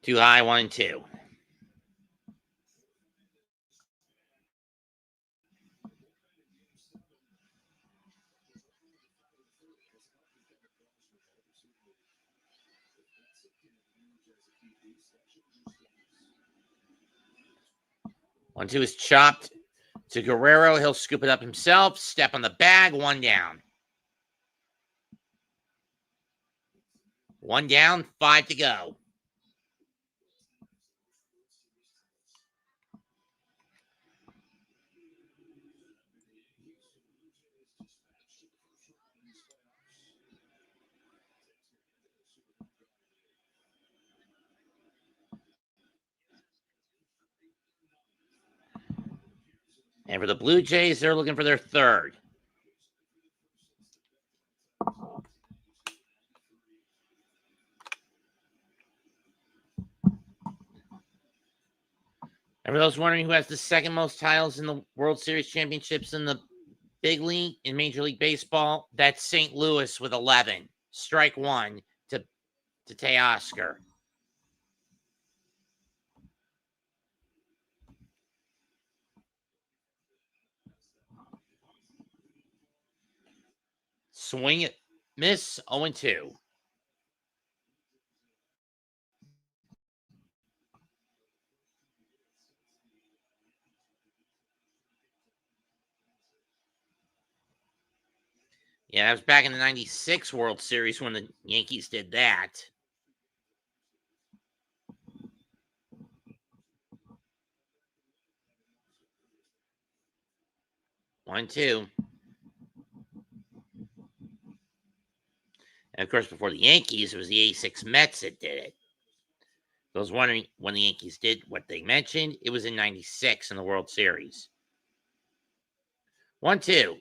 Too high, 1-2. One-two is chopped to Guerrero. He'll scoop it up himself. Step on the bag. One down. One down, 5 to go. And for the Blue Jays, they're looking for their third. And for those wondering who has the second most titles in the World Series championships in the big league in Major League Baseball, that's St. Louis with 11. Strike one to Teoscar. Swing it. Miss, 0-2. Yeah, that was back in the 96 World Series when the Yankees did that. One, two. And of course, before the Yankees, it was the 86 Mets that did it. I was wondering when the Yankees did what they mentioned, it was in 96 in the World Series. 1-2.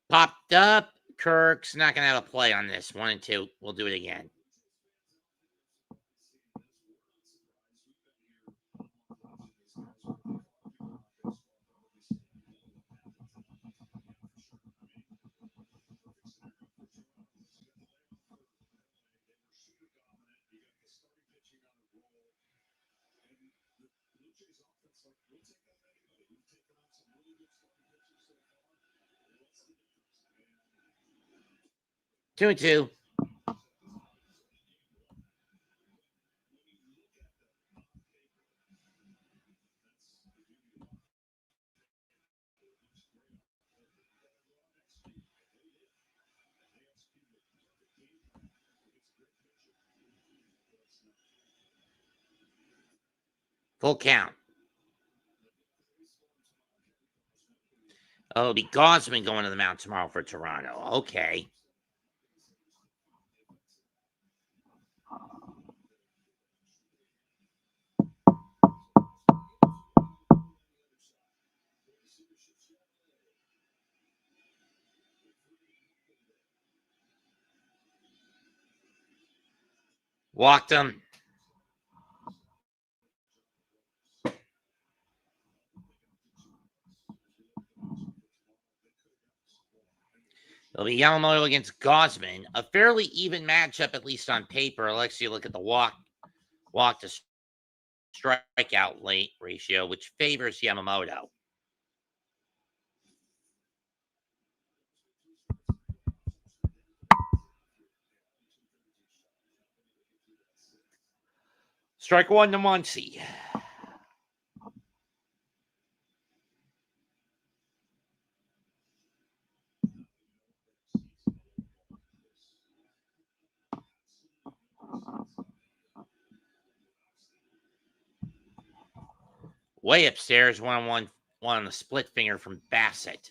Popped up. Kirk's not going to have a play on this. 1-2. We'll do it again. Two and two. Full count. Oh, it'll be Gosman going to the mound tomorrow for Toronto. Okay. Walked him. It'll be Yamamoto against Gosman. A fairly even matchup, at least on paper. Unless you look at the walk to strikeout late ratio, which favors Yamamoto. Strike one to Muncy. Way upstairs, 1-1 one on a split finger from Bassett.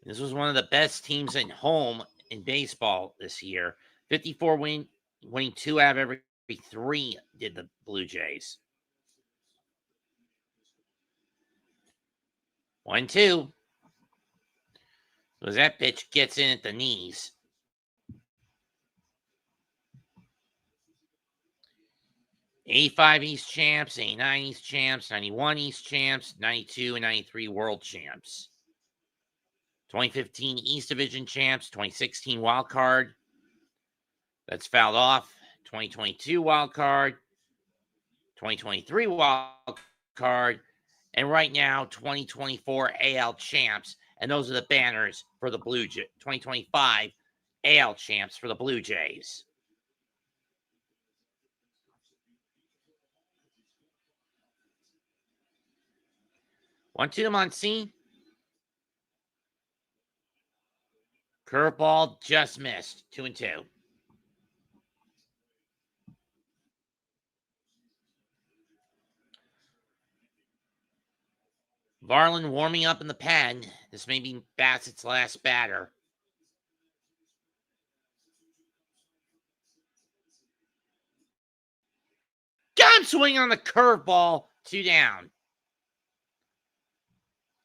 This was one of the best teams at home in baseball this year. 54 winning 2 out of every 3 did the Blue Jays. 1-2. So that pitch gets in at the knees. '85 East champs, '89 East champs, '91 East champs, '92 and '93 World champs. 2015 East Division champs, 2016 wild card. That's fouled off. 2022 wild card, 2023 wild card, and right now 2024 AL champs. And those are the banners for the Blue Jays. 2025 AL champs for the Blue Jays. One to Muncy. Curveball just missed. 2-2. Varland warming up in the pen. This may be Bassett's last batter. Got him swinging on the curveball. 2 down.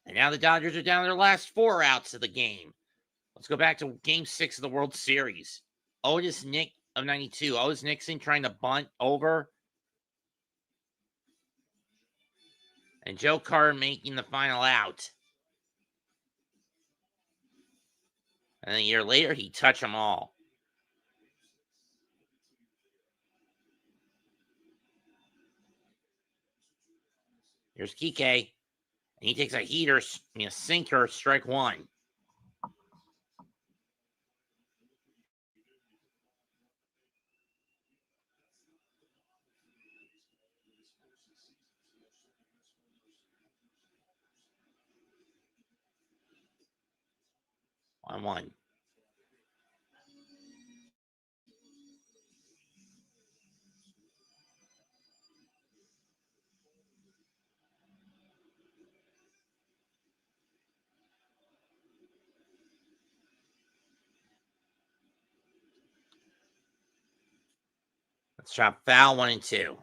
And now the Dodgers are down their last 4 outs of the game. Let's go back to Game 6 of the World Series. Otis Nick of 92. Otis Nixon trying to bunt over. And Joe Carter making the final out. And a year later, he touched them all. Here's Kike. And he takes a heater, a sinker, strike 1. On 1. Let's drop foul 1 and 2.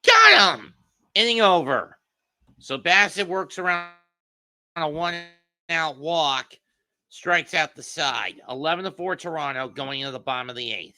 Got him! Inning over. So Bassett works around a 1-out walk, strikes out the side. 11-4 Toronto going into the bottom of the 8th.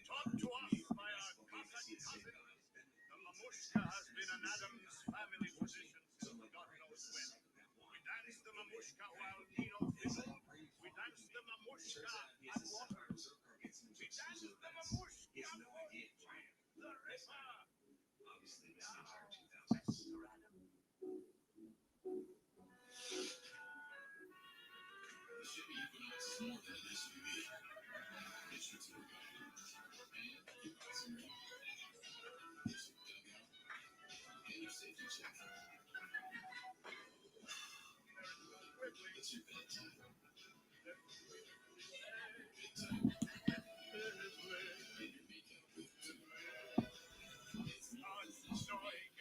Taught to us by our cousin. The mamushka has been an Adams family tradition since God knows when. We dance the mamushka while Nino fiddled. We dance the mamushka at water. We dance the mamushka the river. Obviously, this entire 2000s. The Chevy Equinox is more than an SUV. It's your tour guide. And you got some room. It's your dugout. And your safety check. It's your bedtime. Bedtime. And your makeup booth, too. It's more than just a Chevrolet.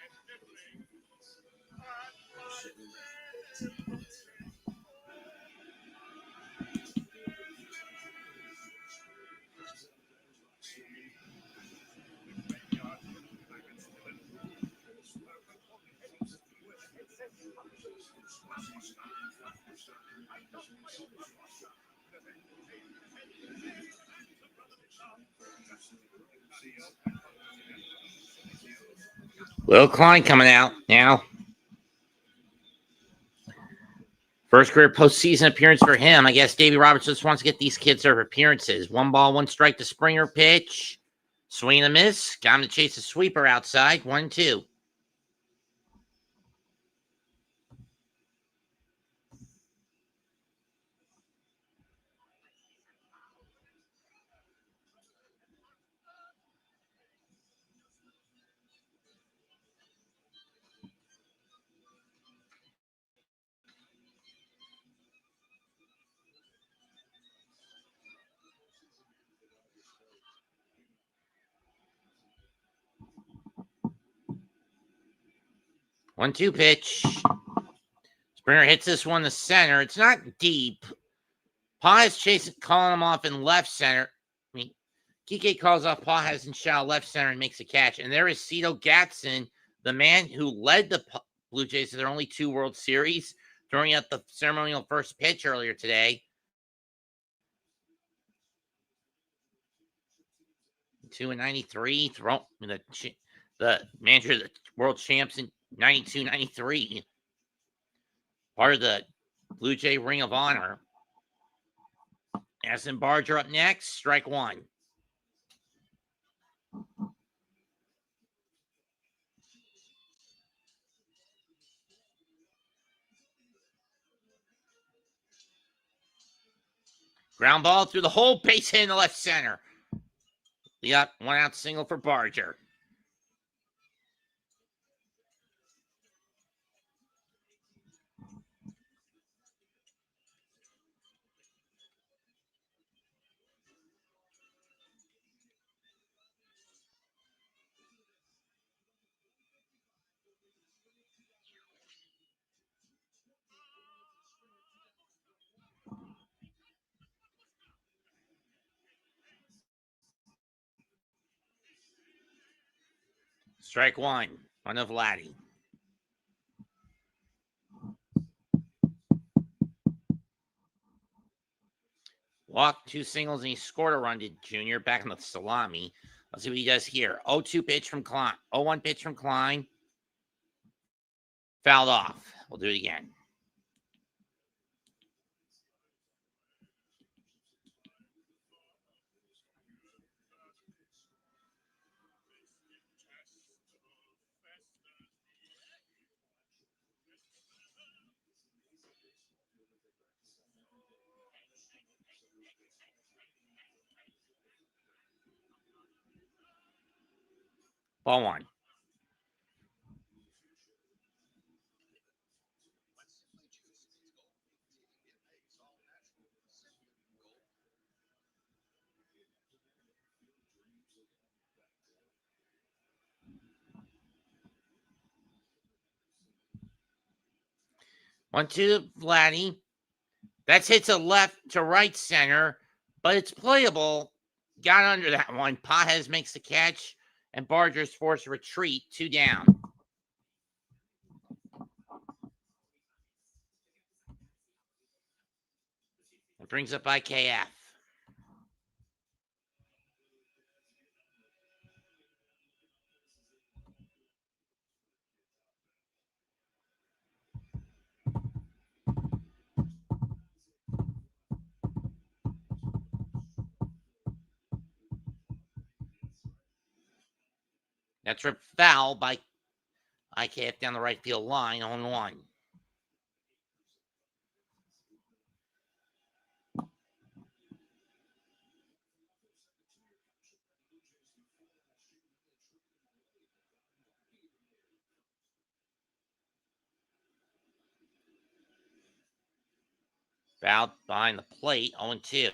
Will Klein coming out now. First career postseason appearance for him. I guess Davey Roberts just wants to get these kids their appearances. 1-1 to Springer pitch. Swing and a miss. Got him to chase a sweeper outside. 1-2. One-two pitch. Springer hits this one to center. It's not deep. Pa is chasing, calling him off in left center. I mean, Kike calls off Paz in shallow left center and makes a catch. And there is Cito Gatson, the man who led the Blue Jays to their only 2 World Series, throwing out the ceremonial first pitch earlier today. 2-93, the manager of the world champs in 92-93. Part of the Blue Jay Ring of Honor. Addison Barger up next, strike one. Ground ball through the hole, base hit in the left center. Yep, 1-out single for Barger. Strike one on the Vladdy. Walked 2 singles and he scored a run to Junior back in the salami. Let's see what he does here. 0-2 pitch from Klein. 0-1 pitch from Klein. Fouled off. We'll do it again. Ball one. One, two, Vladdy. That's hits a left to right center, but it's playable. Got under that one. Pajes makes the catch, and Barger's forced a retreat. 2 down. It brings up IKF. That's a foul by IKF down the right field line on 1. Foul behind the plate, 0-2.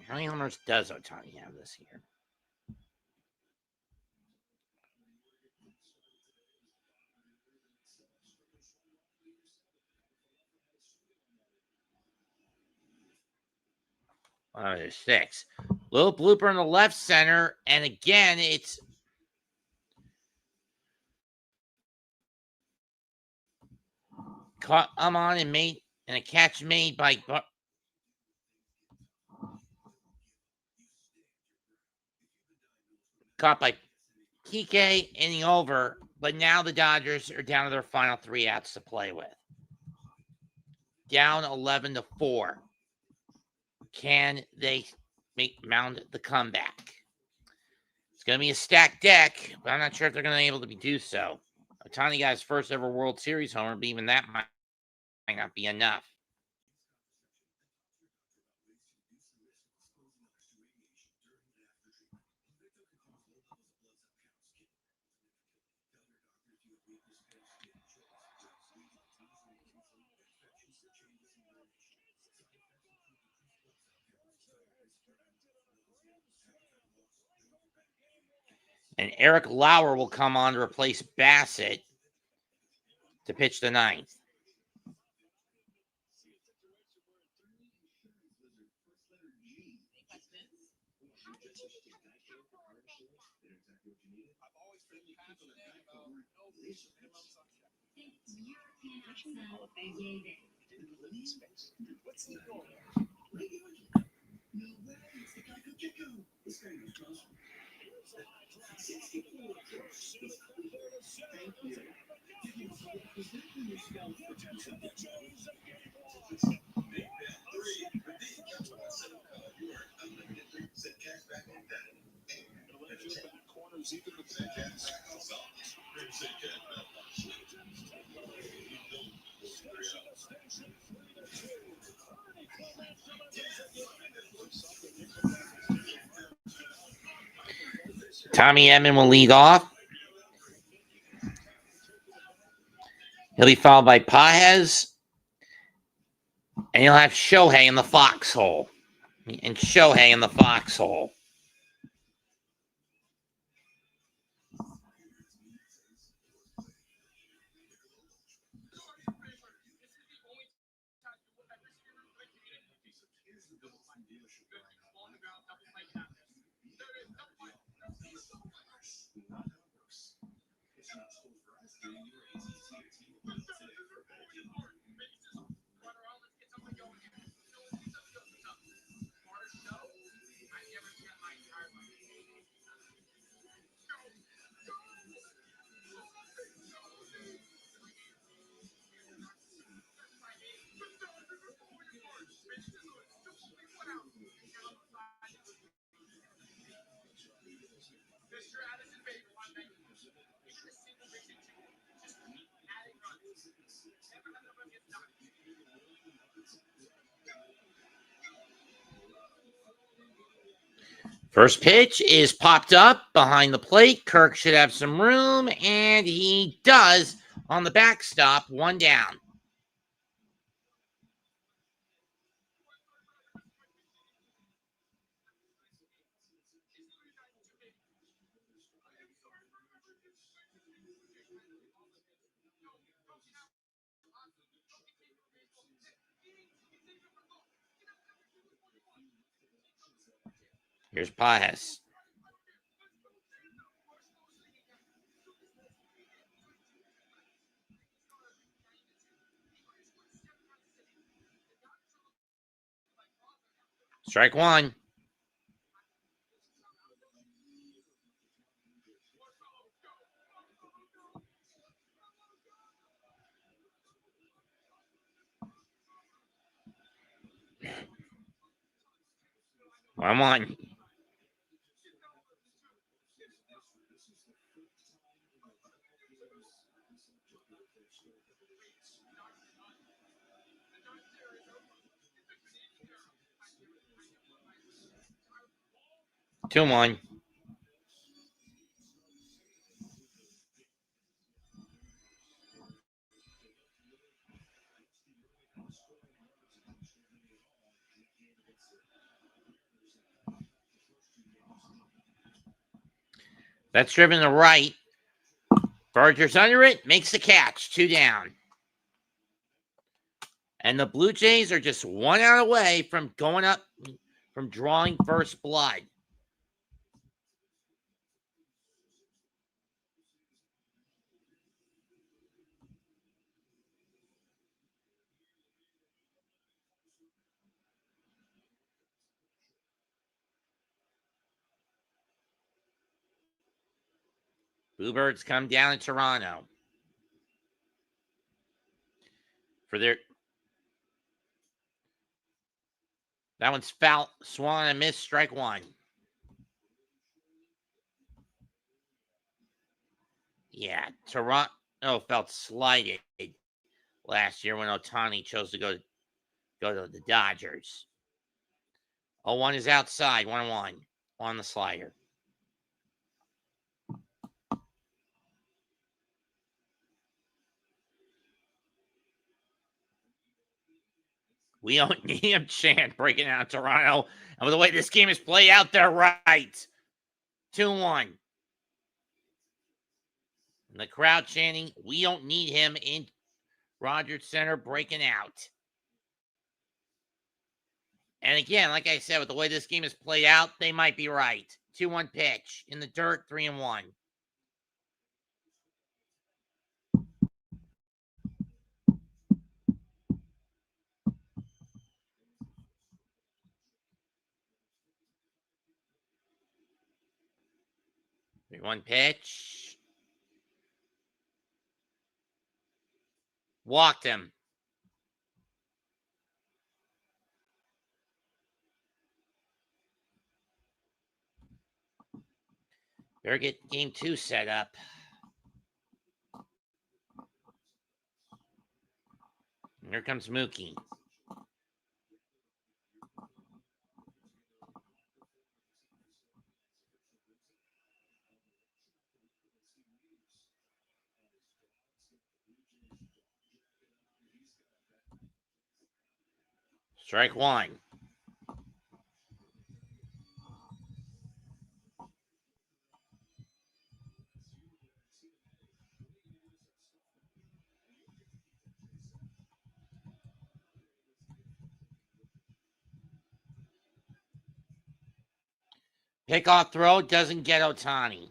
How many homers does Ohtani have this year? There's 6. Little blooper in the left center, and again, it's caught on and made, and a catch made by caught by Kike, inning over, but now the Dodgers are down to their final 3 outs to play with. Down 11-4. Can they mount the comeback? It's going to be a stacked deck, but I'm not sure if they're going to be able to do so. Ohtani got his first ever World Series homer, but even that might not be enough. And Eric Lauer will come on to replace Bassett to pitch the 9th. Tommy Edman will lead off. He'll be followed by Paez. And you'll have Shohei in the foxhole. First pitch is popped up behind the plate. Kirk should have some room, and he does on the backstop, 1 down. Here's Paez. Strike one. One. 2-1. That's driven to right. Berger's under it, makes the catch. 2 down. And the Blue Jays are just 1 out away from going up, from drawing first blood. Bluebirds come down to Toronto for their. That one's foul. Swung and missed. Strike one. Yeah, Toronto felt slighted last year when Ohtani chose to go to the Dodgers. 0-1 is outside. 1-1 on the slider. We don't need him chant breaking out Toronto. And with the way this game is played out, they're right. 2-1. And the crowd chanting, we don't need him in Rogers Center breaking out. And again, like I said, with the way this game is played out, they might be right. 2-1 pitch. In the dirt, 3-1. One pitch. Walked him. Better get game 2 set up. Here comes Mookie. Strike one. Pickoff throw doesn't get Ohtani.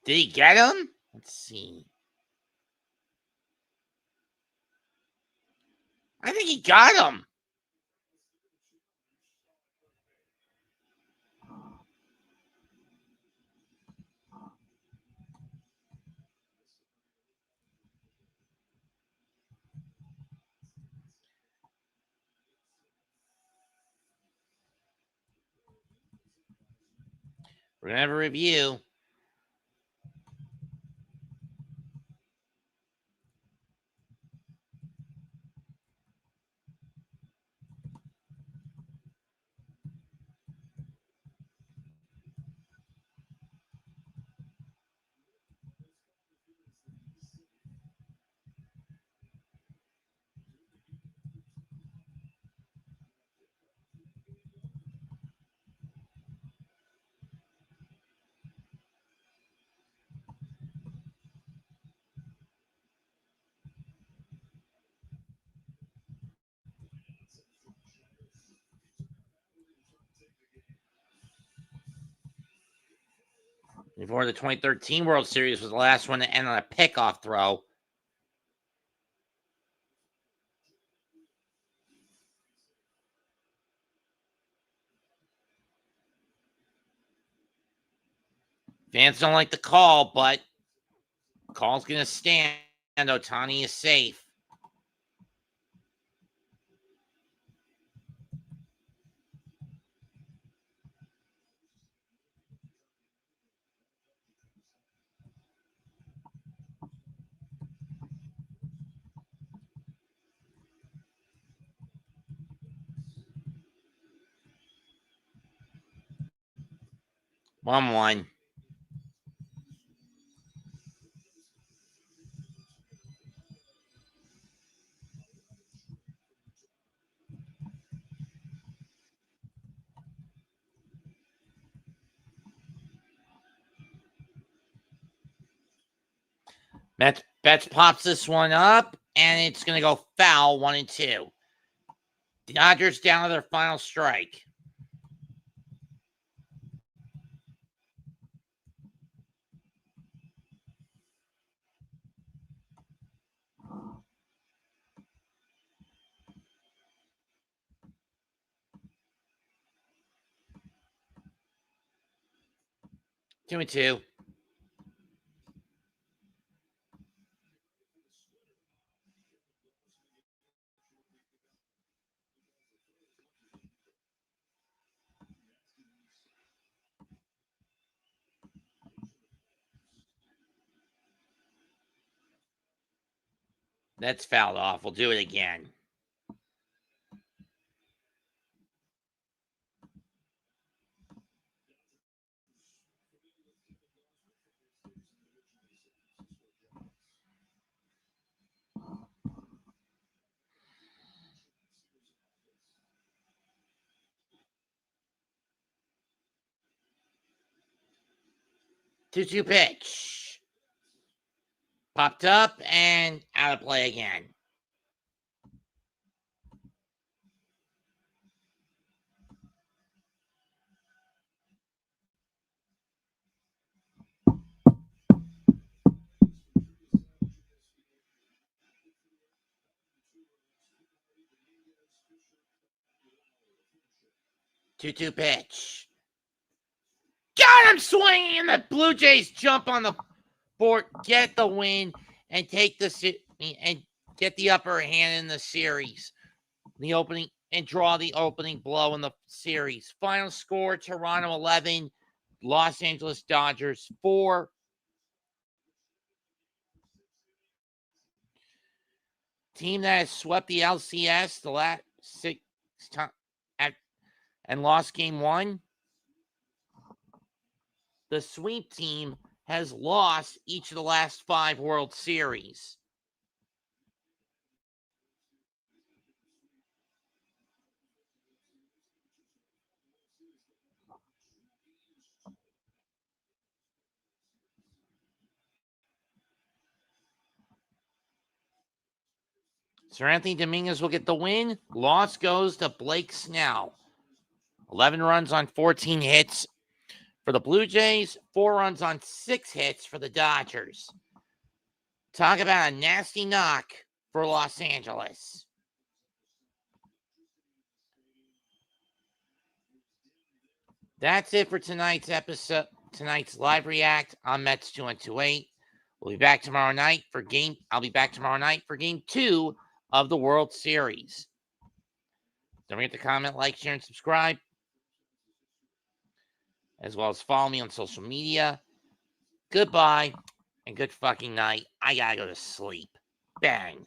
Did he get him? Let's see. I think he got him. We're going to have a review. Before the 2013 World Series was the last one to end on a pickoff throw. Fans don't like the call, but call's going to stand. Ohtani is safe. One. Betts pops this one up, and it's going to go foul, 1-2. The Dodgers down to their final strike. Two and two. That's fouled off. We'll do it again. Two pitch. Popped up and out of play again. Two pitch. Got him swinging, and the Blue Jays jump on the board, get the win, and get the upper hand in the series. The opening and draw the opening blow in the series. Final score: Toronto 11, Los Angeles Dodgers 4. Team that has swept the LCS the last 6 times and lost game 1. The sweep team has lost each of the last 5 World Series. Sir Anthony Dominguez will get the win. Loss goes to Blake Snell. 11 runs on 14 hits for the Blue Jays. 4 runs on 6 hits for the Dodgers. Talk about a nasty knock for Los Angeles. That's it for tonight's episode. Tonight's live react on Mets 2128. We'll be back tomorrow night for game. I'll be back tomorrow night for game 2 of the World Series. Don't forget to comment, like, share, and subscribe, as well as follow me on social media. Goodbye and good fucking night. I gotta go to sleep. Bang.